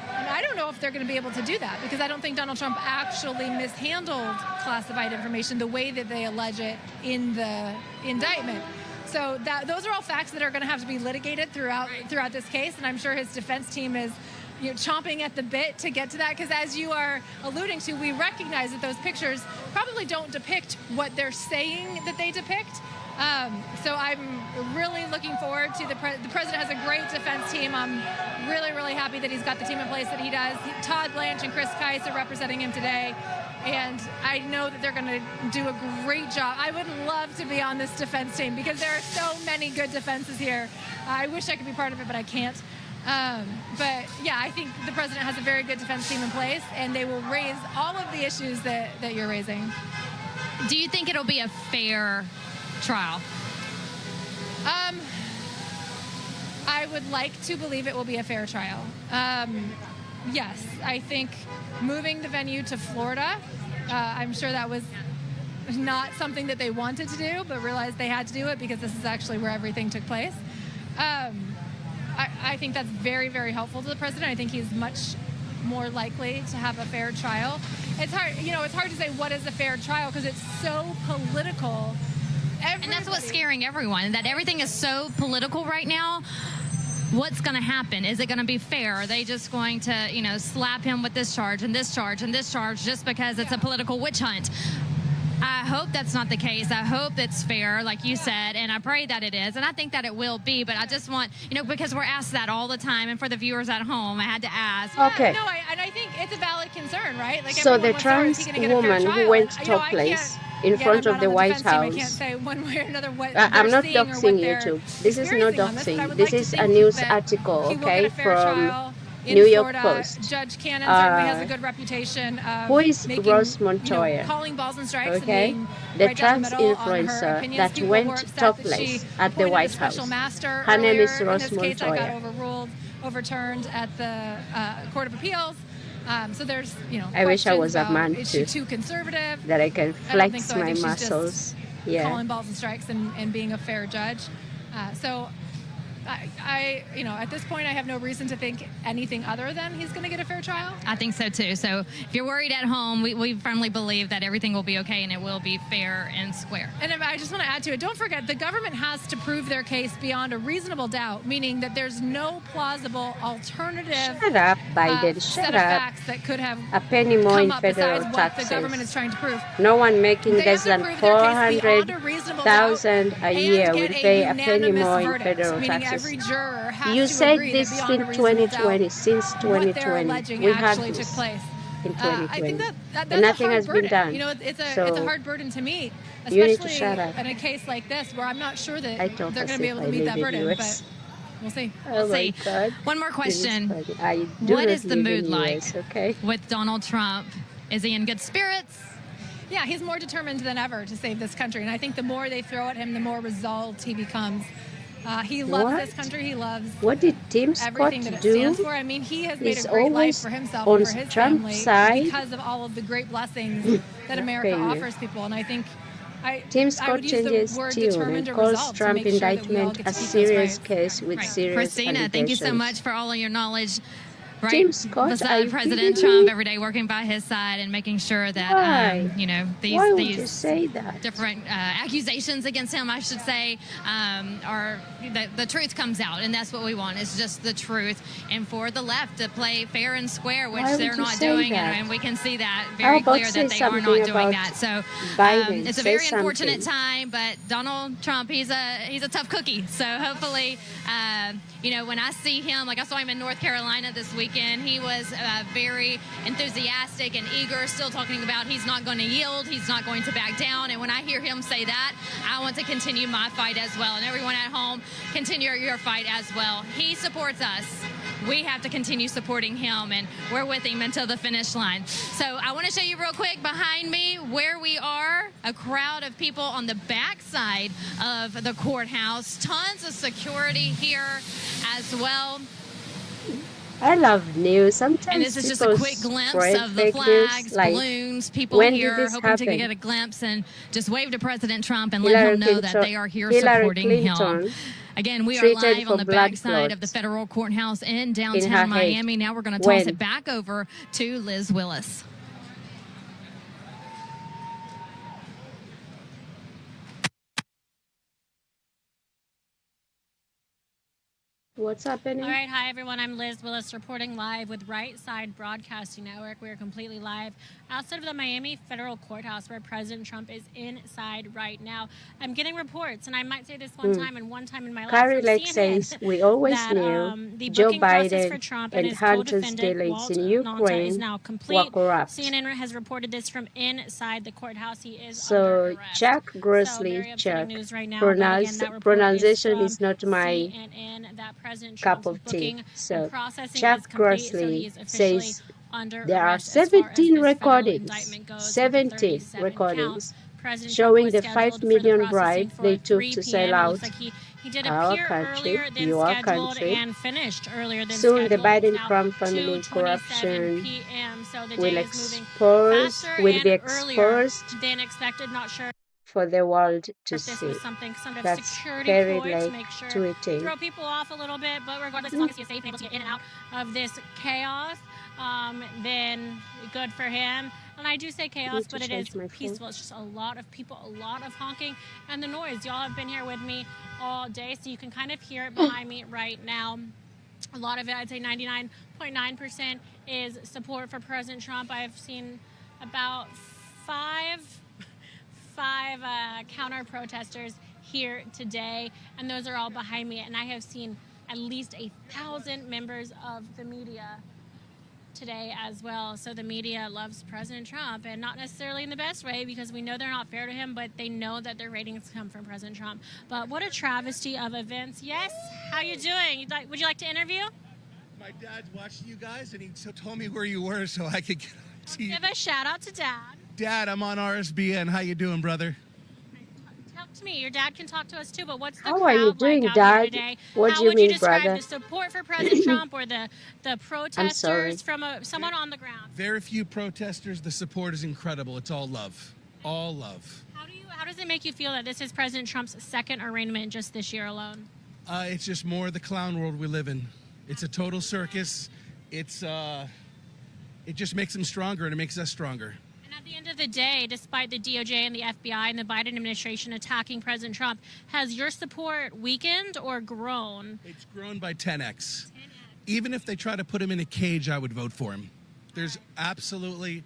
And I don't know if they're going to be able to do that, because I don't think Donald Trump actually mishandled classified information the way that they allege it in the indictment. So those are all facts that are going to have to be litigated throughout this case, and I'm sure his defense team is chomping at the bit to get to that, because as you are alluding to, we recognize that those pictures probably don't depict what they're saying that they depict. So I'm really looking forward to the president has a great defense team. I'm really, really happy that he's got the team in place that he does. Todd Blanche and Chris Keiss are representing him today, and I know that they're going to do a great job. I would love to be on this defense team because there are so many good defenses here. I wish I could be part of it, but I can't. But yeah, I think the president has a very good defense team in place, and they will raise all of the issues that you're raising. Do you think it'll be a fair trial? I would like to believe it will be a fair trial. Yes, I think moving the venue to Florida, I'm sure that was not something that they wanted to do, but realized they had to do it because this is actually where everything took place. I think that's very, very helpful to the president. I think he's much more likely to have a fair trial. It's hard, it's hard to say what is a fair trial because it's so political. And that's what's scaring everyone, that everything is so political right now. What's going to happen? Is it going to be fair? Are they just going to, slap him with this charge and this charge and this charge just because it's a political witch hunt? I hope that's not the case. I hope it's fair, like you said, and I pray that it is, and I think that it will be, but I just want, because we're asked that all the time, and for the viewers at home, I had to ask. Okay. No, and I think it's a valid concern, right? Like so the trans woman who went to top place in front of the White House. I can't say one way or another what I'm not doxing doxing YouTube. This is not doxing. This is a news article, okay, from New York Post. Judge Cannon certainly has a good reputation of who is making, Rose Montoya? Calling balls and strikes okay, and the right trans influencer that went topless at the White House. Her name is Rose Montoya. Case that got overturned at the Court of Appeals. So there's, I wish I was a man is too. She too conservative? That I can flex so. my she's muscles. Just calling balls and strikes and being a fair judge. So I at this point, I have no reason to think anything other than he's going to get a fair trial. I think so too. So if you're worried at home, we firmly believe that everything will be okay and it will be fair and square. And I just want to add to it, don't forget, the government has to prove their case beyond a reasonable doubt, meaning that there's no plausible alternative Shut up, Biden. set Shut of up. facts that could have A penny more in come up federal besides what the government taxes. is trying to prove. No one making They less have to than prove their case beyond a reasonable doubt $400,000 a year and will get pay a penny unanimous more in verdict, federal meaning taxes. every juror has You to said agree this that beyond in a reasonable 2020, doubt since what they're 2020. alleging We had actually took this place. in I 2020. think that's and a nothing hard has burden. been done. It's a So hard burden to meet, you need to especially shut up. in a case like this where I'm not sure that I they're talk going as to be if able I to meet live that in burden, US. but we'll see. Oh We'll my see. God. One more question. I do What not is the live mood in like US, okay? with Donald Trump? Is he in good spirits? Yeah, he's more determined than ever to save this country, and I think the more they throw at him, the more resolved he becomes. He loves What? this country. He loves What did Tim Scott everything that it do? stands for. I mean, he has made He's a great life always for himself on and for his Trump's family side. because of all of the great blessings that America Failure. offers people. And I think Tim I Scott would use the changes word tune determined and or calls resolved to Trump make sure that we all indictment get a to keep those serious rights. case with serious Christina, thank you so allegations. much for all of your knowledge. Right Tim Scott, are beside you President kidding Trump me? every day, working by his side and making sure that Why? Why would you these say that? different accusations against him, I should say, are the truth comes out, and that's what we want. Is just the truth, and for the left to play fair and square, which Why would they're you not say doing, that? and we can see that How very about clear say that they are something not doing about that. So Biden? it's a Say very unfortunate something. time, but Donald Trump, he's a tough cookie. So hopefully, when I see him, like I saw him in North Carolina this weekend, he was very enthusiastic and eager, still talking about he's not going to yield, he's not going to back down. And when I hear him say that, I want to continue my fight as well. And everyone at home, continue your fight as well. He supports us. We have to continue supporting him, and we're with him until the finish line. So I want to show you real quick behind me where we are, a crowd of people on the backside of the courthouse. Tons of security here as well. I love news. Sometimes And this is just a people quick glimpse spread of the fake flags, news, like, balloons, people when did here this hoping to happen? get a glimpse and just wave to President Trump and let him know that they are here Hillary supporting him. Clinton Again, we are treated live for on the blood backside of the clots federal courthouse in in her downtown head. Miami. Now we're going to toss When? it back over to Liz Willis. What's happening? All right, hi everyone. I'm Liz Willis reporting live with Right Side Broadcasting Network. We are completely live outside of the Miami Federal Courthouse where President Trump is inside right now. I'm getting reports, and I might say this one time and one time in my life. Carrie from Lake CNN says, we always that, knew the Joe booking process Biden for Trump and his Hunter's co-defendant, dealings Walt in Nauta, is Ukraine now were complete. corrupt. CNN has reported this from inside the courthouse. He is So under arrest. Jack So very Grossley, upsetting Chuck, news right now. But again, that report pronunciation is is not my CNN, that President cup Trump's of tea. booking So and processing Jack is complete, so Grossley he is officially says under there are arrest as far as 17 this federal recordings, indictment goes, with 17 37 recordings counts. President showing Trump the was scheduled 5 for million processing bribe for they took 3 to sell p.m. It out looks like He did Our appear country, earlier than your scheduled country. and finished earlier than Soon the scheduled. It's now Biden-Trump family 2:27 corruption p.m. So the will day is moving faster will be and earlier exposed than expected. Not sure for the world to if this see. was some sort of That's security very ploy to like make sure tweeting. throw people off a little bit, but regardless, as long as he's safe and able to get in and out of this chaos, then good for him. And I do say chaos, but it is peaceful. It's just a lot of people, a lot of honking, and the noise. Y'all have been here with me all day, so you can kind of hear it behind me right now. A lot of it, I'd say 99.9% is support for President Trump. I've seen about five counter protesters here today, and those are all behind me. And I have seen at least 1,000 members of the media today as well. So the media loves President Trump, and not necessarily in the best way, because we know they're not fair to him, but they know that their ratings come from President Trump. But what a travesty of events. Yes, how you doing? Would you like to interview? My dad's watching you guys, and he told me where you were so I could get to you. Give a shout out to Dad. Dad, I'm on RSBN. How you doing, brother? Talk to me. Your dad can talk to us too, but what's the How crowd are you doing, like out Dad? here today? What How do you would you mean, describe brother? the support for President Trump or the protesters from someone on the ground? Very few protesters. The support is incredible. It's all love. All love. How does it make you feel that this is President Trump's second arraignment just this year alone? It's just more of the clown world we live in. It's a total circus. It just makes him stronger, and it makes us stronger. And at the end of the day, despite the DOJ and the FBI and the Biden administration attacking President Trump, has your support weakened or grown? It's grown by 10x. Even if they try to put him in a cage, I would vote for him. There's absolutely...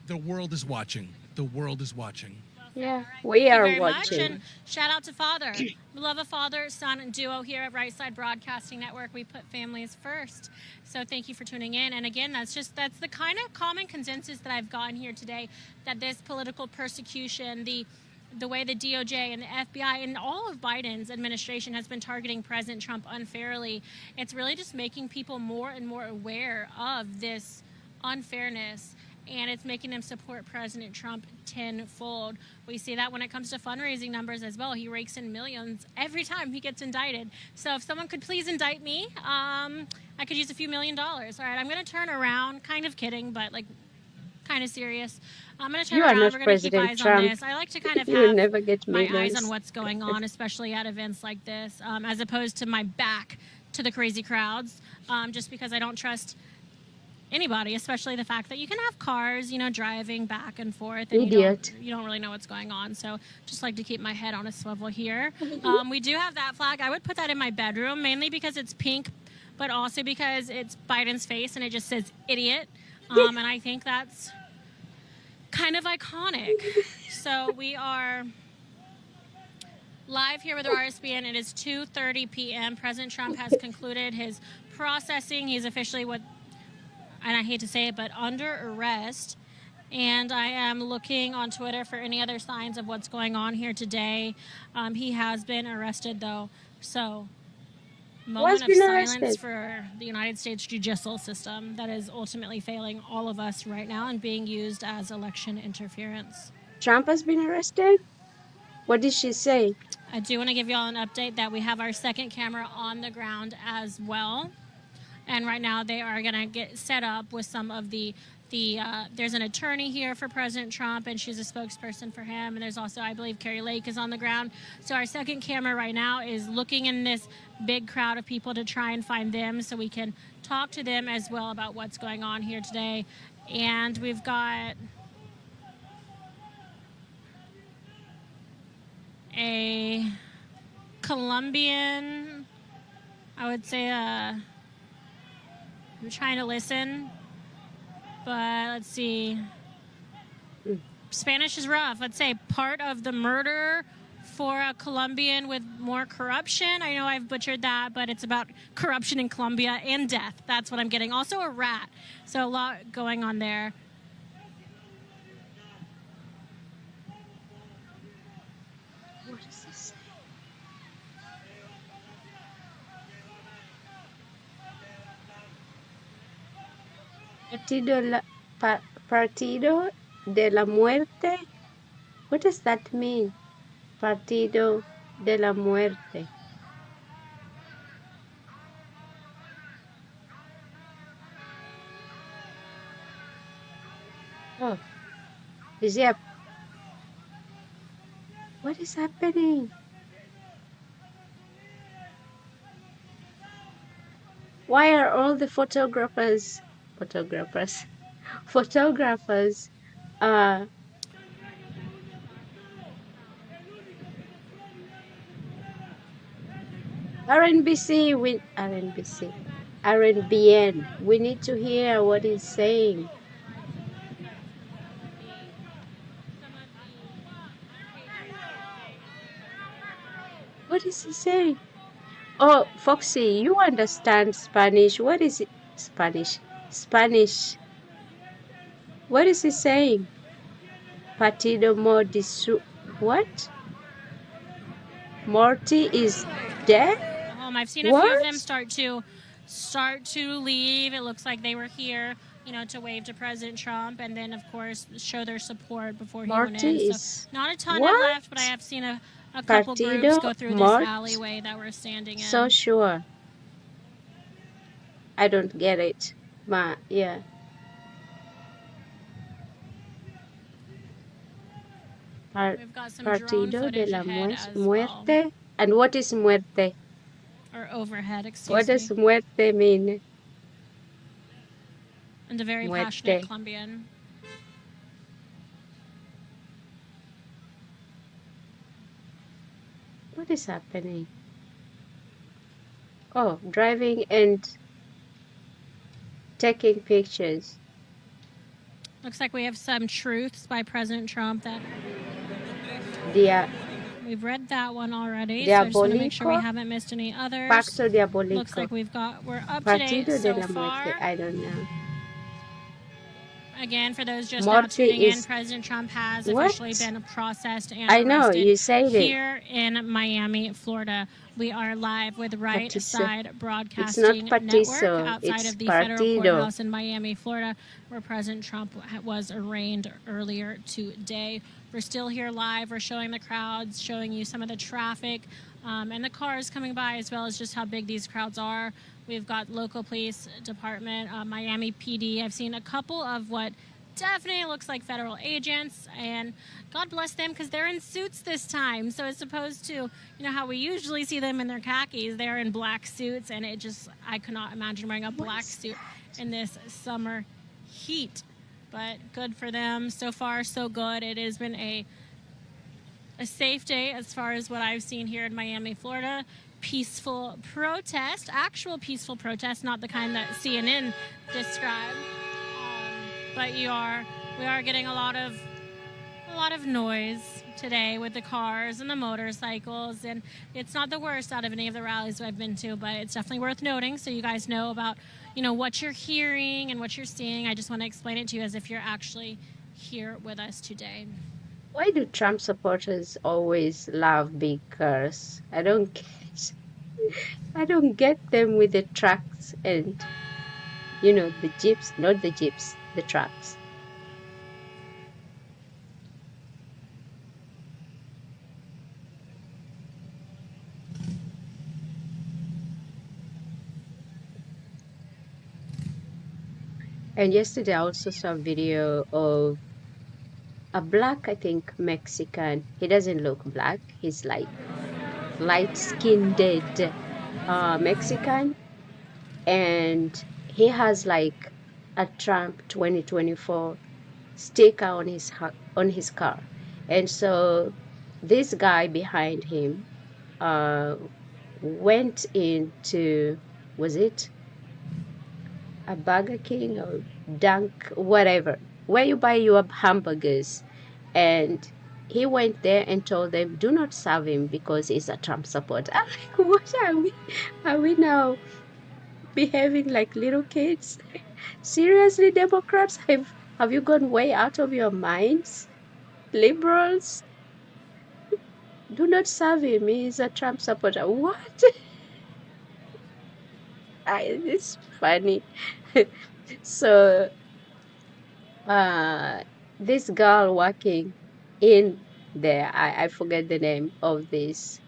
The world is watching. The world is watching. Yeah, we are Thank you very much, watching. and shout out to Father. We love a father-son duo here at Right Side Broadcasting Network. We put families first. So thank you for tuning in. And again, that's the kind of common consensus that I've gotten here today, that this political persecution, the way the DOJ and the FBI and all of Biden's administration has been targeting President Trump unfairly, it's really just making people more and more aware of this unfairness, and it's making them support President Trump tenfold. We see that when it comes to fundraising numbers as well. He rakes in millions every time he gets indicted. So if someone could please indict me, I could use a few $1 million. All right, I'm going to turn around. Kind of kidding, but like kind of serious. I'm going to turn You are around. not We're going to keep President eyes Trump. on this. I like to kind of You'll have never get my eyes millions. on what's going on, especially at events like this, as opposed to my back to the crazy crowds, just because I don't trust anybody, especially the fact that you can have cars, driving back and forth, and Idiot. you don't really know what's going on. So just like to keep my head on a swivel here. We do have that flag. I would put that in my bedroom, mainly because it's pink, but also because it's Biden's face and it just says idiot. And I think that's kind of iconic. So we are live here with RSBN. It is 2:30 p.m. President Trump has concluded his processing. He's officially and I hate to say it, but under arrest. And I am looking on Twitter for any other signs of what's going on here today. He has been arrested, though. So, moment of silence for the United States judicial system that is ultimately failing all of us right now and being used as election interference. Trump has been arrested? What did she say? I do want to give you all an update that we have our second camera on the ground as well. And right now they are going to get set up with some of there's an attorney here for President Trump, and she's a spokesperson for him. And there's also, I believe, Carrie Lake is on the ground. So our second camera right now is looking in this big crowd of people to try and find them so we can talk to them as well about what's going on here today. And we've got a Colombian, I would say I'm trying to listen, but let's see. Spanish is rough. Let's say part of the murder for a Colombian with more corruption. I know I've butchered that, but it's about corruption in Colombia and death. That's what I'm getting. Also a rat. So a lot going on there. What does this say? Partido de la Muerte? What does that mean? Partido de la muerte. Oh, is it? What is happening? Why are all the photographers uh RNBC with RNBN? We need to hear what he's saying. What is he saying? Oh, Foxy, you understand Spanish. What is it? Spanish. What is he saying? Partido Mordisu. What? Morty is dead? I've seen a few of them What? start to leave. It looks like they were here, to wave to President Trump and then, of course, show their support before he went Morty in. is So not a ton have what? left, but I have seen a couple groups go through this Mort? alleyway that we're standing in. So sure. I don't get it. Yeah. We've got some drone Partido de footage la ahead as well. Muerte. And what is muerte? Or overhead, What does excuse me. muerte mean? And a very Muerte. passionate Colombian. What is happening? Oh, driving and taking pictures. Looks like we have some truths by President Trump that Dia we've read that one already. So I just want to make sure we Diabolico. haven't missed any others. Pacto Diabolico. Looks like we're up to date Partido de so la Muerte. far. I don't know. Again, for those just now Morte tuning in, is President Trump has what? officially been processed and I know, arrested you said it. here in Miami, Florida. We are live with Right Patiso. Side It's Broadcasting not Network Patiso, outside it's of the federal Partido. courthouse in Miami, Florida, where President Trump was arraigned earlier today. We're still here live. We're showing the crowds, showing you some of the traffic and the cars coming by, as well as just how big these crowds are. We've got local police department, Miami PD. I've seen a couple of what definitely looks like federal agents, and God bless them because they're in suits this time. So as opposed to, how we usually see them in their khakis, they're in black suits, and I could not imagine wearing a black suit in this summer heat. But good for them. So far, so good. It has been a safe day as far as what I've seen here in Miami, Florida. Peaceful protest, actual peaceful protest, not the kind that CNN described. But we are getting a lot of noise today with the cars and the motorcycles, and it's not the worst out of any of the rallies I've been to, but it's definitely worth noting so you guys know about what you're hearing and what you're seeing. I just want to explain it to you as if you're actually here with us today. Why do Trump supporters always love big cars? I don't get them with the trucks and the jeeps, not the jeeps, the trucks. And yesterday I also saw a video of a black, I think, Mexican. He doesn't look black. He's like light-skinned Mexican. And he has like a Trump 2024 sticker on his car. And so this guy behind him went into, was it a Burger King or Dunk, whatever, where you buy your hamburgers, and he went there and told them, do not serve him because he's a Trump supporter. I'm like, what are we? Are we now behaving like little kids? Seriously, Democrats, have you gone way out of your minds? Liberals, do not serve him. He's a Trump supporter. What? It's funny. So this girl working in there, I forget the name of this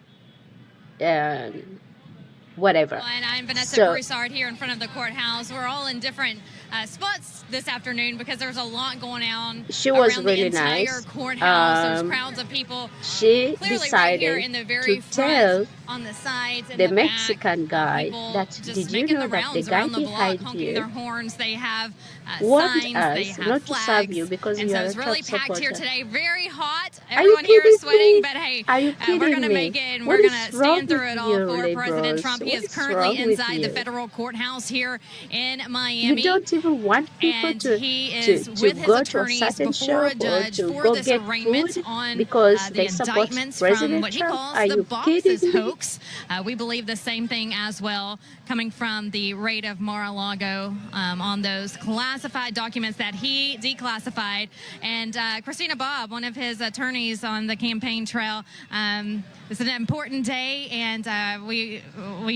whatever. Well, and I'm Vanessa So Broussard here in front of the courthouse. We're all in different spots this afternoon because there's a lot going on she was around really the entire nice. courthouse. There's crowds of people She clearly right here in decided the very to front, tell on the sides, in the the back. Mexican guy People that, just did you making know the that the rounds guy around the block, behind honking their you horns. They have warned signs, they us have not to serve you flags. because And you so are a it's really Trump packed here supporter? today. Very hot. Are you Everyone here is kidding sweating, me? but hey, Are you we're kidding going to me? make it, and What we're is going to wrong stand through with it all you, for President liberals? Trump. He What is is currently wrong with inside the you? federal courthouse here in You Miami. don't even want people And to he is to with his go to a attorneys certain before a shop or judge to for go this get arraignment food on because the they support indictments from President what he Trump? calls Are the you boxes kidding me? hoax. We believe the same thing as well, coming from the raid of Mar-a-Lago on those classified documents that he declassified. And Christina Bobb, one of his attorneys on the campaign trail, it's an important day, and we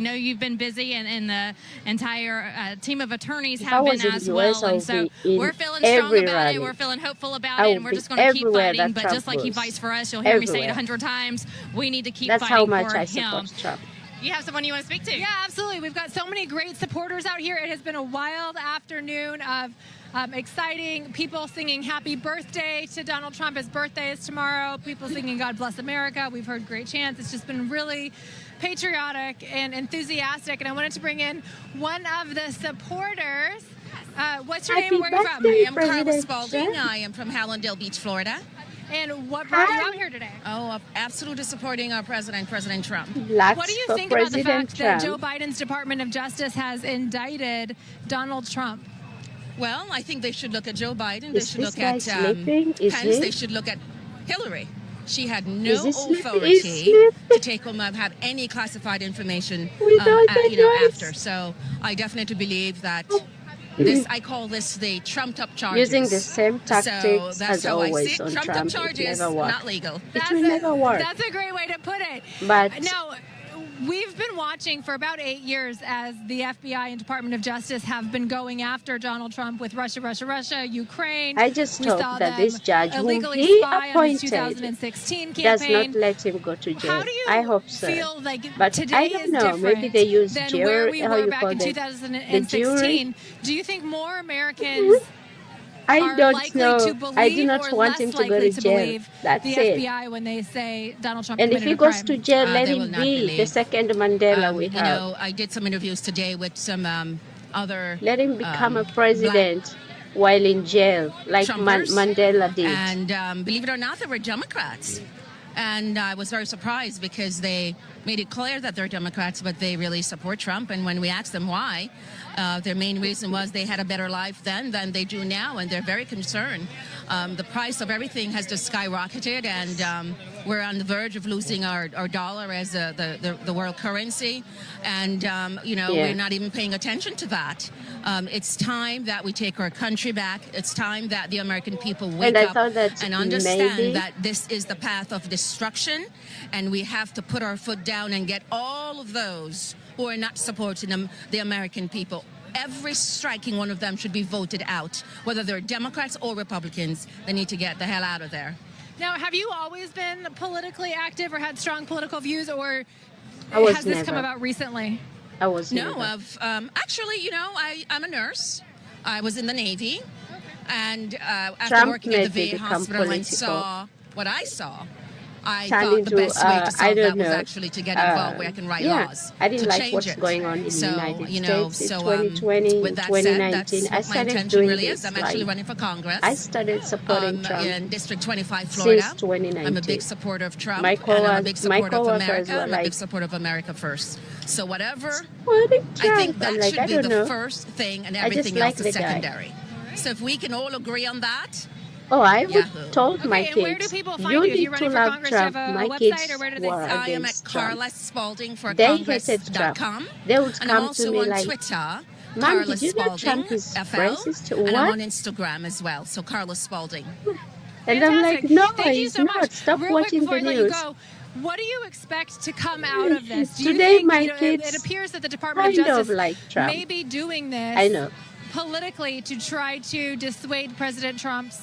know you've been busy, and the entire team of attorneys If I have was been in as the well. US, I And would so be in we're feeling strong every about rally. it. We're feeling hopeful about I it, would and we're be just going to keep everywhere fighting. that But Trump just like he goes. fights for us, you'll hear me say it Everywhere. 100 times. We need to keep That's fighting how much for I him. support Trump. You have someone you want to speak to? Yeah, absolutely. We've got so many great supporters out here. It has been a wild afternoon of exciting people singing happy birthday to Donald Trump. His birthday is tomorrow. People singing God Bless America. We've heard great chants. It's just been really patriotic and enthusiastic. And I wanted to bring in one of the supporters. What's your name and where are you from? birthday, I am Carla President Spalding. Trump. I am from Hallandale Beach, Florida. And what brought you out here today? Oh, absolutely supporting our president, President Trump. Blacks What do you for think about the President fact that Joe Trump. Biden's Department of Justice has indicted Donald Trump? Well, I think they should look at Joe Biden. Is They should this look guy at sleeping? Is Pence. he? They should look at Hillary. She had Is no he sleeping? Is authority sleeping? to take home have any classified information Without the noise? after. So I definitely believe that this, I call this the trumped up charges. Using the same So tactics that's as how I always see it. on Trumped Trump. up It charges, never works. not legal. It will never work. That's a great way to put it. But Now, we've been watching for about 8 years as the FBI and Department of Justice have been going after Donald Trump with Russia, Ukraine. I just We hope saw that them this judge whom illegally he spy on his appointed 2016 does campaign. not let him go to jail. How do you I hope so. feel like But today I don't is know. different Maybe they use than jury, where we how were you back call in it, the 2016? Do you think more Americans I are don't likely know. to believe I do not or want less him to go likely to to jail. believe That's the it. FBI when they say Donald Trump And if committed he a goes crime? to jail, let they will him not be the believe. second Mandela we You have. know, I did some interviews today with some other Let him become a black president while in jail, like Trumpers. Mandela did. And believe it or not, they were Democrats. And I was very surprised because they made it clear that they're Democrats, but they really support Trump. And when we asked them why, their main reason was they had a better life then than they do now, and they're very concerned. The price of everything has just skyrocketed, and we're on the verge of losing our dollar as the world currency. And, we're not even paying attention to that. It's time that we take our country back. It's time that the American people wake I up thought that and understand maybe that this is the path of destruction, and we have to put our foot down and get all of those who are not supporting the American people. Every striking one of them should be voted out, whether they're Democrats or Republicans. They need to get the hell out of there. Now, have you always been politically active or had strong political views, or I was has this come never. about recently? I was No, never. I've actually, I'm a nurse. I was in the Navy, and after Trump working at the made me VA become hospital and political. saw what I saw, I Turned thought the into, best way to I solve that don't was know, actually to get involved where I can write laws. I didn't to like change what's it. going on in the So, United you know, States so, in 2020, with that 2019. said, I that's what my started intention doing really this. is. I'm actually like, running for Congress. I started supporting Trump in District 25, Florida. since 2019. I'm a big supporter of Trump, My and I'm a big supporter of coworkers America. were I'm a big like, supporter of America first. So whatever, supporting I Trump. think that I'm like, should I be don't the know. first thing, and I just everything like else is the guy. secondary. So if we can all agree on that, Oh, I would Yahoo. told my Okay, and where do kids, people find you you? If need you're to running for love Congress, do you have Trump. a My website, kids or where do they were I am at against Trump. Carla Spalding for They hated Trump. Congress.com. They would And I'm come also to me on like, Twitter, Mom, Carla did you know Spalding, Trump is FL, racist? and I'm What? on Instagram as well. So Carla Spalding. And I'm like, Fantastic. no, Thank you he's so not. much. Stop Real watching quick the before I let you news. go, what do you expect to come out of this? Do you Today, think, my it kids appears that the Department of kind of Justice like Trump. may be doing this I know. politically to try to dissuade President Trump's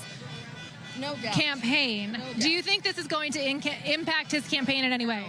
campaign. Do you think this is going to impact his campaign in any way?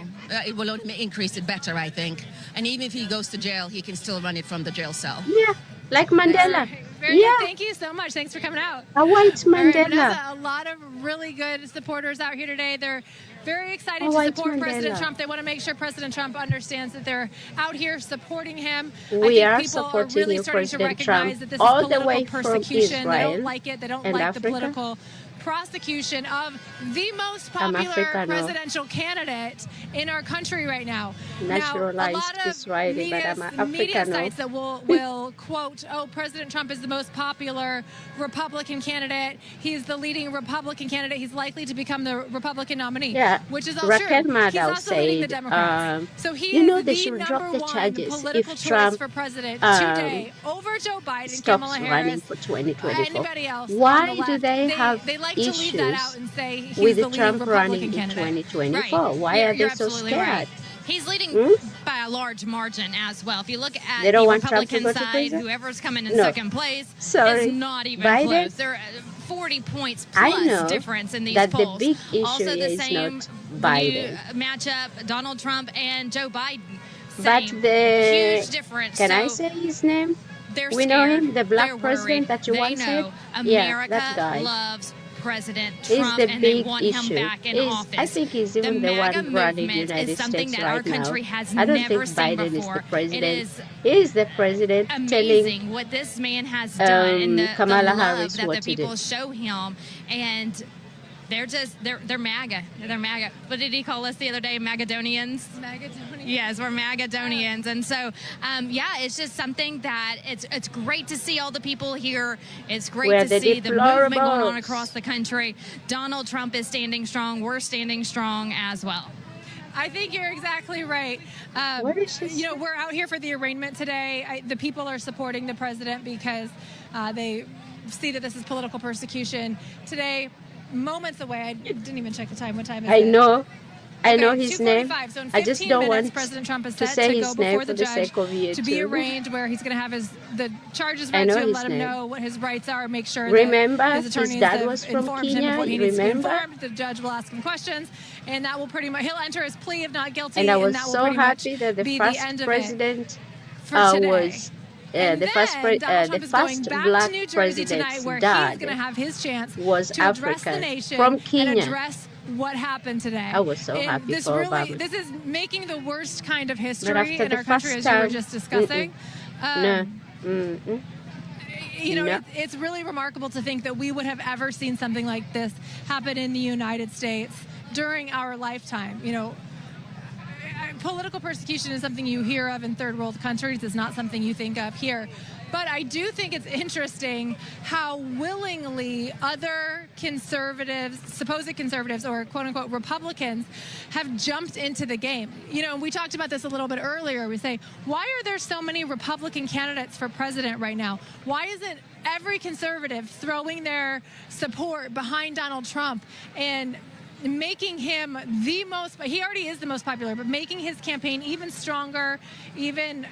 It will only increase it better, I think. And even if he goes to jail, he can still run it from the jail cell. Yeah, like Mandela. Very good. Thank you so much. Thanks for coming out. A white Mandela. Vanessa, a lot of really good supporters out here today. They're very excited to support President Trump. They want to make sure President Trump understands that they're out here supporting him. We I are think people are supporting really you, starting to President recognize Trump, that this all is the political way from persecution. They Israel don't like it. They don't and like Africa. the political prosecution of the most popular Africano. presidential candidate in our country right now. Naturalized now, a lot of Israeli, but I'm media Africano. sites that will quote, "Oh, President Trump is the most popular Republican candidate. He's the leading Republican candidate. He's likely to become the Republican nominee." Yeah, which is all Raquel true. He's Maddow also leading the said, Democrats. So he you know, is they the should drop number the one charges political if choice Trump for president today over Joe Biden, stops Kamala running Harris, for 2024. anybody else. Why on the do left. they have They like issues to leave that out and say he's with the the leading Trump running Republican in candidate. 2024? Right. Why are they You're so absolutely scared? right. He's leading by a large margin as well. If you look at They don't the want Trump to Republican go to side, prison? whoever's coming in No. second place Sorry. is not even Biden? close. They're 40 points I plus know difference in these that polls. the big issue Also the is same not when you Biden. match up Donald Trump and Joe Biden. But Same. the Huge difference. Can I So say his name? they're We know scared. him, the black They're president worried. that you they once said. know Yeah, America that guy. loves President Is Trump the and they big want him issue. back in Is- office. I think he's even the MAGA one running the movement United is something States that our right now. country has I don't never think seen Biden before. is the president. It is He is the president amazing telling what this man has done and the Kamala love Harris that what the to do. people show him. And they're MAGA. They're MAGA. What did he call us the other day? Magadonians? Magadonians. Yes, we're Magadonians. And so, yeah, it's just something that it's great to see all the people here. It's great We're to the see the movement going on deplorables. across the country. Donald Trump is standing strong. We're standing strong as well. I think you're exactly right. What is this? You know, we're out here for the arraignment today. The people are supporting the president because they see that this is political persecution. Today, moments away, I didn't even check the time. What time is it? I know his name. 2:45. So in I just 15 don't minutes, want President Trump is to set say to go his name before for the the judge sake of you to be too. arraigned, where he's going to have the charges I read know to him, his let him name. know what his rights are, make sure Remember, that his his attorneys dad have was from informed him Kenya, of what he you needs to be remember? informed. The judge will ask him questions, and that will pretty much, he'll enter his plea of not guilty, And I was that will so pretty happy much that the be first the end of president it for today. was And the then first Donald Trump the is going first back black to New Jersey tonight, president's where he's dad going to have his chance was to address the African nation from and Kenya. address what happened today. I was so And happy this for really, Obama. this is making the worst kind of But history after in the our country, first as you were time, just discussing. no. Mm-mm. You know, No. it's really remarkable to think that we would have ever seen something like this happen in the United States during our lifetime. You know, political persecution is something you hear of in third world countries. It's not something you think of here. But I do think it's interesting how willingly other conservatives, supposed conservatives or quote unquote Republicans, have jumped into the game. You know, we talked about this a little bit earlier. We say, why are there so many Republican candidates for president right now? Why isn't every conservative throwing their support behind Donald Trump and making him the most, he already is the most popular, but making his campaign even stronger, even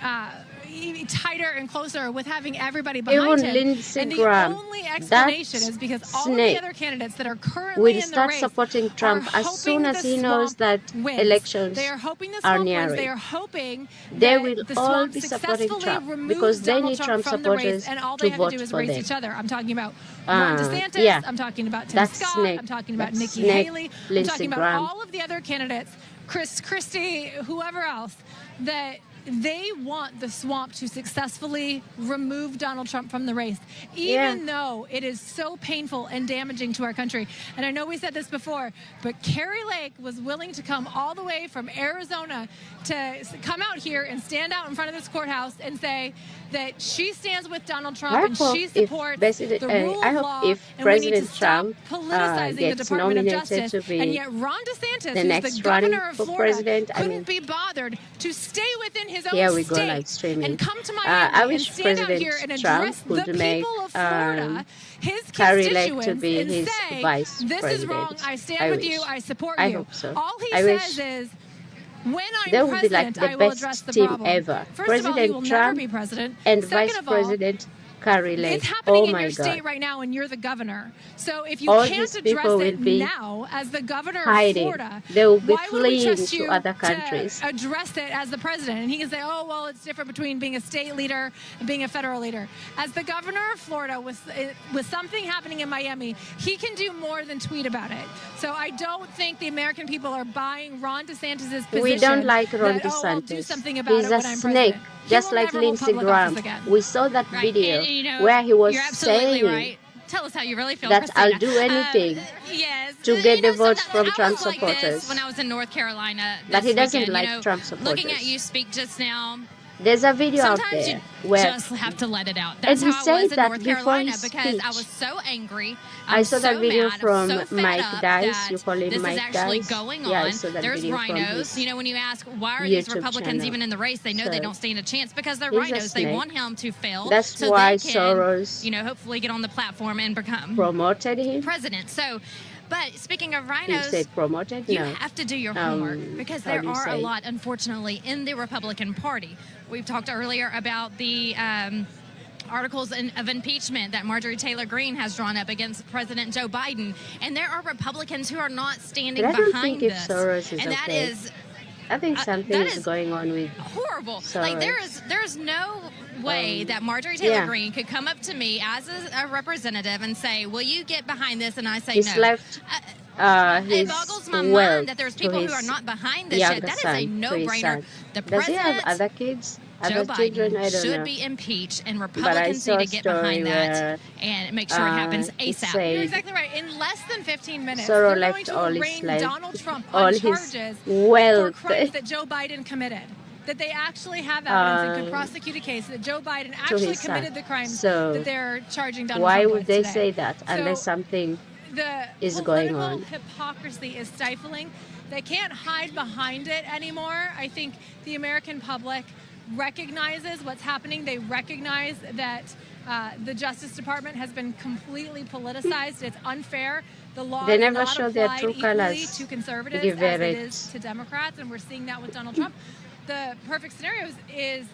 tighter and closer with having everybody behind him. Lindsey And the Graham, only explanation is because all of the snake other candidates that are currently will in the start race supporting Trump are as soon hoping as the he knows swamp that wins. elections They are hoping the are swamp wins. nearing. They are hoping They that will the all swamp be supporting successfully Trump removes because they Donald need Trump Trump from the race, supporters and all to they have to vote do is for race them. each other. I'm talking about Ron DeSantis. Yeah. I'm talking about Tim That's Scott. snake. I'm talking about That's Nikki snake. Haley. I'm Lindsey talking about Graham. all of the other candidates, Chris Christie, whoever else, that they want the swamp to successfully remove Donald Trump from the race, even though it is so painful and damaging to our country. And I know we said this before, but Carrie Lake was willing to come all the way from Arizona to come out here and stand out in front of this courthouse and say that she stands with Donald Trump and she supports the rule of law, and we need to stop politicizing the gets Department of nominated Justice. to be And yet Ron DeSantis, the who's next the governor running of for Florida, president, couldn't be bothered to stay within his Here own we go, state live streaming. and come to I Miami and wish stand out President here and Trump address the would make people of Florida, his Carrie Lake constituents, to be and his say, vice this president. is wrong, I stand I with wish. you, I support I you. hope so. All he I says wish is, when I'm they would be like president, the I will best address the team problem. ever. First of all, he will President never Trump be president. and Second Vice of all, President carry less. It's happening Oh in my your God. state right now, and you're the governor. So if you All can't these address people it will be now as the governor of hiding. Florida, They will be why would we fleeing trust to you other countries. to address it as the president? And he can say, oh, well, it's different between being a state leader and being a federal leader. As the governor of Florida, with something happening in Miami, he can do more than tweet about it. So I don't think the American people are buying Ron DeSantis' position. We don't like Ron that, oh, I'll do DeSantis. something about He's it a when I'm snake, president. He just will like never hold Lindsey public office Graham. again. We saw that Right. video And, you know, where he was you're absolutely saying right. Tell us how you really feel, that Christina. I'll do anything Yes. to get the votes sometimes from I Trump was like this supporters. when I was in North Carolina But this he doesn't weekend, like you know, Trump looking at supporters. you speak just now, There's a video out sometimes there you where just have to let it out. That's he how I said was in that North before Carolina his because I speech. was so angry. I saw that so video mad, from so fed Mike up Dice. that You call him this Mike is actually Dice? going Yeah, I on. saw that There's video from rhinos. his You know, when you ask why are these YouTube Republicans channel. even in the race, they know they So, don't stand a chance because they're he's a rhinos. They snake. want him to fail. That's so why they can, Soros you know, hopefully get on the platform and become promoted him. president. So, but speaking of You rhinos, said promoted? you No. have to do your homework because how there do you are a say? lot, unfortunately, in the Republican Party. We've talked earlier about the articles of impeachment that Marjorie Taylor Greene has drawn up against President Joe Biden, and there are Republicans who are not standing But I don't behind think if this, Soros is and that okay. is I think something that is is going on with horrible. Soros. Like there's no way that Marjorie Taylor yeah. Greene could come up to me as a representative and say, "Will you get behind this?" And I say He's no. left It his boggles my wealth mind that there's to people who his are not behind this shit. younger That is son, a to his no-brainer. son. The Does he have president, other kids? Joe Other children? I Biden, don't should know. be impeached, and But I Republicans saw need a to get story behind that where and make sure it happens it ASAP. said You're exactly right. In less than 15 minutes, Soros they're left going to all his arraign life, Donald Trump all on his charges wealth. for crimes that Joe Biden committed. That they actually have evidence and could Um, prosecute a case that Joe Biden to actually his son. committed the crimes So, that they're charging Donald why Trump would with they today. say that unless So, something the is going political on? hypocrisy is stifling. They can't hide behind it anymore. I think the American public recognizes what's happening. They recognize that the Justice Department has been completely politicized. It's unfair. The law They is never not show their applied true equally colours. to conservatives Give as it it. is to Democrats, and we're seeing that with Donald Trump. The perfect scenario is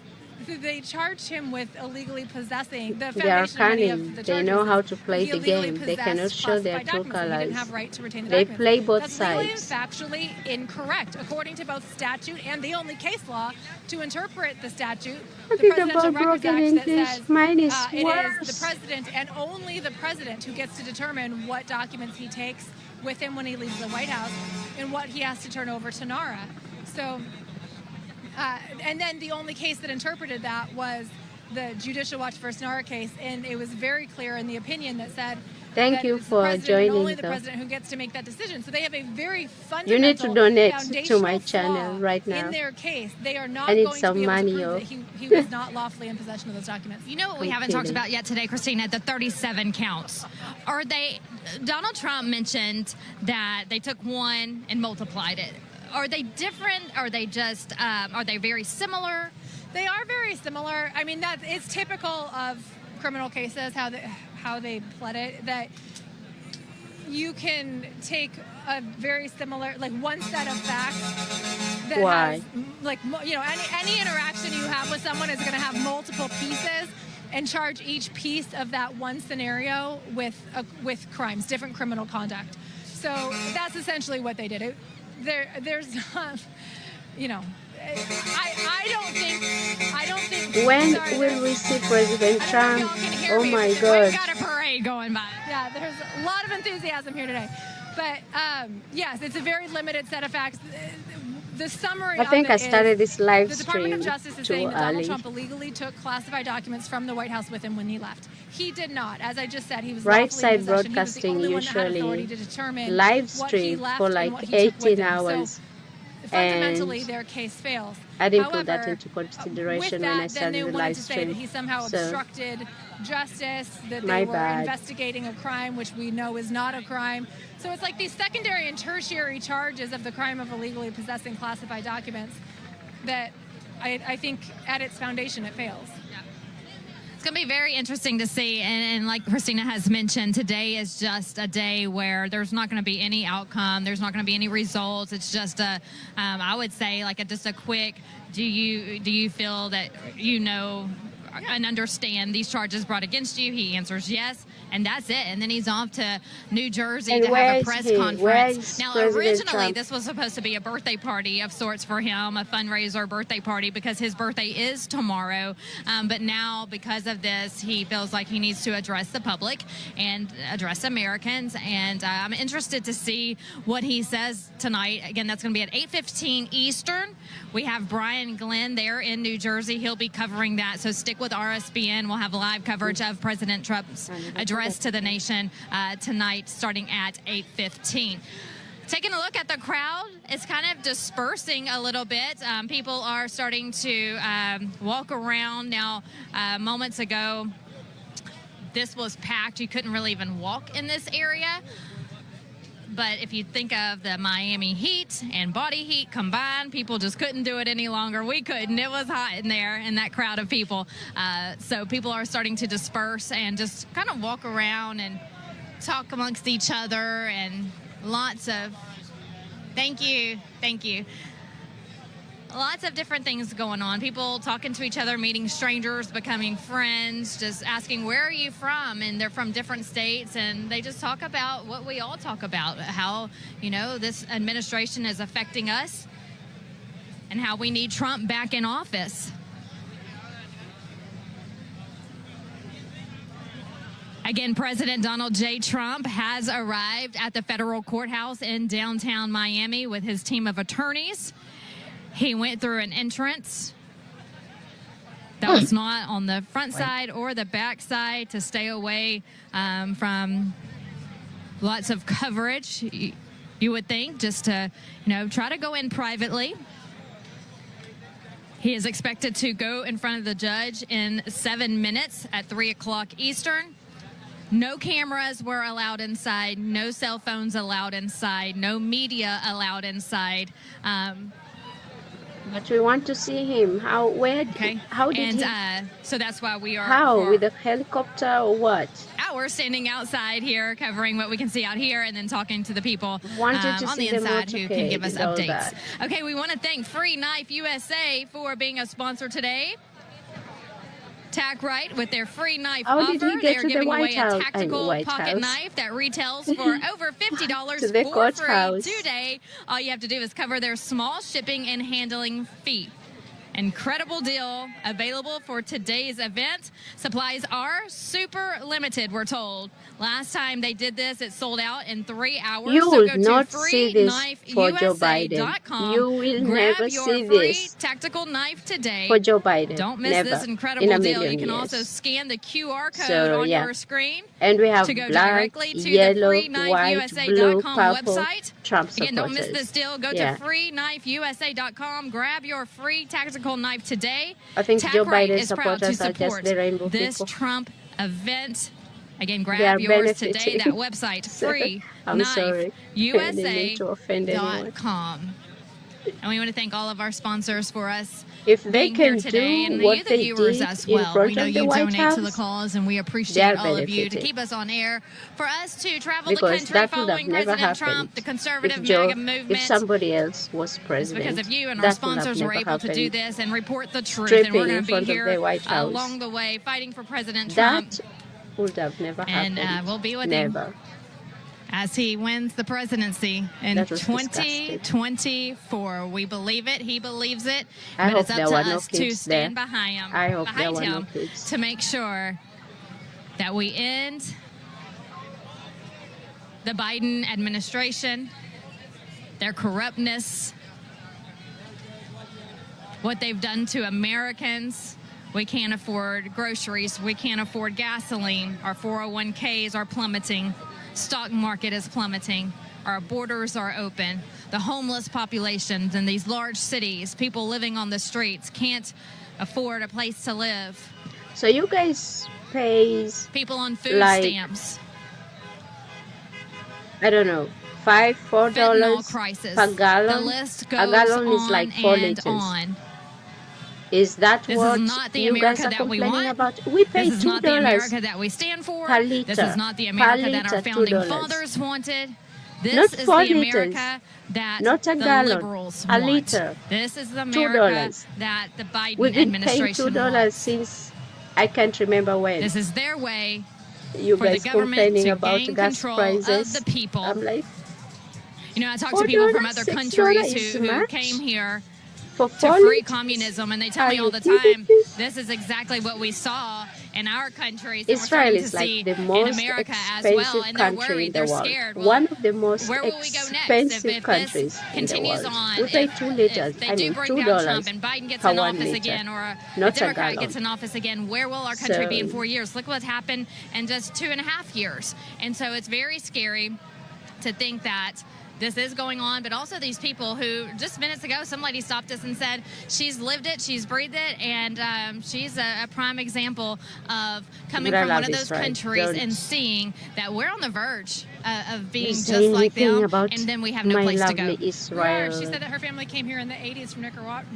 they charged him with illegally possessing the They are foundation of many cunning. of the They charges know is how to play he the illegally game. They cannot possessed show their classified true documents, and he didn't colours. have right to retain the They documents. play both That's legally and sides. factually incorrect, according to both statute and the only case law to interpret the statute, the Talking Presidential about Records broken Act, that English, says mine is it is worse. the president and only the president who gets to determine what documents he takes with him when he leaves the White House and what he has to turn over to NARA. So, and then the only case that interpreted that was the Judicial Watch versus NARA case, and it was very clear in the opinion that said Thank that you it's the for president and joining, only the though. president who gets to make that decision. So they have a very You need to fundamental, donate to foundational my channel flaw right now. in their case. They are not I need going to some be able money, to prove yo. that he was not lawfully in possession of those documents. You know what we I'm haven't talked kidding. about yet today, Christina? The 37 counts. Are they? Donald Trump mentioned that they took one and multiplied it. Are they different? Are they just? Are they very similar? They are very similar. I mean, that it's typical of criminal cases how they pled it, that you can take a very similar, like one set of facts that Why? has, like, you know, any interaction you have with someone is going to have multiple pieces and charge each piece of that one scenario with crimes, different criminal conduct. So that's essentially what they did. There's not, you know, I don't think. When sorry, will we see President I don't know Trump? if y'all can hear Oh me. my We've God. got a parade going by. Yeah, there's a lot of enthusiasm here today. But yes, it's a very limited set of facts. The summary I think of I it started is this live the Department of stream Justice is too saying that Donald early. Trump illegally took classified documents from the White House with him when he left. He did not. As I just said, he was Right lawfully in Side possession. Broadcasting he was the only one that had authority usually to determine live what he stream left for and like what he took with 18 him. hours. So fundamentally, And their case fails. I didn't put that However, into with consideration that, when I then started they the wanted live to say that stream. he somehow So, obstructed justice, that My they were bad. investigating a crime which we know is not a crime. So it's like these secondary and tertiary charges of the crime of illegally possessing classified documents that I think at its foundation it fails. It's going to be very interesting to see. And like Christina has mentioned, today is just a day where there's not going to be any outcome. There's not going to be any results. It's just I would say, like just a quick, do you feel that, and understand these charges brought against you? He answers yes, and that's it. And then he's off to New Jersey And to where have a is press he? Where conference. is Now, President originally, Trump? this was supposed to be a birthday party of sorts for him, a fundraiser birthday party, because his birthday is tomorrow. But now, because of this, he feels like he needs to address the public and address Americans. And I'm interested to see what he says tonight. Again, that's going to be at 8:15 Eastern. We have Brian Glenn there in New Jersey. He'll be covering that. So stick with RSBN. We'll have live coverage of President Trump's address to the nation tonight, starting at 8:15. Taking a look at the crowd, it's kind of dispersing a little bit. People are starting to walk around now. Moments ago, this was packed. You couldn't really even walk in this area. But if you think of the Miami heat and body heat combined, people just couldn't do it any longer. We couldn't. It was hot in there in that crowd of people. So people are starting to disperse and just kind of walk around and talk amongst each other, and lots of thank you. Lots of different things going on. People talking to each other, meeting strangers, becoming friends, just asking, where are you from? And they're from different states, and they just talk about what we all talk about, how, this administration is affecting us and how we need Trump back in office. Again, President Donald J. Trump has arrived at the federal courthouse in downtown Miami with his team of attorneys. He went through an entrance that was not on the front side or the back side to stay away from lots of coverage, you would think, just to, try to go in privately. He is expected to go in front of the judge in 7 minutes at 3 o'clock Eastern. No cameras were allowed inside, no cell phones allowed inside, no media allowed inside. But we want to see him. How did he? So that's why we are. How? With a helicopter or what? We're standing outside here, covering what we can see out here, and then talking to the people Wanted to on see the the inside who can give us motorcade and all updates. that. Okay, we want to thank Free Knife USA for being a sponsor today. Tack Right with their free knife How offer. did he They get are to the giving away White House? a tactical White pocket House. knife that retails for over $50 To the for courthouse. free today. All you have to do is cover their small shipping and handling fee. Incredible deal available for today's event. Supplies are super limited, we're told. Last time they did this, it sold out in 3 hours. You So will go not to see this for Joe Biden. freeknifeusa.com. You will Grab never your see free this tactical knife today. for Joe Biden. Don't miss Never. this In incredible a deal. million You can years. also scan the QR code So, on yeah. your screen And we have to go black, directly to yellow, the white, blue, freeknifeusa.com purple website. Trump Again, don't miss supporters. this deal. Go Yeah. to freeknifeusa.com. Grab your free tactical knife today. I think Tack Joe Right Biden is proud to supporters are just support the rainbow this people. Trump event. Again, They are grab yours today. benefiting. That website, I'm sorry. I didn't mean to offend anyone. freeknifeusa.com. And we want to thank all of our sponsors for us If they being here can today, do and what you, the they viewers, did as in well. front We know of the you White donate House, to the cause, and we they appreciate are all of you to benefiting. keep us on air. For us to travel Because the country that would have following never President happened Trump, the conservative if Joe, MAGA movement. if somebody else was It's president. because of you and our That would have sponsors were never able to do happened. this and report the truth. And we're Stripping going in to be front of here the White House. along the way fighting for President Trump. That would have never And happened. we'll be with him never. as he wins the presidency in That was 2024. We believe it. He believes it. I But hope it's up there to were no us to kids stand there. behind him, I hope there behind were no him kids. to make sure that we end the Biden administration, their corruptness, what they've done to Americans. We can't afford groceries. We can't afford gasoline. Our 401ks are plummeting. Stock market is plummeting. Our borders are open. The homeless populations in these large cities, people living on the streets, can't afford a place to live. So you guys pays, People on food like, stamps. I don't know, $4 Fentanyl crisis. per gallon. The list A goes gallon on is like 4 and liters. on. Is that This what is not the you guys America are that we complaining want. about? We pay This is not the $2 America that we stand for. per This liter. is not the Per America that our liter, founding $2. fathers wanted. This Not is 4 the liters. America that Not a the gallon. liberals A want. liter. This is the $2. America that the Biden We've been paying administration $2 wants. since I can't remember when. This is their way You for the guys government complaining to about gain gas control prices. of the people. I'm like, You know, I talk to people from other $4, countries $6 is who much came here for to 4 free liters? communism, and they tell Are me all you the kidding time, me? this is exactly what we saw in our countries, and we're Israel starting to is like see the in most America as well, expensive and they're country in worried, the they're world. scared. Well, One of the most where will we go next expensive if this countries in the continues world. on? We pay If 2 liters, they I do mean bring down Trump $2 and Biden gets per in 1 office liter, again, or a not a Democrat gallon. gets in office again, where will our country be in So 4 years? Look what happened in just 2.5 years. And so it's very scary to think that this is going on, but also these people who just minutes ago, some lady stopped us and said she's lived it, she's breathed it, and she's a prime example of coming But I from one love of those Israel. countries Don't and seeing that we're on the verge of being say just like anything them, about and then we have no my place to go. lovely We are. Israel. She said that her family came here in the 80s from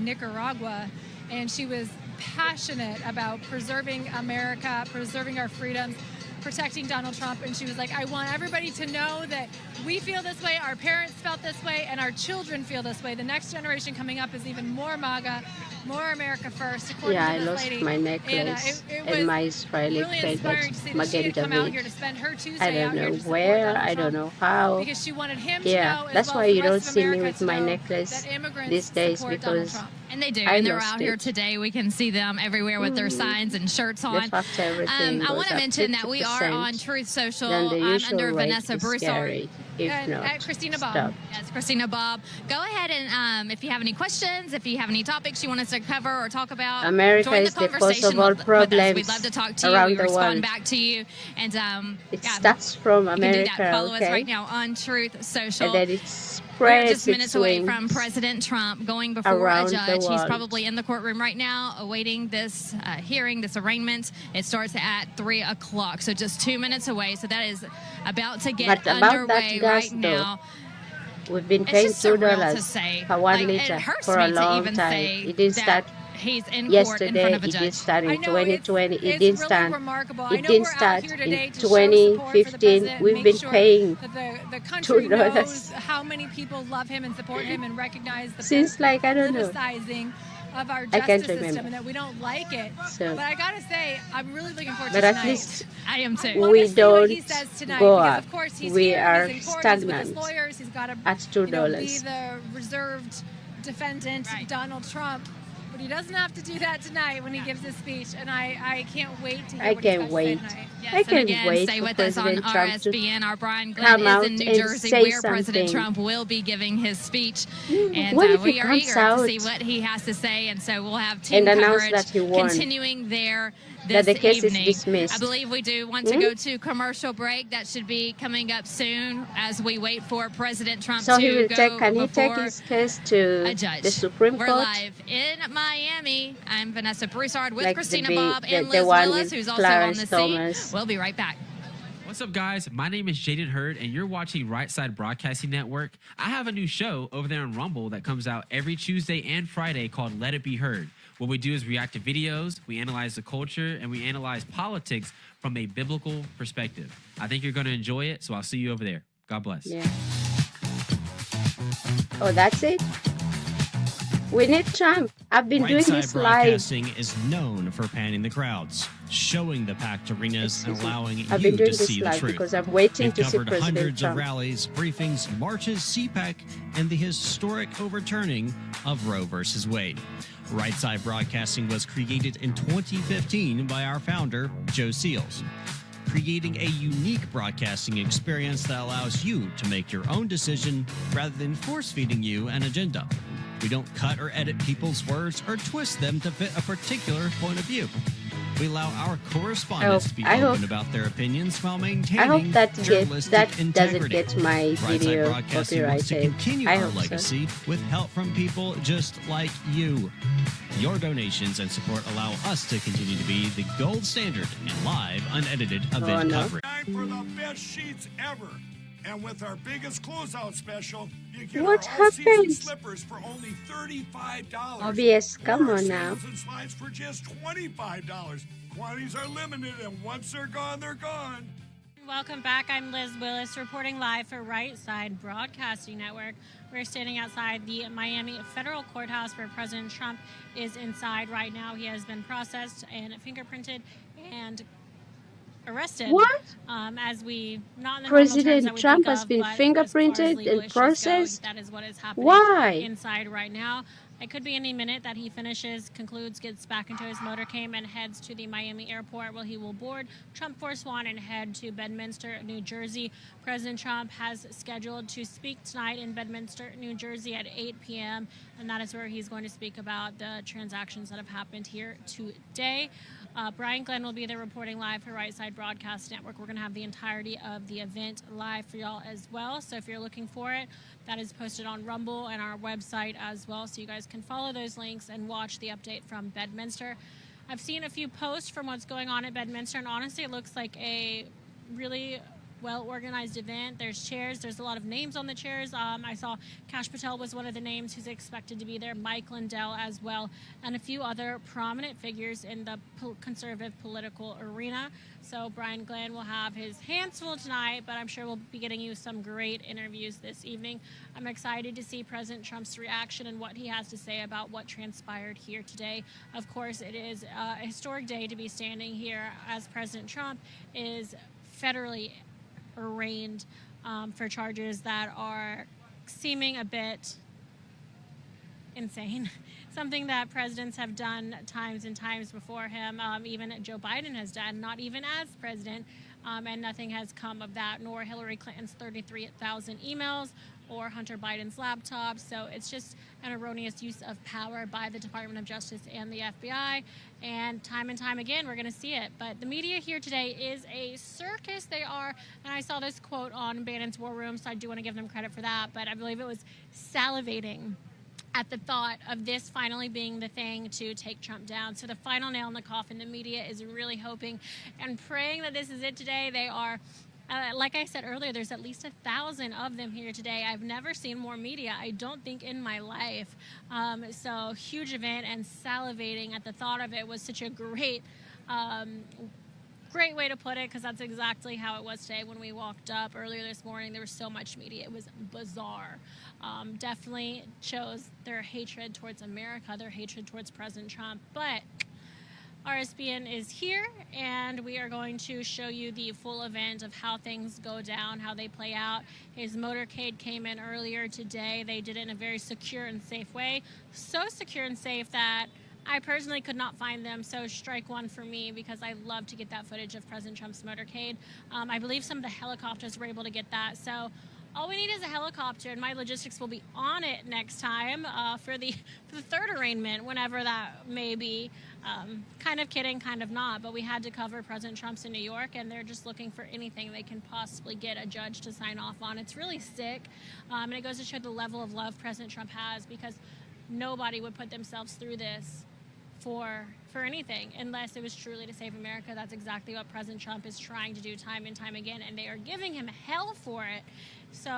Nicaragua, and she was passionate about preserving America, preserving our freedoms, protecting Donald Trump. And she was like, I want everybody to know that we feel this way, our parents felt this way, and our children feel this way. The next generation coming up is even more MAGA, more America first, according Yeah, I to this lost lady. my And necklace it was and my Israeli really inspiring favorite to see that she had come out magenta here to spend her Tuesday I out don't here know to support where, Donald I don't Trump, know how. because she wanted him to Yeah, know, as that's well why as you the don't rest of see me America with to my know necklace that immigrants these days support Donald because Trump. And they do, I and they're lost out here it. today. We can see them everywhere with their signs and shirts The on. fact everything I goes want to up mention that we are 50%, on Truth Social. then the I'm usual under rate Vanessa is Broussard. scary. If And not, at Christina Bob. stop. Yes, Christina Bob. Go ahead and if you have any questions, if you have any topics you want us to cover or talk about, America join is the the cause conversation of all with us. problems We'd love to talk to you. around We the respond world. back to you. And It yeah, starts from you can do America, that. Follow okay? us right now on Truth Social. And then it We're spreads just minutes its away wings from President Trump going before a around the judge. He's world. probably in the courtroom right now awaiting this hearing, this arraignment. It starts at 3 o'clock, so just 2 minutes away. So that is about to get But about underway that gas, right though, now. we've been It's paying just surreal to $2 say. per 1 Like, liter it hurts for a me to long even time. say It didn't that start he's in court in yesterday, front of a it did judge. start in I know, 2020, it it's didn't really start. remarkable. I It know didn't we're out start here in today to show support for the 2015. president, We've make been sure paying that the country $2 knows how many people love him and support him and recognize the since, like, I don't know. politicizing of our I can't justice system remember. and that we don't like it. So- But I gotta say, I'm really looking forward But to at tonight. least I am too. I wanna we see what he don't says tonight, go because up. of course he's We here, are he's in court, he's with his stagnant lawyers, he's got to at $2. be the reserved defendant, Donald Trump. But he doesn't have to do that tonight when he gives his speech, and I can't wait to hear I what he's can't got to say wait. tonight. Yes, I and can't again, wait stay for with us on President Trump to RSBN. Our Brian Glenn come is out in New and Jersey, say where President something. Trump will be giving his speech. And What if he we are comes eager to out see what he has to say. And so we'll have team and announce coverage that he won, continuing there that this the case is evening. dismissed? I believe we do want to go to commercial break. That should be coming up soon as we wait for President Trump So to he will go can he take before his case to a judge. the Supreme We're Court? live in Miami. I'm Vanessa Broussard with Like Christina the Bob and the Liz one Willis, with who's also on Clarence the Thomas. scene. We'll be right back. What's up, guys? My name is Jaden Hurd, and you're watching Right Side Broadcasting Network. I have a new show over there on Rumble that comes out every Tuesday and Friday called Let It Be Heard. What we do is react to videos, we analyze the culture, and we analyze politics from a biblical perspective. I think you're going to enjoy it, so I'll see you over there. God bless. Yeah. Oh, that's it? We need Trump. I've been doing Right this Side live. Broadcasting is known for panning the crowds, showing the packed arenas, and allowing I've you been doing to this see the live truth. because I'm waiting We've to see covered President hundreds Trump. of rallies, briefings, marches, CPAC, and the historic overturning of Roe versus Wade. Right Side Broadcasting was created in 2015 by our founder, Joe Seals, creating a unique broadcasting experience that allows you to make your own decision rather than force-feeding you an agenda. We don't cut or edit people's words or twist them to fit a particular point of view. We allow our correspondents to be I open hope- about their opinions while I maintaining hope that journalistic doesn't integrity. get my Right Side video Broadcasting wants to copyrighted. continue I our hope so. legacy with help from people just like you. Your donations and support allow us to continue to be the gold standard in live, unedited event no. coverage. Time for the best sheets ever. And with our biggest closeout special, you get What our all-season happened? slippers for only $35. OBS, come Or our on now. sandals and slides for just $25. Quantities are limited, and once they're gone, they're gone. Welcome back. I'm Liz Willis reporting live for Right Side Broadcasting Network. We're standing outside the Miami Federal Courthouse where President Trump is inside right now. He has been processed and fingerprinted and arrested. What? As we not in the President Trump has been fingerprinted and processed? That is what is happening Why? inside right now. It could be any minute that he finishes, concludes, gets back into his motorcade and heads to the Miami airport where he will board Trump Force One and head to Bedminster, New Jersey. President Trump has scheduled to speak tonight in Bedminster, New Jersey at 8 p.m. and that is where he's going to speak about the transactions that have happened here today. Brian Glenn will be there reporting live for Right Side Broadcast Network. We're going to have the entirety of the event live for y'all as well. So if you're looking for it, that is posted on Rumble and our website as well. So you guys can follow those links and watch the update from Bedminster. I've seen a few posts from what's going on at Bedminster, and honestly, it looks like a really well-organized event. There's chairs. There's a lot of names on the chairs. I saw Kash Patel was one of the names who's expected to be there, Mike Lindell as well, and a few other prominent figures in the conservative political arena. So Brian Glenn will have his hands full tonight, but I'm sure we'll be getting you some great interviews this evening. I'm excited to see President Trump's reaction and what he has to say about what transpired here today. Of course, it is a historic day to be standing here as President Trump is federally arraigned for charges that are seeming a bit insane. Something that presidents have done times and times before him, even Joe Biden has done, not even as president, and nothing has come of that, nor Hillary Clinton's 33,000 emails or Hunter Biden's laptop. So it's just an erroneous use of power by the Department of Justice and the FBI. And time again, we're going to see it. But the media here today is a circus. They are, and I saw this quote on Bannon's War Room, so I do want to give them credit for that. But I believe it was salivating at the thought of this finally being the thing to take Trump down. So the final nail in the coffin, the media is really hoping and praying that this is it today. They are, like I said earlier, there's at least 1,000 of them here today. I've never seen more media, I don't think, in my life. So huge event, and salivating at the thought of it was such a great way to put it, because that's exactly how it was today when we walked up earlier this morning. There was so much media. It was bizarre. Definitely shows their hatred towards America, their hatred towards President Trump. But RSBN is here, and we are going to show you the full event of how things go down, how they play out. His motorcade came in earlier today. They did it in a very secure and safe way. So secure and safe that I personally could not find them, so strike one for me, because I love to get that footage of President Trump's motorcade. I believe some of the helicopters were able to get that. So all we need is a helicopter, and my logistics will be on it next time for the third arraignment, whenever that may be. Kind of kidding, kind of not, but we had to cover President Trump's in New York, and they're just looking for anything they can possibly get a judge to sign off on. It's really sick, and it goes to show the level of love President Trump has, because nobody would put themselves through this for anything unless it was truly to save America. That's exactly what President Trump is trying to do time and time again, and they are giving him hell for it. So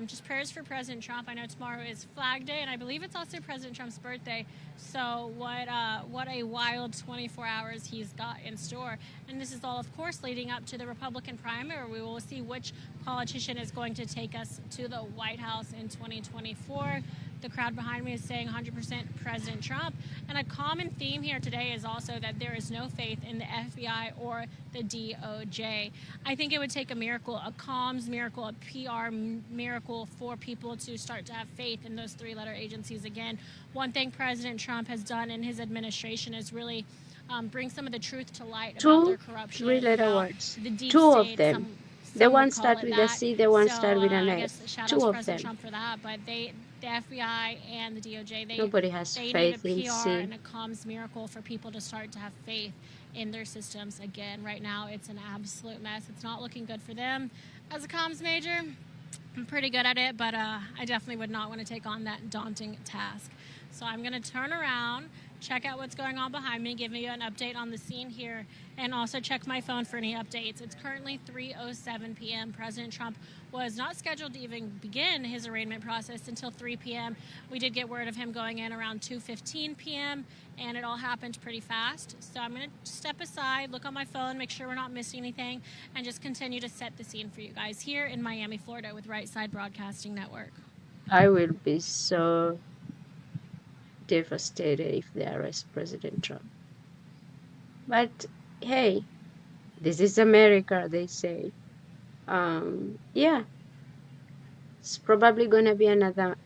just prayers for President Trump. I know tomorrow is Flag Day, and I believe it's also President Trump's birthday. So what a wild 24 hours he's got in store. And this is all, of course, leading up to the Republican primary. We will see which politician is going to take us to the White House in 2024. The crowd behind me is saying 100% President Trump. And a common theme here today is also that there is no faith in the FBI or the DOJ. I think it would take a miracle, a comms miracle, a PR miracle for people to start to have faith in those three-letter agencies again. One thing President Trump has done in his administration is really bring some of the truth to light about their corruption. Three-letter words. Two of them. The one start with a C, the one start with an S. Two of them. Trump for that, but the FBI and the DOJ, nobody has faith in PR C. and a comms miracle for people to start to have faith in their systems again. Right now, it's an absolute mess. It's not looking good for them. As a comms major, I'm pretty good at it, but I definitely would not want to take on that daunting task. So I'm going to turn around, check out what's going on behind me, give you an update on the scene here, and also check my phone for any updates. It's currently 3:07 p.m. President Trump was not scheduled to even begin his arraignment process until 3 p.m. We did get word of him going in around 2:15 p.m., and it all happened pretty fast. So I'm going to step aside, look on my phone, make sure we're not missing anything, and just continue to set the scene for you guys here in Miami, Florida with Right Side Broadcasting Network. I will be so devastated if they arrest President Trump. But hey, this is America, they say. Yeah, it's probably going to be another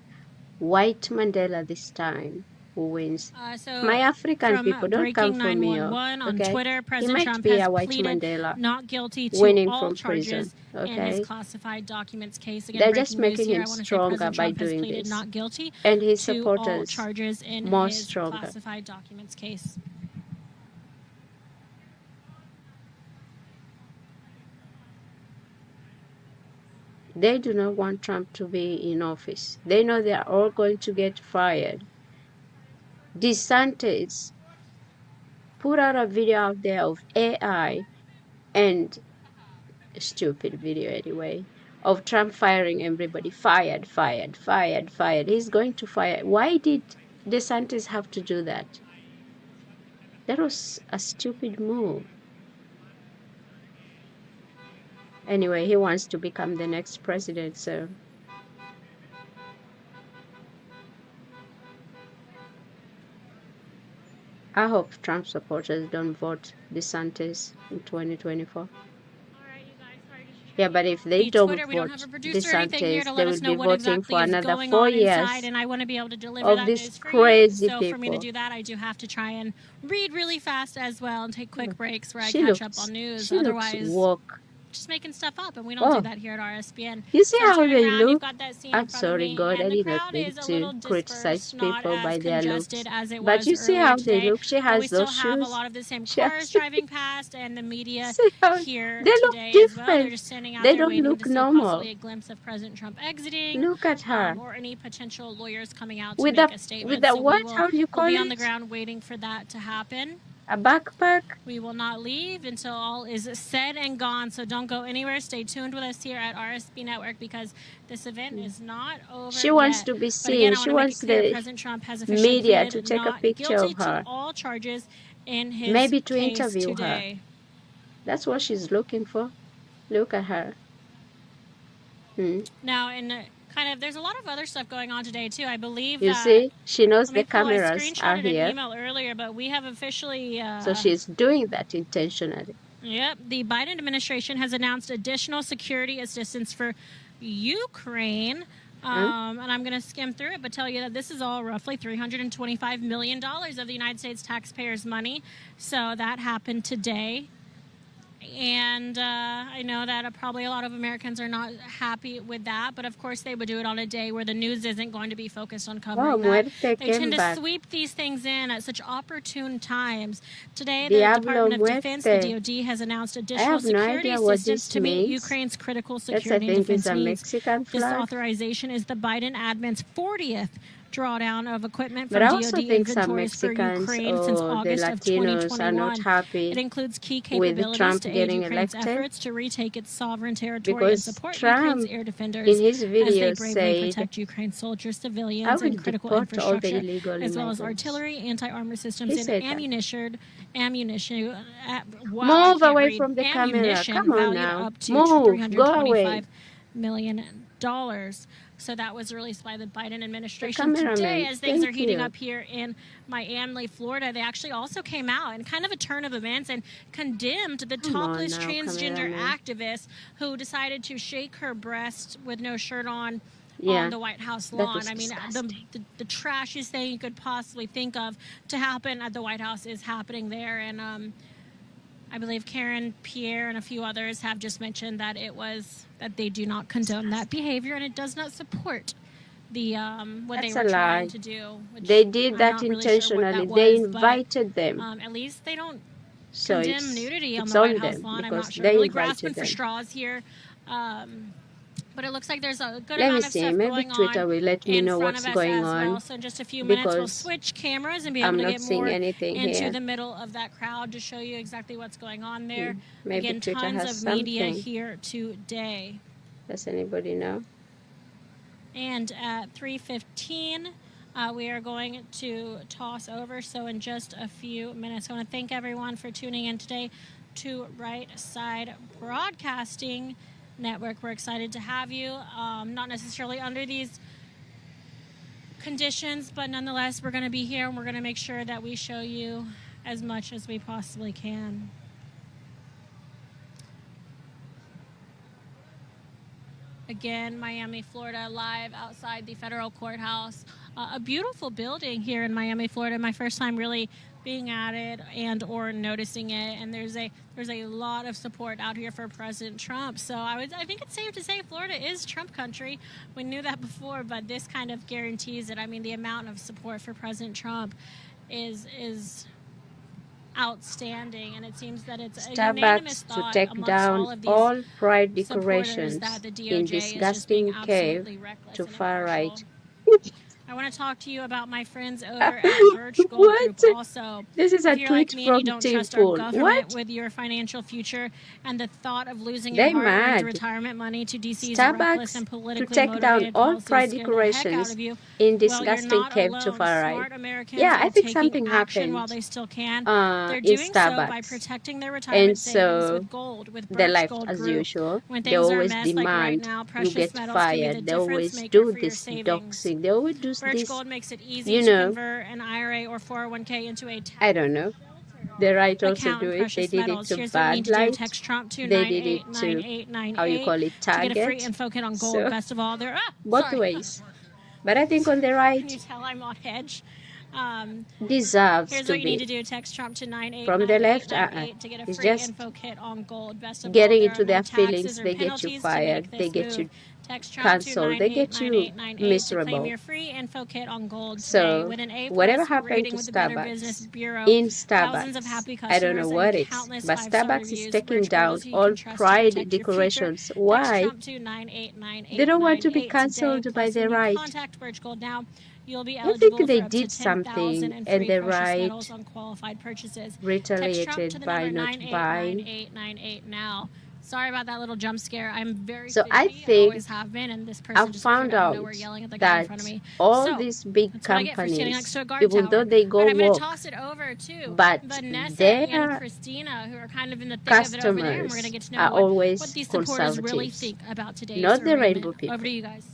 white Mandela this time who wins. So My African from people, don't come for me. 911 on Okay? Twitter, He President might Trump be has a white pleaded Mandela not guilty to winning all from charges prison. in his Okay? classified documents case. Again, They're breaking just news making here. him I want to say stronger President by Trump has doing pleaded this. not guilty And his to all supporters charges in more his stronger. classified documents case. They do not want Trump to be in office. They know they are all going to get fired. DeSantis put out a video out there of AI and a stupid video anyway of Trump firing everybody. Fired, fired, fired, fired. He's going to fire. Why did DeSantis have to do that? That was a stupid move. Anyway, he wants to become the next president, so I hope Trump supporters don't vote DeSantis in 2024. Yeah, but if they don't Twitter, we don't vote have a producer or anything here DeSantis, to they let will us be know what voting exactly for is another going 4 on years inside, and I want to be able to deliver of that these news for crazy you. So people. for me to do that, I do have to try and read really fast as well and take quick breaks where I She catch looks, up on news. she looks Otherwise, woke. just making stuff up, and we don't Oh, do that here at RSBN. you see So how turning they around, you've look? got that scene in I'm front of sorry, me, God, I and the did not crowd mean is a to little criticize dispersed, not people as by their looks. congested as it But was you see earlier how they today. look? She But has we still those have a shoes. lot of the same She cars has, driving past, and the media see how here they look today as well. They're different. just standing out They there don't waiting look to see normal. possibly a glimpse of President Trump exiting, Look at her. or any potential lawyers coming out to With make a a statement. with a So we what? will How do you we'll call be on the it? ground waiting for that to happen. A backpack? We will not leave until all is said and gone. So don't go anywhere. Stay tuned with us here at RSB Network because this event is not over She wants yet. to be But again, seen. I She want to make wants it clear, the President Trump has officially media to pleaded take a not picture guilty of her. to all charges in his Maybe to case interview her. today. That's what she's looking for. Look at her. Now, kind of, there's a lot of other stuff going on today too. I believe You that. see, she knows Let me the pull. I cameras are screenshotted an here. email earlier, but we have officially. So she's doing that intentionally. Yep, the Biden administration has announced additional security assistance for Ukraine. And I'm going to skim through it, but tell you that this is all roughly $325 million of the United States taxpayers' money. So that happened today. And I know that probably a lot of Americans are not happy with that, but of course they would do it on a day where the news isn't going to be focused on covering that. They tend to sweep these things in at such opportune times. Today, the Department of Defense, the DoD, has announced additional security assistance to meet Ukraine's critical security and defense needs. This authorization is the Biden admin's 40th drawdown of equipment from DoD inventories for Ukraine since August of 2021. It includes key capabilities to aid Ukraine's efforts to retake its sovereign territory and support Ukraine's air defenders as they bravely protect Ukraine's soldiers, civilians, and critical infrastructure, as well as artillery, anti-armor systems, and ammunition. Move away from the camera. Come on now. Up to Move. Go away. $325 million. So that was released by the Biden administration today as things are heating up here in Miami, Florida. They actually also came out in kind of a turn of events and condemned the topless transgender activist who decided to shake her breast with no shirt on the White House lawn. I mean, the trashiest thing you could possibly think of to happen at the White House is happening there. And I believe Karen Pierre and a few others have just mentioned that that they do not condone that behavior and it does not support the what they were trying to do. They did that intentionally. They invited them. At least they don't So condemn nudity on the White House lawn. I'm not sure. Really grasping for straws here. But it looks like there's a good Let me amount of see. stuff Maybe going Twitter on will let me in know front what's of us going as well. on So in just a few minutes, we'll because switch cameras and be I'm able to not get seeing more anything into here. the middle of that crowd to show you exactly what's going on there. Maybe Again, Twitter tons has of media something. here today. Does anybody know? And at 3:15, we are going to toss over. So in just a few minutes, I want to thank everyone for tuning in today to Right Side Broadcasting Network. We're excited to have you. Not necessarily under these conditions, but nonetheless, we're going to be here and we're going to make sure that we show you as much as we possibly can. Again, Miami, Florida, live outside the federal courthouse. A beautiful building here in Miami, Florida. My first time really being at it and or noticing it. And there's a lot of support out here for President Trump. So I think it's safe to say Florida is Trump country. We knew that before, but this kind of guarantees it. I mean, the amount of support for President Trump is outstanding, and it seems that it's a unanimous Starbucks to thought take amongst down all of these all pride supporters decorations that the in DOJ is just being disgusting cave absolutely reckless to and far right. impartial. I want to talk to you about my friends over at Birch Gold What? Group also. This is a If you're like tweet me and you from don't Tim trust our Pool. government What? with your financial future and the thought of losing They your hard-earned mad. retirement money to DC's reckless and Starbucks to politically take down motivated all policies pride scare the heck out decorations of you. in Well, you're disgusting not cave alone. to far right. Smart Americans Yeah, I are think taking something action while happened they still can. They're in doing so by Starbucks. protecting their retirement And savings so with gold, with the Birch left, Gold as Group. usual, When they things are a always mess like right demand now, you precious get metals can be the fired. They difference always maker do for your this savings. doxing. They always do Birch this, Gold makes it easy you to know, convert an IRA or 401k into a I don't know. The right also account do in it. They precious did it metals. to Here's what you need bad to do. light. Text Trump to They did it to, how you 989898 call it, to get a free target. info kit on gold. So, Best of all, they're both sorry. ways. But I think on the Can you right tell I'm on edge? deserves Here's to what you need be. to do. Text Trump to From the left, 989898 to get a it's free just info kit on gold. Best of all, getting there into are no their taxes feelings. or They get you penalties to fired. make They this get move. you Text Trump to cancelled. They get you 989898 to claim miserable. your free info kit on gold today So with an A+ whatever happened rating to with the Better Business Starbucks, Bureau. in Thousands of happy Starbucks, I don't know customers what and it's, countless but 5-star Starbucks is reviews. taking Birch Gold down is who you all can trust to pride protect your future. decorations. Text Why? Trump to 989898 They don't want to be today. cancelled by Plus, the when you right. contact Birch Gold now, you'll be I eligible think they for up to did something, $10,000 in and free the precious right metals on qualified purchases. Text Trump to retaliated the by number not buying. 989898 now. Sorry about that little jump scare. I'm very So I fidgety. I think always have been, and this person I've just found appeared out of out nowhere yelling at the guy in that front of me. all So, these big that's what I get for standing next companies, to a guard even tower. though they All go right, I'm going to woke, toss it over to but Vanessa and their Christina, who are kind of in the thick of it over there, and we're going to get to customers know are what always these supporters really conservatives, think about today's not the rainbow arraignment. people. Over to you guys.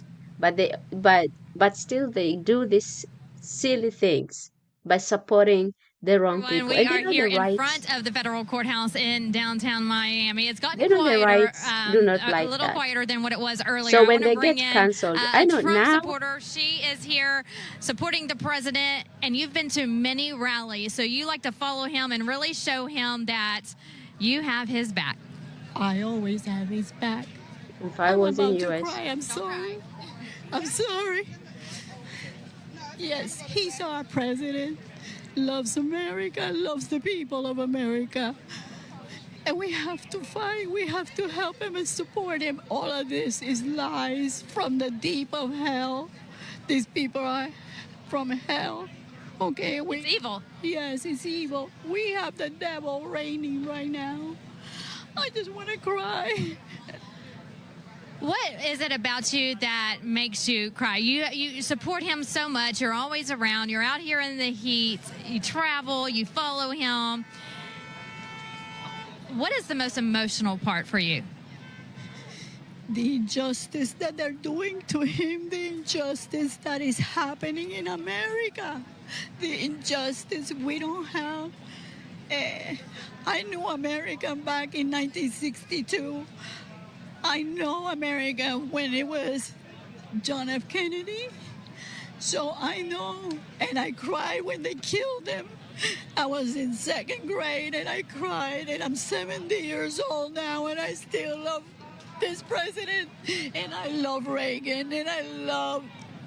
But still they do these silly things by supporting the wrong Everyone, people. we And are they know here the in right, front of the federal courthouse in downtown Miami. It's gotten they know the quieter, rights do not a like little that. quieter than what it was earlier. So I when want to they bring get in cancelled, I a know Trump now. supporter. She is here supporting the president, and you've been to many rallies, so you like to follow him and really show him that you have his back. I always have his back. If I was in about to US, cry. I'm sorry. I'm sorry. Yes, he's our president. Loves America, loves the people of America. And we have to fight. We have to help him and support him. All of this is lies from the deep of hell. These people are from hell. Okay, It's evil. Yes, it's evil. We have the devil reigning right now. I just want to cry. What is it about you that makes you cry? You support him so much. You're always around. You're out here in the heat. You travel. You follow him. What is the most emotional part for you? The injustice that they're doing to him, the injustice that is happening in America, the injustice we don't have. I knew America back in 1962. I know America when it was John F. Kennedy. So I know, and I cried when they killed him. I was in second grade and I cried, and I'm 70 years old now, and I still love this president, and I love Reagan, and I love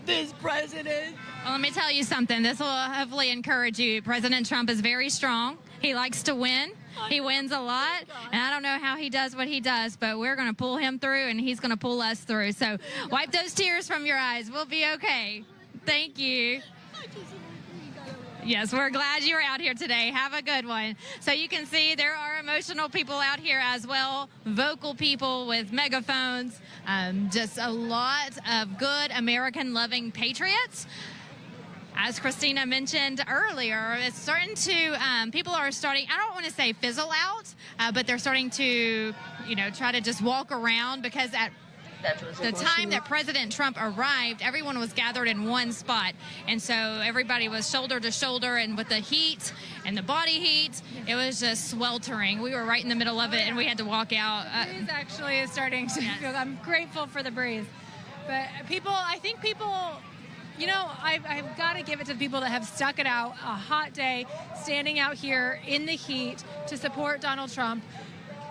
this president. Well, let me tell you something. This will hopefully encourage you. President Trump is very strong. He likes to win. He wins a lot, and I don't know how he does what he does, but we're going to pull him through, and he's going to pull us through. So wipe those tears from your eyes. We'll be okay. Thank you. Yes, we're glad you were out here today. Have a good one. So you can see there are emotional people out here as well, vocal people with megaphones, just a lot of good American-loving patriots. As Christina mentioned earlier, it's starting to, people are starting, I don't want to say fizzle out, but they're starting to, try to just walk around, because at the time that President Trump arrived, everyone was gathered in one spot. And so everybody was shoulder to shoulder, and with the heat and the body heat, it was just sweltering. We were right in the middle of it, and we had to walk out. The breeze actually is starting to feel, I'm grateful for the breeze. But I think people, I've got to give it to the people that have stuck it out a hot day, standing out here in the heat to support Donald Trump.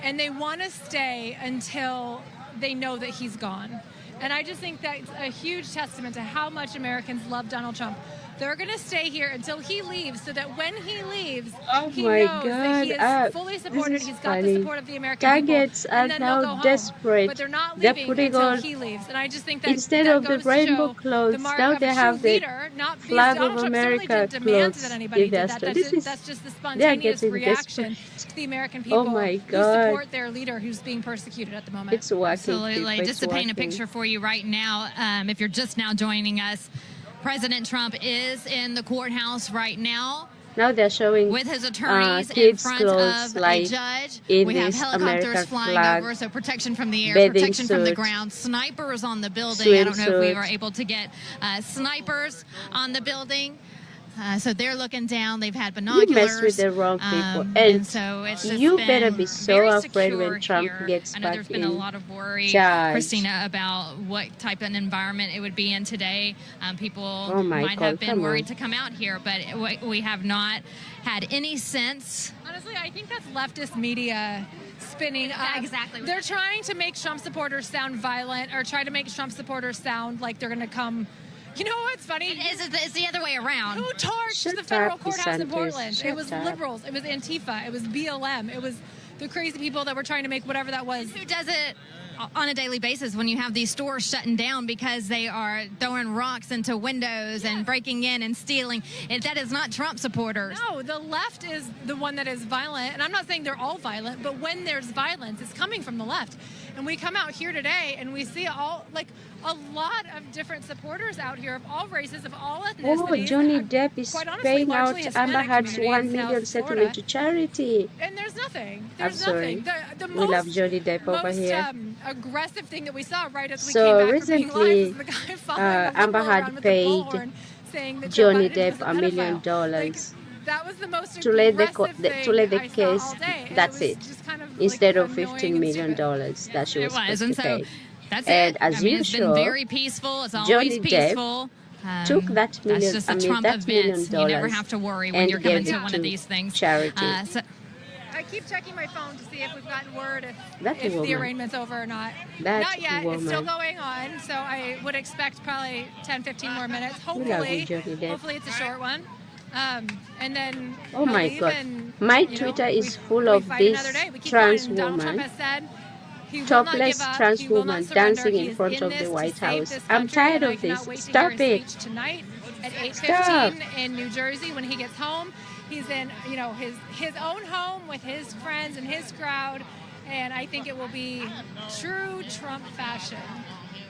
And they want to stay until they know that he's gone. And I just think that's a huge testament to how much Americans love Donald Trump. They're going to stay here until he leaves, so that when he leaves, he knows that he is fully supported. He's got the support of the American Targets people. And are then they'll go now home. desperate. But they're not They're leaving putting until on, he leaves. And I just think that instead that of the goes to rainbow show clothes, the mark now of they a have true the leader, not because flag Donald of Trump certainly America didn't demand clothes that anybody in did their that. store. That's just the They are spontaneous getting reaction desperate. to the American people Oh my who God. support their leader who's being persecuted at the moment. It's working. Absolutely. People, Just to it's paint a working. picture for you right now, if you're just now joining us, President Trump is in the courthouse right now. Now they're showing with his attorneys in kids' front clothes of like a judge. in We have this helicopters American flying flag, over, so protection from the air, bathing protection from the suit, ground, snipers on the building. I don't know if we swimsuit. were able to get snipers on the building. So they're looking down. They've had You binoculars. mess with the wrong people, and so it's just you been better be so very afraid secure when Trump here. gets I know back there's been in a lot of worry, charge. Christina, about what type of an environment it would be in today. People Oh my might God, have been come worried on. to come out here, but we have not had any sense. Honestly, I think that's leftist media spinning up. Exactly. They're trying to make Trump supporters sound violent, or try to make Trump supporters sound like they're going to come. You know what's funny? It's the other way around. Who torched Shut the federal up, courthouse in DeSantis. Portland? Shut It was up. liberals. It was Antifa. It was BLM. It was the crazy people that were trying to make whatever that was. Who does it on a daily basis when you have these stores shutting down because they are throwing rocks into windows and breaking in and stealing? And that is not Trump supporters. No, the left is the one that is violent. And I'm not saying they're all violent, but when there's violence, it's coming from the left. And we come out here today and we see a lot of different supporters out here of all races, of all ethnicities. Oh, Johnny Depp is quite honestly, paying out largely Hispanic Amber Heard's community in $1 million South settlement Florida. to charity. And there's nothing. I'm There's sorry. nothing. The We love Johnny Depp over most, here. Aggressive thing that we saw right as we So came back recently, from being live was the guy following the Amber liberal around Heard with the paid bullhorn saying that Joe Johnny Biden Depp was a $1 million pedophile. That was the most to let the aggressive thing to let the I saw case. all day. And That's it. it. Was just kind of Instead like of annoying $15 and million stupid. that she was supposed and to so pay. that's And it. as It's been usual, very peaceful. It's always Johnny Depp peaceful. took that That's million. just I a mean, Trump that $1 event. million You never have to worry when and you're coming gave to it one to of these things. charity. I keep checking my phone to see if we've gotten word That if the woman. arraignment's over or not. That Not yet. It's still woman. going on, so I would expect probably 10, 15 more minutes. We love Hopefully, you, Johnny Depp. hopefully it's a short one. And then Oh he'll my leave God. and, My you know, Twitter is we full of fight this another day. We keep trans going. Donald Trump woman, has said he will not topless give up. trans He will not woman surrender. dancing He in is front in of this the to White save House. this I'm country, tired and I of this. cannot wait to Stop hear his it. speech tonight at Stop. 8:15 in New Jersey when he gets home. He's in, his own home with his friends and his crowd, and I think it will be true Trump fashion.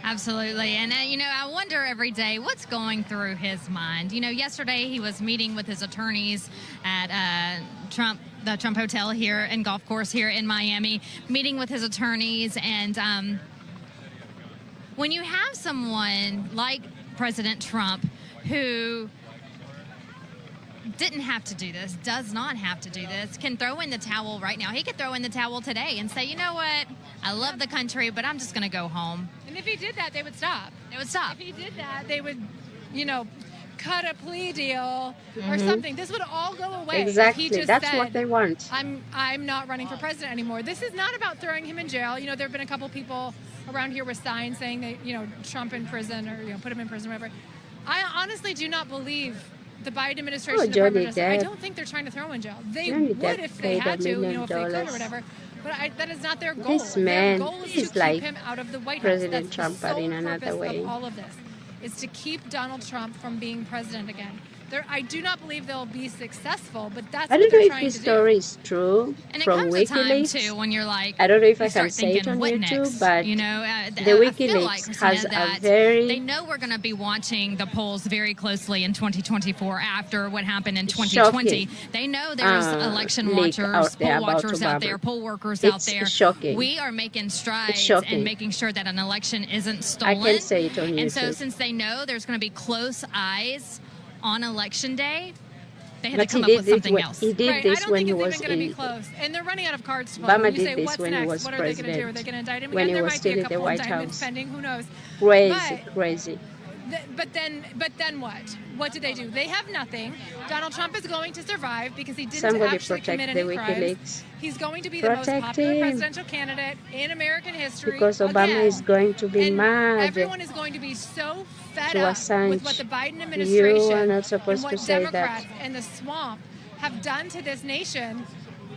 Absolutely. And, I wonder every day what's going through his mind. Yesterday he was meeting with his attorneys at the Trump Hotel here and golf course here in Miami, meeting with his attorneys. And when you have someone like President Trump who didn't have to do this, does not have to do this, can throw in the towel right now. He could throw in the towel today and say, you know what, I love the country, but I'm just going to go home. And if he did that, they would stop. They would stop. If he did that, they would, cut a plea deal or something. This would all go away. Exactly. If he just That's said, what they want. I'm not running for president anymore. This is not about throwing him in jail. There have been a couple people around here with signs saying that, Trump in prison or, put him in prison, whatever. I honestly do not believe the Biden administration, Johnny I Depp. don't think they're trying to throw him in jail. They Johnny would Depp if they paid had $1 to, you million. know, if they could or whatever. But that is not their goal. This man their goal is is to like keep him out of the White President House. Trump, That's but the in sole another purpose way. of all of this, is to keep Donald Trump from being president again. I do not believe they'll be successful, but that's I what don't know they're if trying this to do. story is true And it from comes a time WikiLeaks. too when you're like, I don't know if you I can start say it thinking, on what YouTube, next? but You know, the I feel like, WikiLeaks Christina, has a that very they know we're going to be watching the polls very closely in 2024 after what happened in 2020. shocking They know there's election leak watchers, out there poll about watchers out there, Obama. poll workers out It's there. shocking. We are making strides shocking. and making sure that an election isn't I stolen. can say it on And so YouTube. since they know there's going to be close eyes on election day, they had But to come he up with did it something when- else. he did Right, I this don't when think he it's was even going to be in. close. And they're running out of cards to play. Obama When you did say, this what's when he next? was What are they going to do? Are president, they going to indict him when again? he There was might be still a in the couple White indictments House. pending. Who knows? Crazy, But crazy. But then what? What do? They have nothing. Donald Trump is going to survive because he didn't Somebody actually protect commit the any crimes. WikiLeaks. He's going to be the most Protect popular him. presidential candidate in American history. Because Obama again. is going to be And mad. everyone is going to be so fed To up Assange. with what the Biden You are administration not supposed and to what say that. Democrats and the swamp have done to this nation.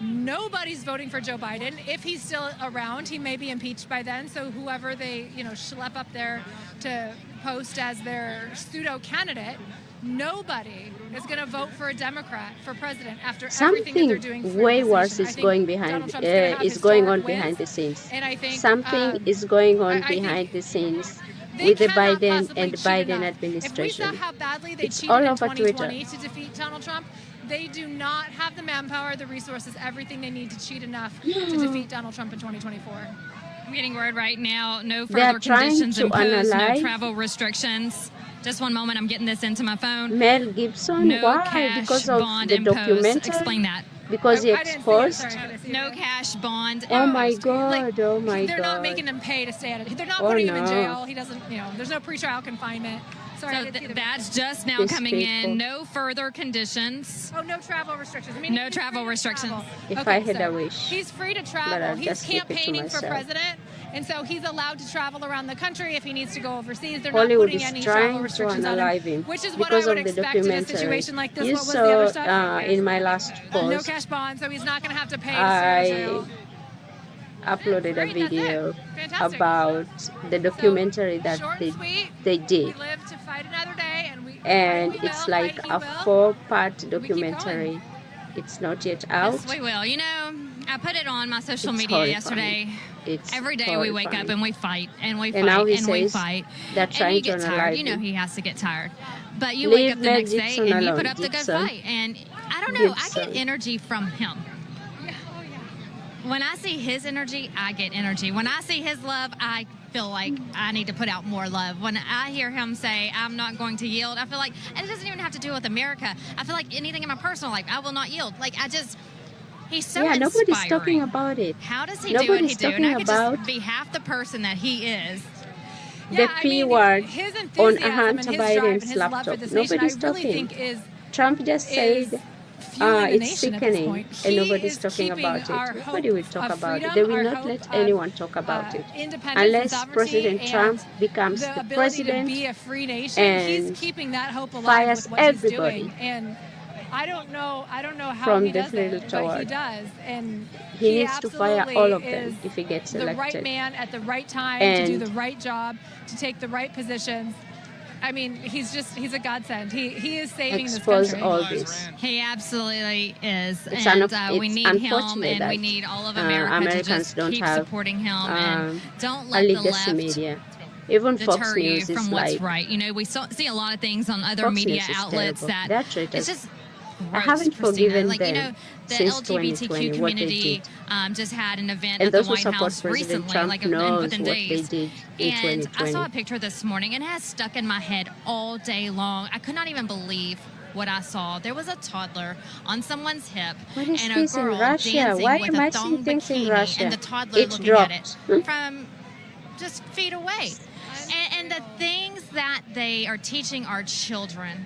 Nobody's voting for Joe Biden. If he's still around, he may be impeached by then. So whoever they, schlep up there to post as their pseudo candidate, nobody is going to vote for a Democrat for president after everything that they're doing Something for way this worse nation. I is think going Donald behind. Trump's gonna have Is going on historic wins, behind the scenes. and I think Something is going on I think behind the scenes they with the cannot Biden possibly and cheat Biden enough. If we administration. saw how badly they It's cheated all in over 2020 Twitter. to defeat Donald Trump, they do not have the manpower, the resources, everything they need to cheat enough to defeat Donald Trump in 2024. I'm getting word right now, no They are further trying conditions to imposed, no analyze- travel restrictions. Just one moment, I'm getting this into my phone. Mel Gibson, No why? cash Because of bond the imposed. documentary? Explain that. Because he I didn't see it. exposed? Sorry, I couldn't see No it. cash bond Oh my imposed. God, oh my They're God. not making him pay to stay at it. They're not Oh, putting him in no. jail. He doesn't, there's no pretrial confinement. Sorry, I So didn't see the that's just now These coming people. in. No further conditions. Oh, no travel restrictions. I mean, No he's travel free to restrictions. travel. If Okay, I had so a wish. he's free to But travel. I'll He's just keep it to campaigning for myself. president, and so he's allowed to travel around the country if he needs to go overseas. They're Hollywood not is putting any travel trying to restrictions on unalive him, him which is what I because would of the expect in a documentary. situation like this. You What was the other saw stuff? in my last No post, cash bond, so he's not going to have to pay to stay in I jail. uploaded a Great, that's it. video Fantastic. about the documentary that Short they, and sweet. they We did. live to fight another day, and we And fight, we it's will, like fight, he a will. 4-part going. documentary. It's not yet out. Yes, we will. You know, I put it on my social It's media horrifying. yesterday. It's Every day we wake up horrifying. and we fight and we fight And now he and we says fight. they're And trying you to get tired. unalive You know him. he has to get tired. But you Leave wake up the Mel next day Gibson and you alone, put up the good Gibson. fight. And I don't know, I Gibson. get energy from him. When I see his energy, I get energy. When I see his love, I feel like I need to put out more love. When I hear him say, I'm not going to yield, I feel like, and it doesn't even have to do with America. I feel like anything in my personal life, I will not yield. Like, he's so Yeah, nobody's inspiring. talking about it. How does he do what Nobody's he do? And talking I could about just be half the person that he is. the P word his on enthusiasm Hunter and his drive and Biden's his love for laptop. this nation, Nobody's I really talking. think is Trump just is said fueling the it's nation at this sickening, point. and He nobody's is talking keeping about our it. Nobody will hope talk of about it. freedom, They will our not hope let of, anyone talk about it independence and unless sovereignty President and Trump becomes the the ability president to be a free nation. and He's keeping that hope alive fires with what everybody. he's doing. And I don't know how From he the does little it, but he tower. does. And He needs to fire absolutely all of them is if he gets the right elected. man at the right time to do And- the right job, to take the right positions. I mean, he's a godsend. He is saving Expose this country. all this. He absolutely is. It's And it's we need him, unfortunate and we that, need all of America to Americans just don't keep have supporting him. And don't a let the legacy left media. Even Fox deter you News is from what's like, right. You know, we see a lot of things on other Fox media News is outlets terrible. that They're traitors. it's just I gross, haven't Christina. forgiven like, them you know, the since LGBTQ 2020, what they community did. just had an event And at the those who White support House President recently, Trump like knows within what days. they did in And 2020. I saw a picture this morning, and it has stuck in my head all day long. I could not even believe what I saw. There was a toddler on someone's hip What is and this a in girl Russia? dancing Why with am a I thong seeing things in bikini, Russia? and the toddler It looking at dropped. it from just feet away. And the things that they are teaching our children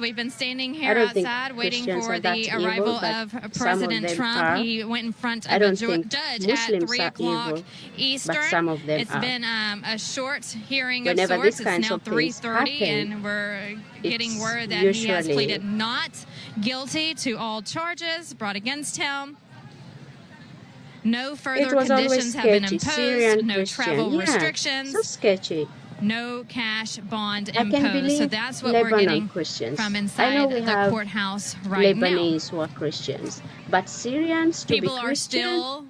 We've been standing I here don't think outside waiting Christians for are that the evil, arrival but of some of President them Trump. are. He went in front I of a don't think judge Muslims at 3 are o'clock evil, Eastern. but some of them It's are. been a short hearing Whenever of these sorts. It's kinds now of things 3:30, happen, and we're getting it's word that he has usually- pleaded not guilty to all charges brought against him. No It further was always conditions have been sketchy. imposed. Syrian No Christian, travel yeah, restrictions. so sketchy. No cash bond I can imposed. believe So that's what we're Lebanon getting Christians. from I inside know we the have courthouse right now. Lebanese who are Christians, but Syrians to People be are Christian, still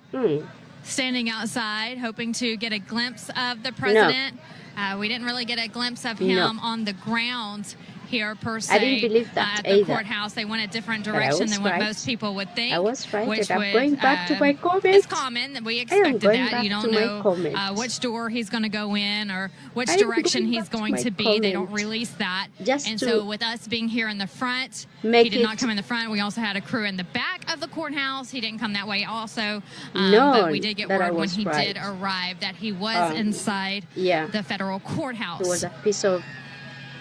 standing outside, hoping to get a glimpse of the president. We didn't really get a glimpse of him on the ground here per se. I didn't believe that at the either. courthouse. They went a different But I direction was than what right. most people would think. I was right. Which I'm would, going back to my comments. It's common. We expected going that. back You to don't my know comments. which door he's going to go in or which I am direction going he's back to going my to be. They don't comments. release that. Just and to so with us being here in the front, make he did not it come in the front. We also had a crew in the back of the courthouse. He didn't come that way also. known But we did get that I word when was he right. did arrive that he was inside the federal courthouse. It was a piece of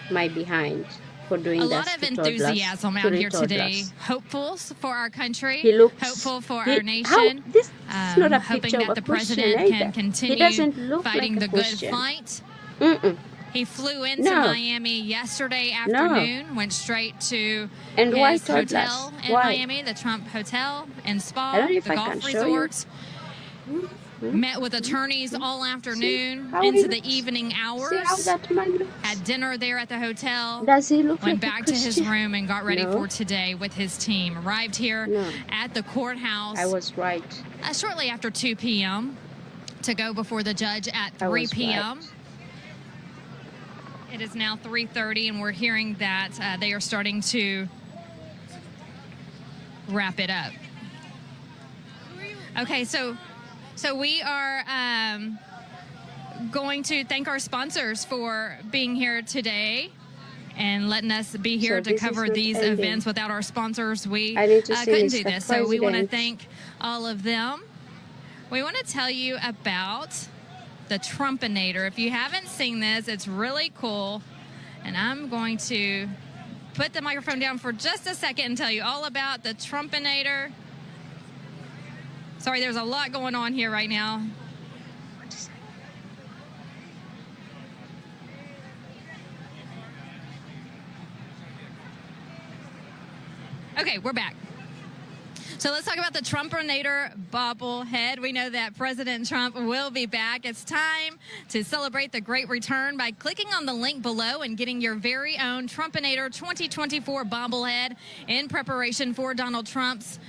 my behind for doing A that lot of to toddlers, enthusiasm to out the here today. toddlers. Hopefuls for our country. He looks hopeful for he- our nation. This is not a hoping picture that of the a Christian president either. can continue He doesn't look fighting like a the good Christian. fight. Mm-mm. He flew into No. Miami yesterday afternoon, went straight to And why his toddlers? hotel in Why? Miami, the Trump Hotel and Spa, I don't know if the I golf can show you. resort. Met with attorneys all afternoon how into he the looks? evening hours. See how that man looks? Had dinner there at the hotel. Does he look Went like a back to his Christian? room and got ready No. for today with his team. Arrived here No. at the courthouse I was right. shortly after 2 p.m. to go before the judge at I 3 was p.m. right. It is now 3:30, and we're hearing that they are starting to wrap it up. Okay, so we are going to thank our sponsors for being here today and letting us be here So to this is cover not these ending. events. Without our sponsors, we I need to see couldn't do Mr. this. So we want to President. thank all of them. We want to tell you about the Trumpinator. If you haven't seen this, it's really cool. And I'm going to put the microphone down for just a second and tell you all about the Trumpinator. Sorry, there's a lot going on here right now. Okay, we're back. So let's talk about the Trumpinator bobblehead. We know that President Trump will be back. It's time to celebrate the great return by clicking on the link below and getting your very own Trumpinator 2024 bobblehead in preparation for Donald Trump's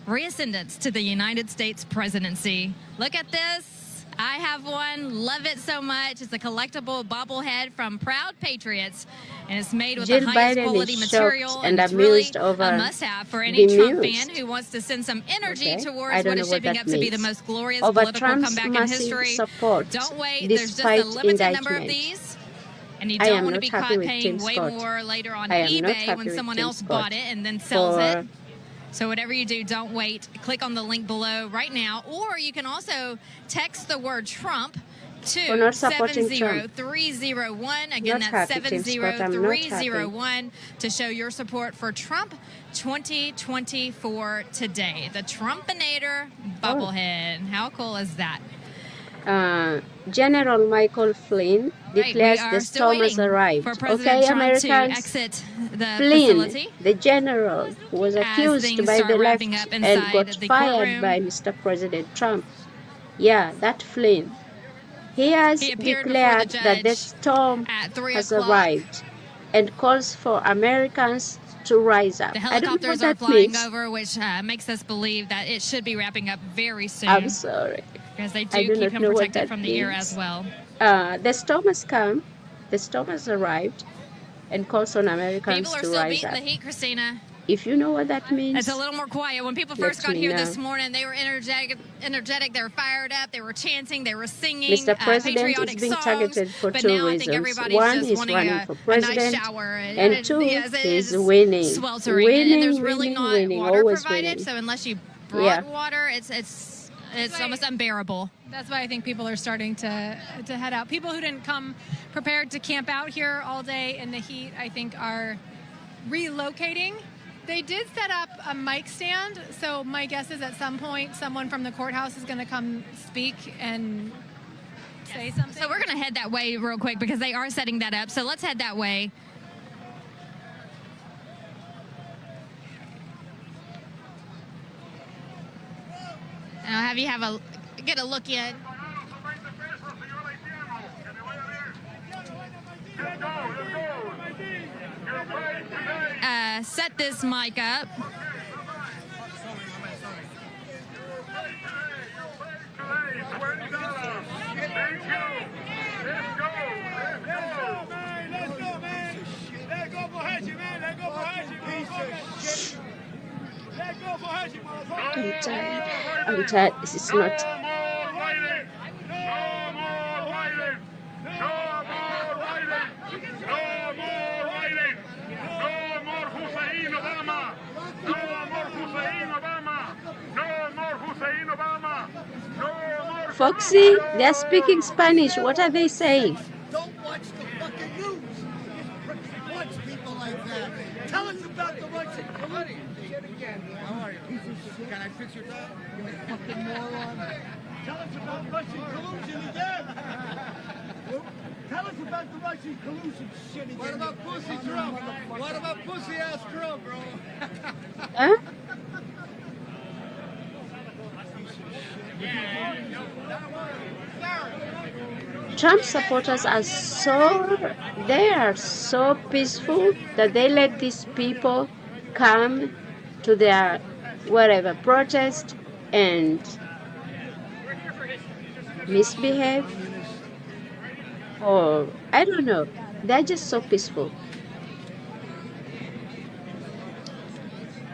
reascendance to the United States presidency. Look at this. I have one. Love it so much. It's a collectible bobblehead from Proud Patriots, and it's made with Jill the highest Biden quality is material, shocked and and it's really amused over a must-have for any the Trump news. fan who wants to send some energy Okay. I towards don't what know is what shaping that up to be the means. most glorious Over political Trump's comeback in massive history. support, Don't wait. There's just despite a limited number of indictment. these. And you I don't am want to not be happy caught with paying Tim way Scott. more later on I am not eBay happy when with someone Tim else Scott bought it and then sells for it. So whatever you do, don't wait. Click on the link below right now. Or you can also text the word Trump For to not supporting Trump. 70301. Again, Not that's happy, Tim Scott. I'm not happy. 70301 to show your support for Trump 2024 today. The Trumpinator bobblehead. How cool is that? General Michael Flynn declares we are the still storm has waiting arrived. for President Okay, Trump Americans. to exit the Flynn, facility. the general who was As accused things by start the left wrapping up and inside got the fired courtroom. by Mr. President Trump. Yeah, that Flynn. He has He appeared before declared the that the judge storm at 3 has o'clock. arrived and calls for Americans to rise up. The I don't know helicopters what are that flying means. over, which makes us believe that it should be wrapping up very soon. I'm sorry. Because they I do do keep not him know what protected that from the air means. as well. The storm has come. The storm has arrived and calls on Americans People are to still rise beating up. the heat, Christina. If you know what that means, It's a little more quiet. When people first let got me here know. this morning, they were energetic. They were fired up. They were chanting. They were singing Mr. President patriotic is being songs. targeted for But two now I think reasons. everybody's One, just he's wanting running a for nice president, shower. and two, Yes, it he's is winning. sweltering. Winning, and there's really winning, not winning, water always provided. winning. So unless you brought Yeah. water, it's almost unbearable. That's why I think people are starting to head out. People who didn't come prepared to camp out here all day in the heat, I think, are relocating. They did set up a mic stand, so my guess is at some point someone from the courthouse is going to come speak and say something. So we're going to head that way real quick because they are setting that up. So let's head that way. And I'll have you get a look in. Set this mic up. I'm tired. I'm tired. This is not. Foxy, they're speaking Spanish. What are they saying? Don't watch the fucking news. Watch people like that. Tell us about the Russian collusion. Shit again. How are you? Can I fix your dog? You fucking moron. Tell us about Russian collusion again. Tell us about the Russian collusion shit again. What about pussy Trump? What about pussy ass Trump, bro? Huh? Trump supporters are they are so peaceful that they let these people come to their whatever protest and misbehave, or I don't know, they're just so peaceful.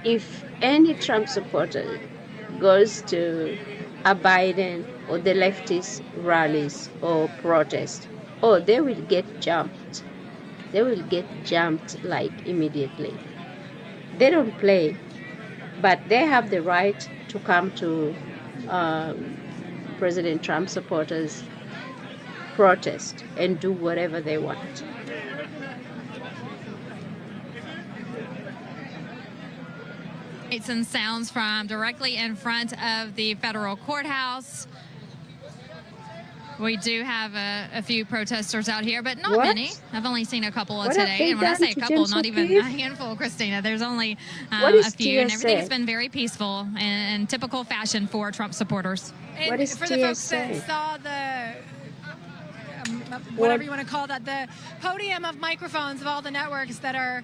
If any Trump supporter goes to a Biden or the leftist rallies or protest, oh, they will get jumped. They will get jumped like immediately. They don't play, but they have the right to come to President Trump supporters protest and do whatever they want. And sounds from directly in front of the federal courthouse. We do have a few protesters out here, but not many. I've only seen a couple today. And when I say a couple, not even a handful, Christina. There's only a few. And everything's been very peaceful in typical fashion for Trump supporters. And what is for TSA? the folks that saw the whatever you want to call that, the podium of microphones of all the networks that are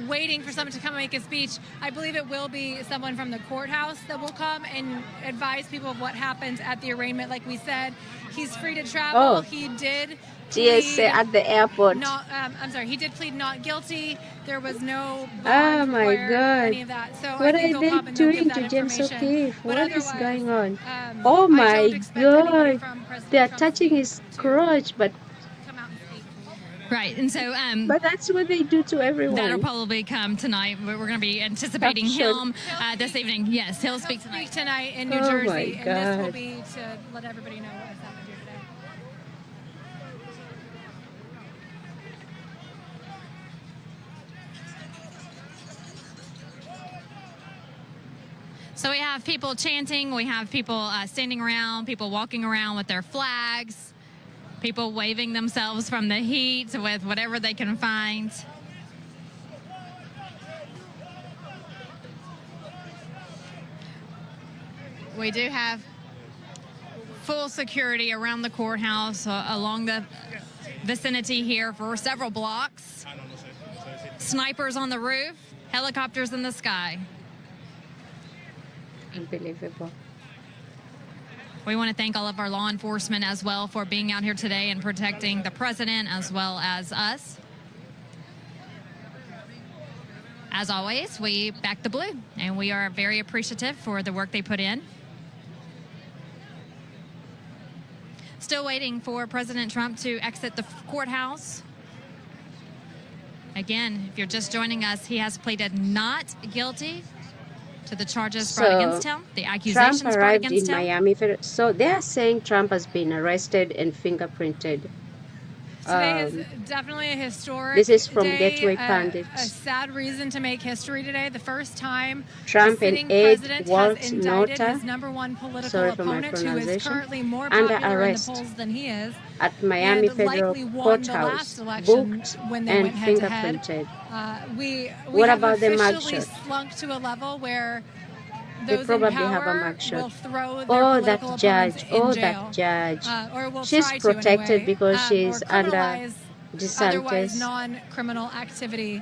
waiting for someone to come and make a speech, I believe it will be someone from the courthouse that will come and advise people of what happened at the arraignment. Like we said, he's free to travel. Oh. He did TSA at the airport. He did plead not guilty. There was no Oh bond my required, God. any of that. So What I think are they'll come they and they'll give doing that to James information. O'Keefe? But What is otherwise, going on? I Oh don't my expect anybody God. from President They are Trump's touching his crotch, but Right, and so but that's what they do to everyone. that'll probably come tonight. We're going to be anticipating him this evening. Yes, he'll speak tonight in New Oh Jersey, my and this will God. be to let everybody know what has happened here today. So we have people chanting, we have people standing around, people walking around with their flags, people waving themselves from the heat with whatever they can find. We do have full security around the courthouse, along the vicinity here for several blocks. Snipers on the roof, helicopters in the sky. Unbelievable. We want to thank all of our law enforcement as well for being out here today and protecting the president as well as us. As always, we back the blue, and we are very appreciative for the work they put in. Still waiting for President Trump to exit the courthouse. Again, if you're just joining us, he has pleaded not guilty to the charges brought against him, the accusations Trump brought arrived against in him. Miami. So they are saying Trump has been arrested and fingerprinted. Today is definitely a historic This is from day, Gateway a Pundit. sad reason to make history today. The first time Trump the and sitting aide president Walt has indicted Nauta, his number one political sorry for my opponent, who is pronunciation, currently more under popular in the arrest polls than he is, at Miami and Federal likely won the Courthouse, last election booked when they and went head-to-head. fingerprinted. We What have about the officially mugshot? slunk to a level where They those probably in have a power mugshot. will throw their Oh, political that opponents judge. in Oh, jail, that judge. or will She's try to protected anyway, because or she's under criminalize otherwise DeSantis. non-criminal activity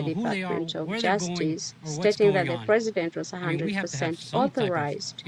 by who they are, Department of where they're going, Justice, or what's stating that going the on. president was I mean, we have to have 100% some type of, authorized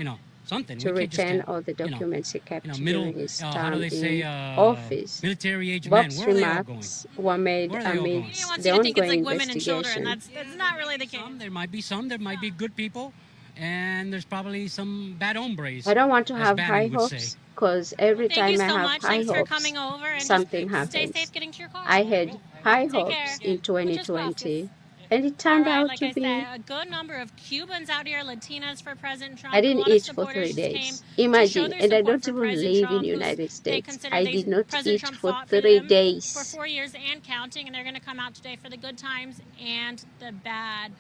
something. to We can't just return get, all the documents he kept during his how do time they say, in office. military age men. Bob's Where are they all going? remarks were made Where are they all going? amidst He wants the you to think it's ongoing like women and children. investigation. That's not really the case. There might be some. There might be good people, and there's probably some bad hombres. I don't want to as have Bannon high would say. hopes because every Thank you time I so have much. high Thanks for hopes, coming over and something just stay happens. safe getting to your car. I had high Take hopes care. in Muchas 2020, and it turned All right, out like to I be. said, a good number of Cubans out here, Latinas for President Trump. I A didn't lot of eat for 3 supporters just came days. to show Imagine, their and I support don't for even President live in Trump, United they States. consider I did not President eat Trump for fought for 3 them days. for 4 years and counting, and they're going to come out today for the good times and the bad.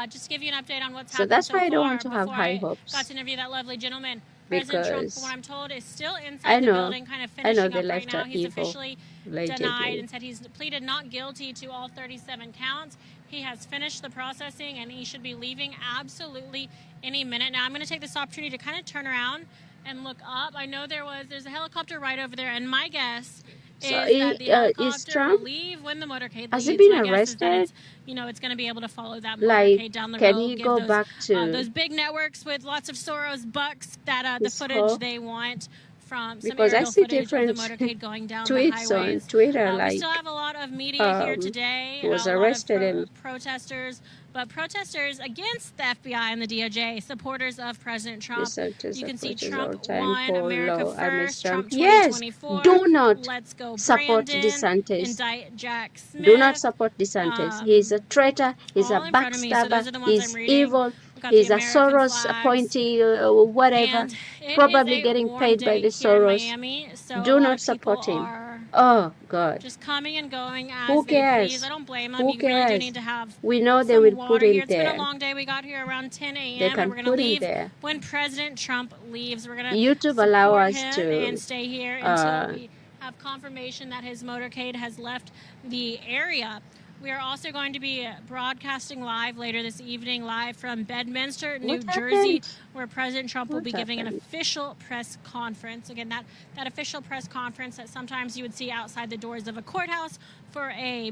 Just to give you an update on what's So happened that's so why I don't far want to have before high I hopes. got to interview that lovely gentleman. President Trump, Because from what I'm told, is still I inside the know, building, kind of I know finishing the up right left now. are He's evil, officially denied allegedly. and said he's pleaded not guilty to all 37 counts. He has finished the processing and he should be leaving absolutely any minute. Now I'm going to take this opportunity to kind of turn around and look up. I know there's a helicopter right over there, and my guess So is that the helicopter is Trump? will leave when the motorcade Has leaves. he been My guess is that arrested? it's going to be able to follow that Like, motorcade down the can road. he give go those, back to those big networks with lots of Soros bucks that the his footage home? they want from some Because I aerial see footage of the different motorcade going down the tweets on highways. Twitter, We like still have a lot of media here today. he was a lot of arrested and protesters, but protesters against the FBI and the DOJ, supporters of President Trump. DeSantis You can see approaches Trump all-time won, poll America low amidst first, Trump. Trump Yes, 2024. do not Let's go, support Brandon. DeSantis. Indict Jack Smith. Do not support DeSantis. He's a traitor. He's a all in front of me, so those are the backstabber. ones He's I'm reading. evil. We've got He's the a American Soros flags. appointee, whatever. And it Probably is a getting warm paid by day the here in Soros. Miami, so a Do lot not of support people him. are Oh God. just coming and going as Who they cares? please. I don't blame them. Who You really do cares? need to have We know they some will water put him here. It's been there. a long day. We got here around 10 They a.m. can and we're going to put him leave there. when President Trump leaves. We're going to YouTube allow us him to and stay here until we have confirmation that his motorcade has left the area. We are also going to be broadcasting live later this evening, live from Bedminster, New What Jersey, happened? where President Trump will What be giving an happened? official press conference. Again, that official press conference that sometimes you would see outside the doors of a courthouse for a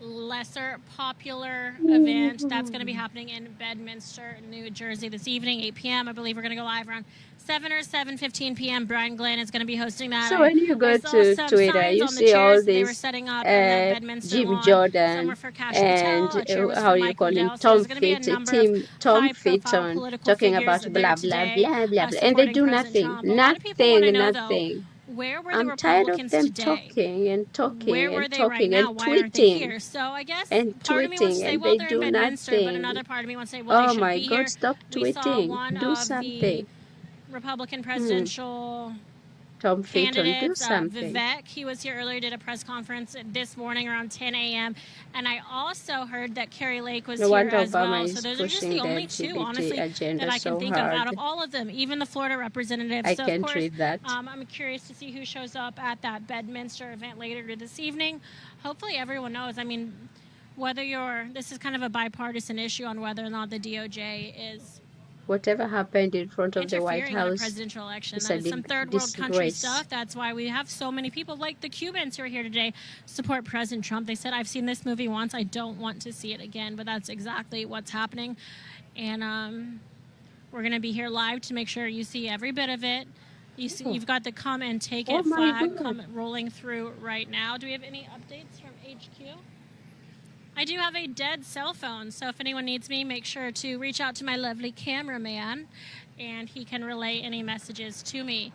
lesser popular event. That's going to be happening in Bedminster, New Jersey this evening, 8 p.m. I believe we're going to go live around 7 or 7:15 p.m. Brian Glenn is going to be hosting that. So when you go I saw to some Twitter, signs you on the see all chairs they were these setting up in the Bedminster Jim lawn. Some Jordan were for Kash and Patel, a chair was how for you Mike call him, Lindell. So Tom there's going to be a number of Tom high-profile Fitton, political talking figures about there blah blah today, blah blah blah, and they supporting do President nothing, Trump. A lot of people want to know, though, nothing. where were the I'm tired of Republicans them today? talking and talking Where were and they right talking now? and Why aren't they here? tweeting So I guess and part of me wants to tweeting, say, and well, they they're do in Bedminster, but nothing. another part of me wants to say, well, they Oh should my be here. God! Stop We saw tweeting. one Do of something. the Republican presidential Tom Fitton, do candidates, something. Vivek. He was here earlier, did a press conference this morning around 10 a.m. And I also heard that Carrie Lake was No here wonder as well. Obama So is those are just pushing the the only two, LGBT honestly, agenda that I can so think of out hard. of all of them, even the Florida representative. I So, can't of course, read that. I'm curious to see who shows up at that Bedminster event later this evening. Hopefully everyone knows. I mean, this is kind of a bipartisan issue on whether or not the DOJ is Whatever happened in front of the White interfering in a House presidential election. is That a is some third world country disgrace. stuff. That's why we have so many people like the Cubans who are here today support President Trump. They said, I've seen this movie once. I don't want to see it again. But that's exactly what's happening. And we're going to be here live to make sure you see every bit of it. You've got the come and take it flag rolling through right now. Do we have any updates from HQ? I do have a dead cell phone, so if anyone needs me, make sure to reach out to my lovely cameraman, and he can relay any messages to me.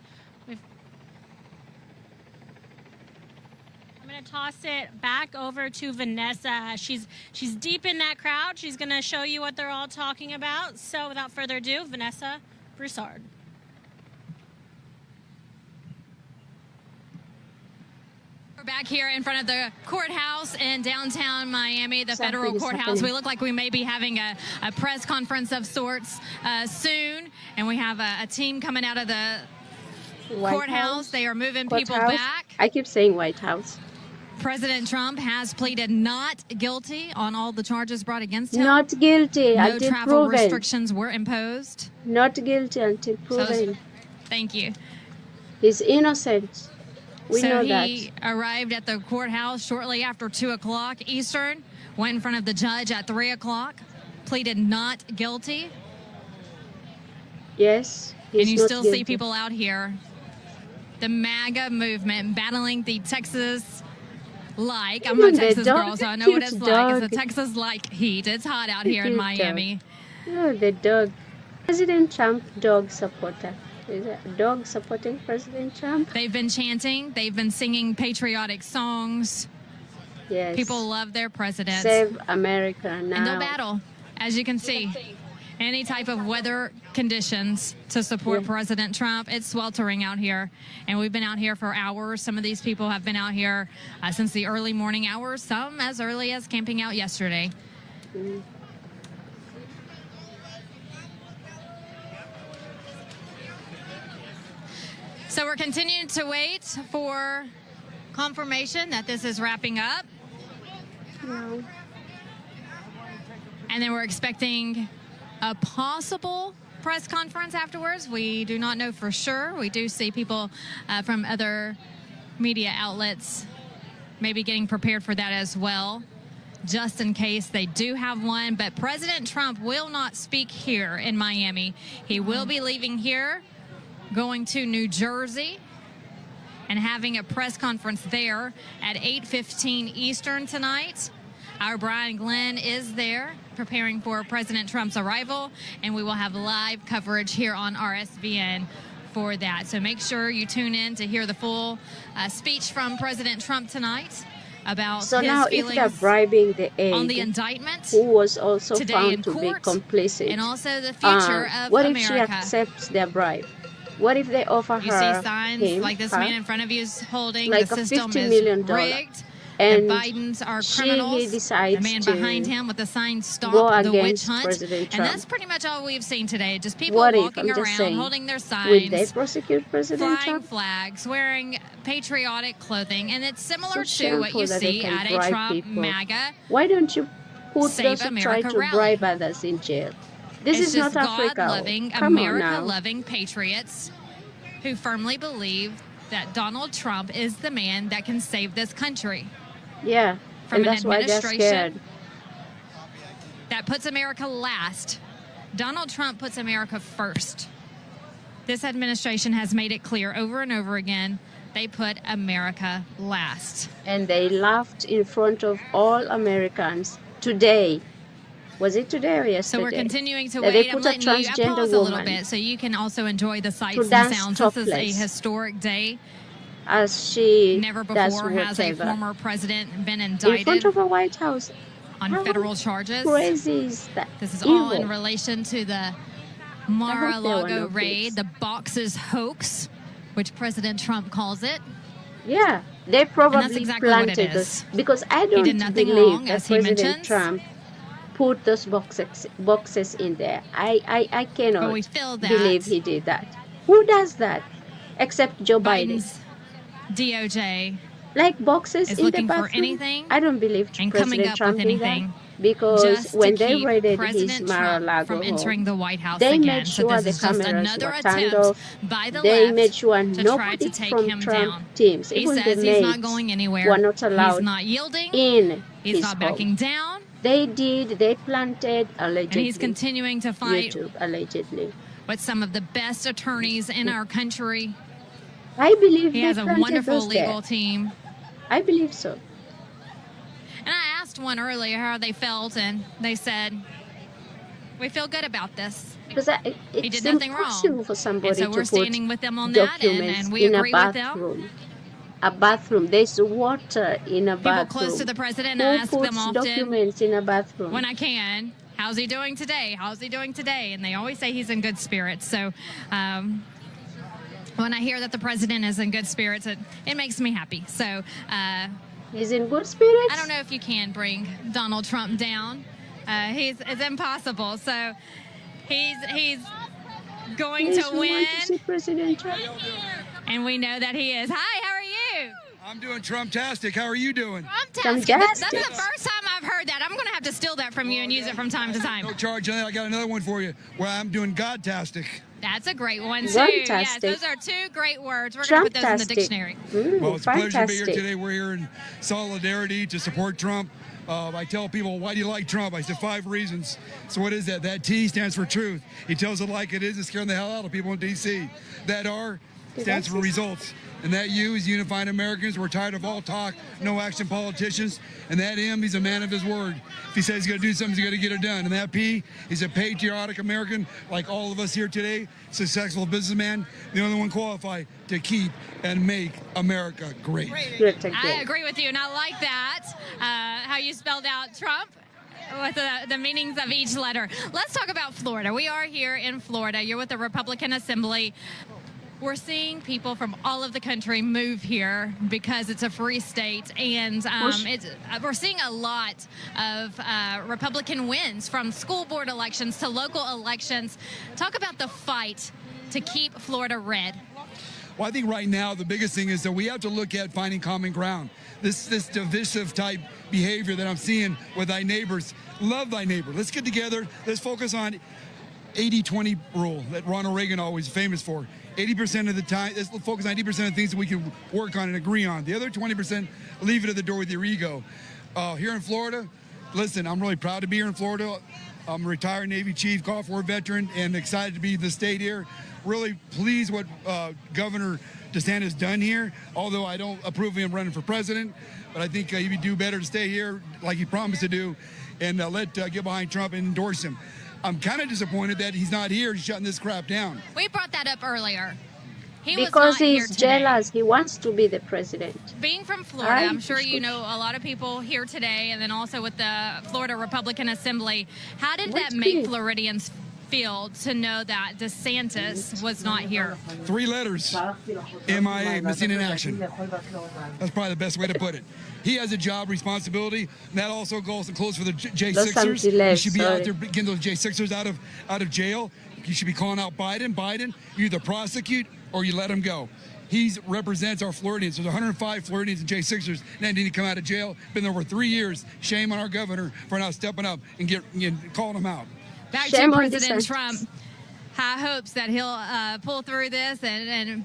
I'm going to toss it back over to Vanessa. She's deep in that crowd. She's going to show you what they're all talking about. So without further ado, Vanessa Broussard. We're back here in front of the courthouse in downtown Miami, the Something federal is courthouse. happening. We look like we may be having a press conference of sorts soon. And we have a team coming out of the White courthouse. House? They are moving people Courthouse? back. I keep saying White House. President Trump has pleaded not guilty on all the charges brought against him. Not guilty No until travel proven. restrictions were imposed. Not guilty until proven. Thank you. He's innocent. We know that. He arrived at the courthouse shortly after 2 o'clock Eastern, went in front of the judge at 3 o'clock, pleaded not guilty. Yes. And he's you not still see guilty. people out here, the MAGA movement, battling the Texas like. I'm a Even the Texas dog, girl, so I know what cute it's like. It's dog. a Texas like heat. It's hot out here in Cute Miami. Dog. Oh, the dog. President Trump dog supporter. Is that a dog supporting President Trump? They've been chanting, they've been singing patriotic songs. Yes. People love their president. Save America now. And they'll battle, as you can see. Any type of weather conditions to support President Trump. It's sweltering out here, and we've been out here for hours. Some of these people have been out here since the early morning hours, some as early as camping out yesterday. So we're continuing to wait for confirmation that this is wrapping up. No. And then we're expecting a possible press conference afterwards. We do not know for sure. We do see people from other media outlets maybe getting prepared for that as well, just in case they do have one. But President Trump will not speak here in Miami. He will be leaving here, going to New Jersey, and having a press conference there at 8:15 Eastern tonight. Our Brian Glenn is there preparing for President Trump's arrival, and we will have live coverage here on RSVN for that. So make sure you tune in to hear the full speech from President Trump tonight about So his now, if feelings they're bribing the aide, on the indictment who was also today found in to be court, complicit, and also the future of what America. if she accepts their bribe? What if they offer You her see signs him, like this her, man in front of you is holding. like The a system $50 is million, rigged. and the Bidens are he criminals. decides The man to behind him with the sign go "Stop the Witch against Hunt," President and Trump? that's pretty much all we've seen today. Just people What if, walking I'm just around, saying, holding their would they signs, prosecute President flying Trump? flags, wearing patriotic clothing, and it's similar So to what shameful you that they see can at a bribe Trump people. MAGA. Why don't you put Save those who try America to rally. bribe others in jail? This It's is just not Africa. God-loving, Come on now. America-loving patriots who firmly believe that Donald Trump is the man that can save this country Yeah, from and an that's why they're administration scared. that puts America last. Donald Trump puts America first. This administration has made it clear over and over again, they put America last. And they laughed in front of all Americans today. Was it today or yesterday? So we're continuing to that they wait. I'm put a letting you I transgender pause a little woman bit so you can also enjoy the sights to and dance sounds. This is a topless. historic day. as she Never does before has a whatever. former president been In front indicted of a White House. on How federal charges. crazy is that? This is Evil. all in relation to the I hope they Mar-a-Lago wanna raid, fix. the boxes hoax, which President Trump calls it. Yeah, they probably exactly what it planted is. those because I He did don't nothing believe wrong, that as he President mentions. Trump put those boxes in there. I cannot But we feel that believe he did that. Who does that? Except Joe Biden. Biden's DOJ Like boxes is in the looking for bathroom. anything I don't believe and President coming up Trump with did that. anything Because just when to they keep raided his President Trump Mar-a-Lago from entering home, the White House they again. made So sure this the is just cameras another were turned attempt off. by the They left made sure to try nobody to take from him Trump down. teams, He even the says he's not maids, going anywhere. were not allowed He's not yielding. in He's his not home. backing down. They planted And allegedly. he's continuing to fight YouTube, allegedly. with some of the best attorneys in our country. I believe He they has a planted wonderful those there. legal team. I believe so. And I asked one earlier how they felt, and they said, we feel good about this. Because He it's did nothing wrong. impossible for somebody And so to we're put standing with them on that, documents and we in agree a with them. bathroom. A bathroom. There's water in a People bathroom. close to the president, Who I ask puts them often documents in a bathroom? when I can, how's he doing today? How's he doing today? And they always say he's in good spirits. So when I hear that the president is in good spirits, it makes me happy. So he's in good spirits? I don't know if you can bring Donald Trump down. It's impossible. So he's going Please, to we win. want to see President Trump. And we know that he is. Hi, how are you? I'm doing Trump-tastic. How are you doing? Fantastic. That's the first time I've heard that. I'm going to have to steal that from you and use it from time to time. No charge. I got another one for you. Well, I'm doing God-tastic. That's a great one, too. Yes, Fantastic. those are two great words. We're going to put those in the Trump-tastic. dictionary. Well, it's a pleasure to be here fantastic. today. We're here in solidarity to support Trump. I tell people, why do you like Trump? I said 5 reasons. So what is that? That T stands for truth. He tells it like it is and scaring the hell out of people in D.C. That R stands for results. And that U is unifying Americans. We're tired of all talk, no action politicians. And that M, he's a man of his word. If he says he's going to do something, he's going to get it done. And that P, he's a patriotic American, like all of us here today, successful businessman, the only one qualified to keep and make America great. I agree with you, and I like that, how you spelled out Trump with the meanings of each letter. Let's talk about Florida. We are here in Florida. You're with the Republican Assembly. We're seeing people from all of the country move here because it's a free state, and we're seeing a lot of Republican wins from school board elections to local elections. Talk about the fight to keep Florida red. Well, I think right now the biggest thing is that we have to look at finding common ground. This divisive type behavior that I'm seeing with thy neighbors. Love thy neighbor. Let's get together. Let's focus on 80-20 rule that Ronald Reagan always famous for. 80% of the time, let's focus on 80% of the things that we can work on and agree on. The other 20%, leave it at the door with your ego. Here in Florida, listen, I'm really proud to be here in Florida. I'm a retired Navy chief, Gulf War veteran, and excited to be in the state here. Really pleased what Governor DeSantis done here, although I don't approve of him running for president. But I think he would do better to stay here like he promised to do and get behind Trump and endorse him. I'm kind of disappointed that he's not here shutting this crap down. We brought that up earlier. Because he's jealous. He wants to be the president. Being from Florida, I'm sure you know a lot of people here today, and then also with the Florida Republican Assembly. How did that make Floridians feel to know that DeSantis was not here? 3 letters. MIA, missing in action. That's probably the best way to put it. He has a job responsibility, and that also goes and close for the J6ers. He should be out there getting those J6ers out of jail. You should be calling out Biden. Biden, you either prosecute or you let him go. He represents our Floridians. There's 105 Floridians and J6ers that need to come out of jail. Been there over 3 years. Shame on our governor for not stepping up and calling them out. Back to President Trump. High hopes that he'll pull through this and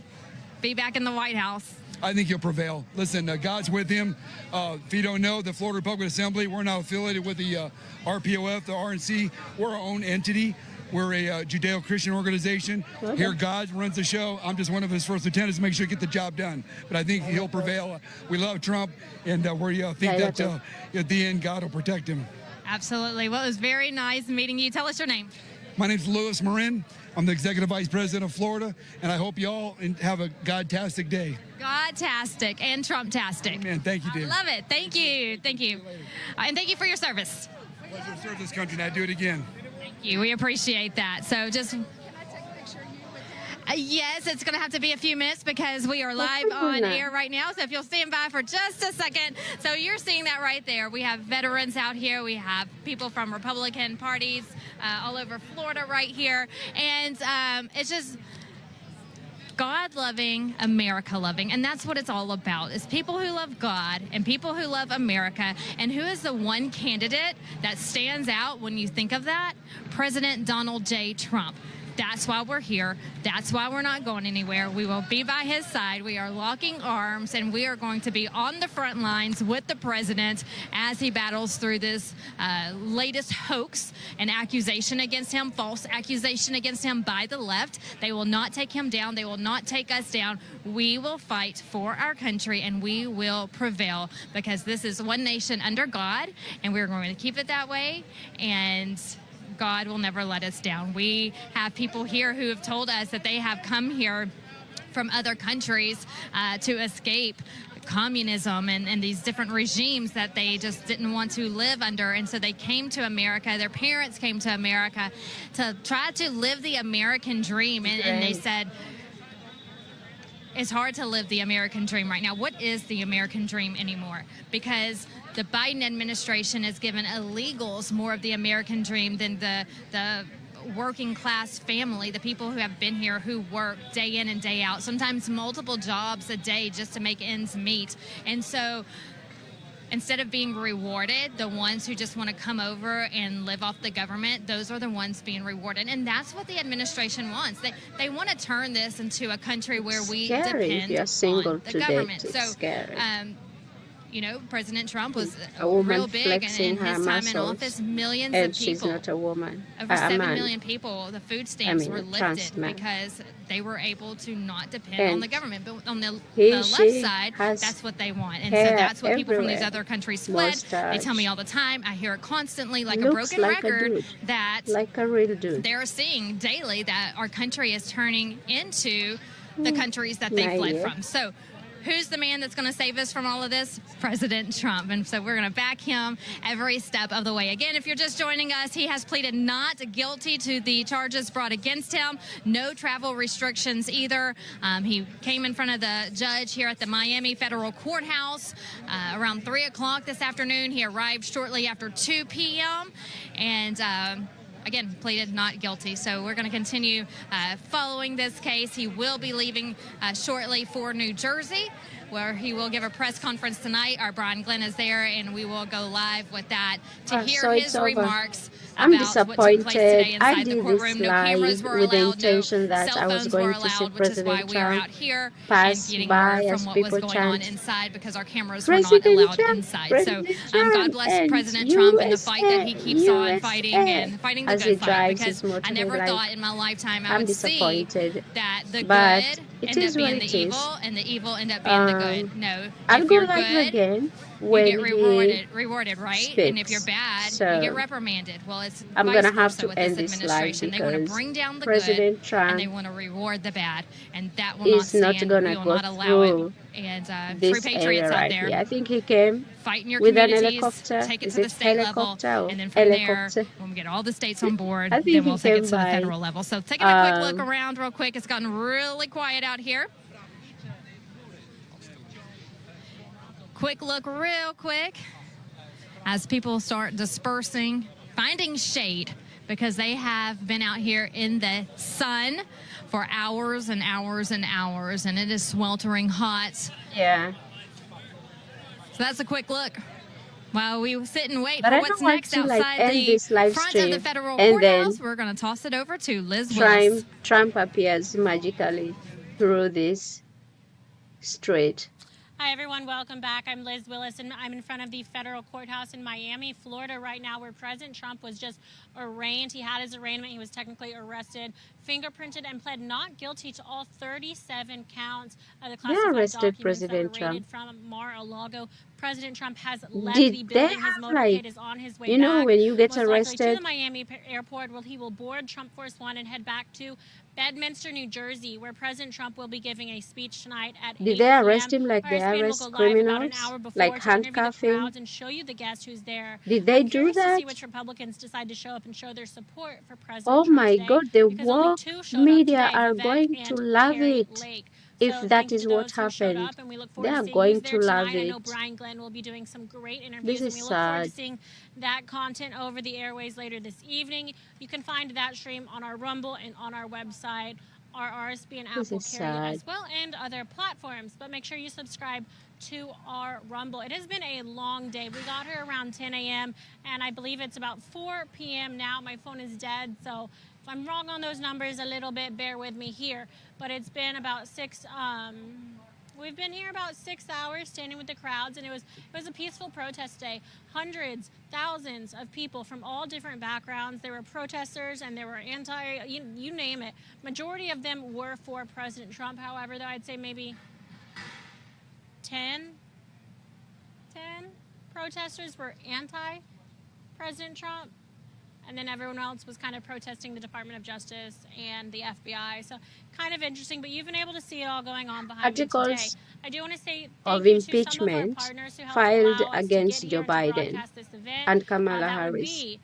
be back in the White House. I think he'll prevail. Listen, God's with him. If you don't know, the Florida Republican Assembly, we're now affiliated with the RPOF, the RNC. We're our own entity. We're a Judeo-Christian organization. Here, God runs the show. I'm just one of his first lieutenants to make sure to get the job done. But I think he'll prevail. We love Trump, and we think that at the end, God will protect him. Absolutely. Well, it was very nice meeting you. Tell us your name. My name's Louis Marin. I'm the Executive Vice President of Florida, and I hope you all have a God-tastic day. God-tastic and Trump-tastic. Amen. Thank you, dear. I love it. Thank you. Thank you. And thank you for your service. Pleasure to serve this country, and I do it again. Thank you. We appreciate that. So just... yes, it's going to have to be a few minutes because we are live on air right now. So if you'll stand by for just a second. So you're seeing that right there. We have veterans out here. We have people from Republican parties all over Florida right here. And it's just God-loving, America-loving. And that's what it's all about, is people who love God and people who love America. And who is the one candidate that stands out when you think of that? President Donald J. Trump. That's why we're here. That's why we're not going anywhere. We will be by his side. We are locking arms, and we are going to be on the front lines with the president as he battles through this latest hoax and accusation against him, false accusation against him by the left. They will not take him down. They will not take us down. We will fight for our country, and we will prevail because this is one nation under God, and we're going to keep it that way. And God will never let us down. We have people here who have told us that they have come here from other countries to escape communism and these different regimes that they just didn't want to live under. And so they came to America. Their parents came to America to try to live the American dream. And they said, it's hard to live the American dream right now. What is the American dream anymore? Because the Biden administration has given illegals more of the American dream than the working class family, the people who have been here, who work day in and day out, sometimes multiple jobs a day just to make ends meet. And so instead of being rewarded, the ones who just want to come over and live off the government, those are the ones being rewarded. And that's what the administration wants. They want to turn this into a country where we depend on the government. So you know, President Trump was A woman real big in flexing her his time in muscles, office. Millions and of she's people, not a woman, over a 7 man. million people, the food stamps were trans lifted man. because they were able to not depend on And the government. But on the he, left she side, has that's what they want. And so hair that's what people from these everywhere. other countries fled. They tell me Mustache. all the time. I hear it constantly like a Looks broken like a record dude. that Like a real dude. they're seeing daily that our country is turning into the countries that they Not fled yet. from. So who's the man that's going to save us from all of this? President Trump. And so we're going to back him every step of the way. Again, if you're just joining us, he has pleaded not guilty to the charges brought against him. No travel restrictions either. He came in front of the judge here at the Miami Federal Courthouse around 3 o'clock this afternoon. He arrived shortly after 2 p.m. and again, pleaded not guilty. So we're going to continue following this case. He will be leaving shortly for New Jersey, where he will give a press conference tonight. Our Brian Glenn is there, and we will go live with that to hear So it's his over. remarks I'm about what took place today disappointed. I inside the did courtroom. this No cameras live were with the allowed, no intention that cell I was phones were going to see allowed, which is why President we are Trump out here and pass getting by word as from what was people going on chant, inside because our cameras were not President allowed Trump, inside. President So God Trump, bless and President Trump and the fight that he USA, keeps on fighting and fighting the as he good fight, drives because his I never motorbike. thought in my lifetime I I'm would see disappointed, that the but good it end is up what being the it is. evil and the evil end up being the good. No, I'll if go you're live good, again you when get he rewarded, right? And if you're speaks. bad, So you get reprimanded. Well, it's I'm vice gonna have versa to with end this this live administration. They want to because bring down the President good Trump and they want to reward the bad, and that will not is not stand. gonna We will go not allow it. through And free this patriots area out right there. here. I think he came Fight in your with an communities, helicopter. take it Is to the it state level, helicopter or and then from there, helicopter? when we get all the states on board, I then think we'll he take it came to the by. federal level. So taking a quick look Um, around real quick. It's gotten really quiet out here. Quick look real quick as people start dispersing, finding shade, because they have been out here in the sun for hours and hours and hours, and it is sweltering hot. Yeah. So that's a quick look while we sit and wait But for I what's don't want next to outside end the this live front of the stream federal and then courthouse. We're going to toss it over to Liz Willis. Trump appears magically through this street. Hi, everyone. Welcome back. I'm Liz Willis, and I'm in front of the federal courthouse in Miami, Florida right now, where President Trump was just arraigned. He had his arraignment. He was technically arrested, fingerprinted, and pled not guilty to all 37 counts of the classified arrested documents President that were raided Trump. from Mar-a-Lago. President Trump has left Did the they building. His have, motorcade like, is on his way you know, back. when you get most likely to arrested? the Miami airport, where he will board Trump Force One and head back to Bedminster, New Jersey, where President Trump will be giving a speech tonight at 8 Did they arrest p.m. him like Our they ESPN will arrest go live about an criminals? hour before Like to interview the handcuffing? crowds and show you the guest who's there. Did they I'm do curious to that? see which Republicans decide to show up and show their support for President Oh Trump my today, God, the because only woke two showed up media today, are Vivek going to and love Carrie it Lake. if So that thank you is to what those who showed happened. up, and we look They forward are to seeing going who's to there love tonight. I know it. Brian Glenn will be doing some great interviews, This and we is look forward to sad. seeing that content over the airways later this evening. You can find that stream on our Rumble and on our website. Our RSB and This Apple is carry it sad. as well, and other platforms. But make sure you subscribe to our Rumble. It has been a long day. We got here around 10 a.m. and I believe it's about 4 p.m. now. My phone is dead, so if I'm wrong on those numbers a little bit, bear with me here. But it's been about we've been here about 6 hours standing with the crowds, and it was a peaceful protest day. Hundreds, thousands of people from all different backgrounds. There were protesters and there were you name it. Majority of them were for President Trump. However, though, I'd say maybe 10 protesters were anti-President Trump, and then everyone else was kind of protesting the Department of Justice and the FBI. So kind of interesting, but you've been able to see it all going on behind me today. Articles I do want to say of thank you to some of our impeachment partners who helped filed allow us to against get Joe here to Biden broadcast this event. and Kamala That would Harris. be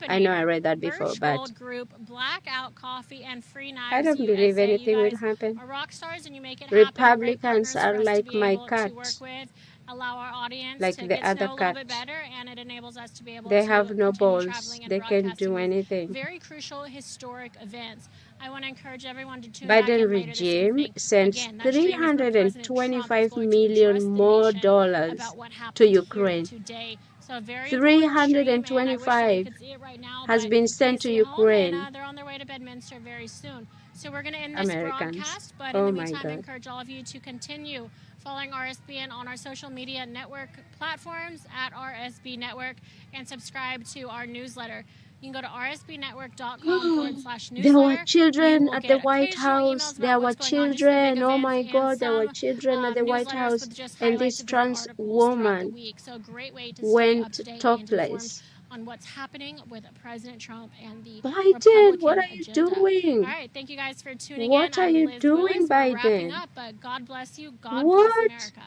I know I Trumpinator, read that before, Birch but Gold Group, Blackout Coffee, and Free Knives I don't believe USA. anything You will guys happen. are rock stars, and you make it happen. Great Republicans partners for are us to like be my able to cat, work with, allow our audience like to the get to other know a little cat. bit better, and it enables us to be able They to have no continue balls. traveling and They can't broadcasting do these anything. very crucial historic events. I want to encourage everyone to tune back Biden in later this regime evening. sends Again, that stream is where President Trump is $325 going to million address the more nation dollars about what to happened here Ukraine. today. So very important stream, and I wish that we 325 could see it right now, has but been please sent to stay home, and Ukraine. they're on their way to Bedminster very soon. So we're going to end this Americans. broadcast, but Oh in the my meantime, God. encourage all of you to continue following RSBN on our social media network platforms at RSB Network and subscribe to our newsletter. You can go to rsbnetwork.com/newsletter. There were children You will at the get White occasional House. emails There about were what's going on, just the big children. Oh events, my and God, there were some children at the White newsletters House. with just And this highlights of their trans articles throughout the woman week. So a great way to stay up went to date and topless. informed on what's happening with President Trump and the Biden, what Republican are you agenda. doing? All right, thank you guys for tuning in. What are I'm you Liz doing, Willis. We're wrapping Biden? up, but God bless you. God bless What? America.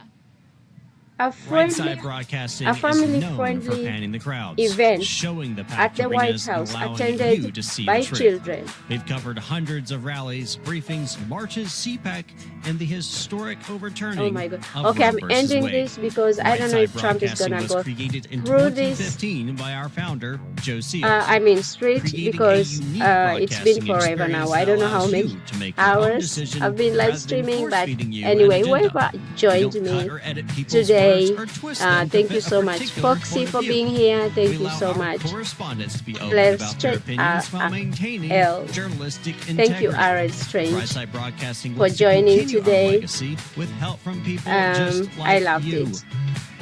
A Rightside Broadcasting is known for family-friendly panning the crowds, event showing the at packed the White arenas and House allowing attended you to see by the truth. children. They've covered hundreds of rallies, briefings, marches, CPAC, and the historic overturning Oh my God. of Okay, Roe I'm versus ending Wade. this because I don't know if Rightside Trump is Broadcasting gonna was go created in through this. 2015 by our founder, Joe Seals. I mean straight Creating because a unique it's been broadcasting forever now. experience I don't know that how allows many you to make your own hours decision I've been live rather than streaming, but force-feeding you an anyway, agenda. whoever We joined don't me cut or edit people's today, words or twist them to thank you fit a so much. particular Foxy point of for view. being here. We Thank you allow so our much. correspondents to be open Let's about their check opinions while maintaining L. journalistic Thank you, integrity. Aaron Strange, Rightside Broadcasting for wants to joining continue our today. legacy with help from people just like I loved you. it.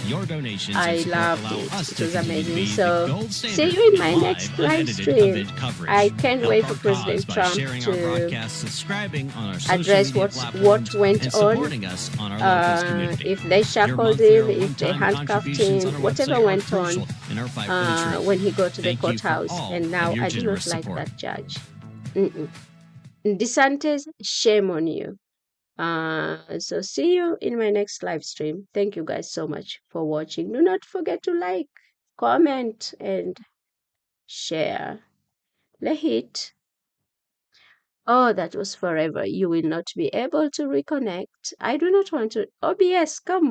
Your donations I and support loved allow it. us It to was continue to amazing. be the So, gold see standard you in my of next live unedited stream. event coverage. I can't Help wait our for President cause by Trump sharing our to broadcast, subscribing on our social address media what platforms, went and on. supporting us on our local community. If they Your shackled monthly or him, if they one-time handcuffed contributions him, on our whatever website are went crucial on in our fight for the truth. when he got to the Thank you for courthouse. all And of now your I do not generous like support. that judge. DeSantis, shame on you. So see you in my next live stream. Thank you guys so much for watching. Do not forget to like, comment, and share. Lahit. Oh, that was forever. You will not be able to reconnect. I do not want to. OBS, come on.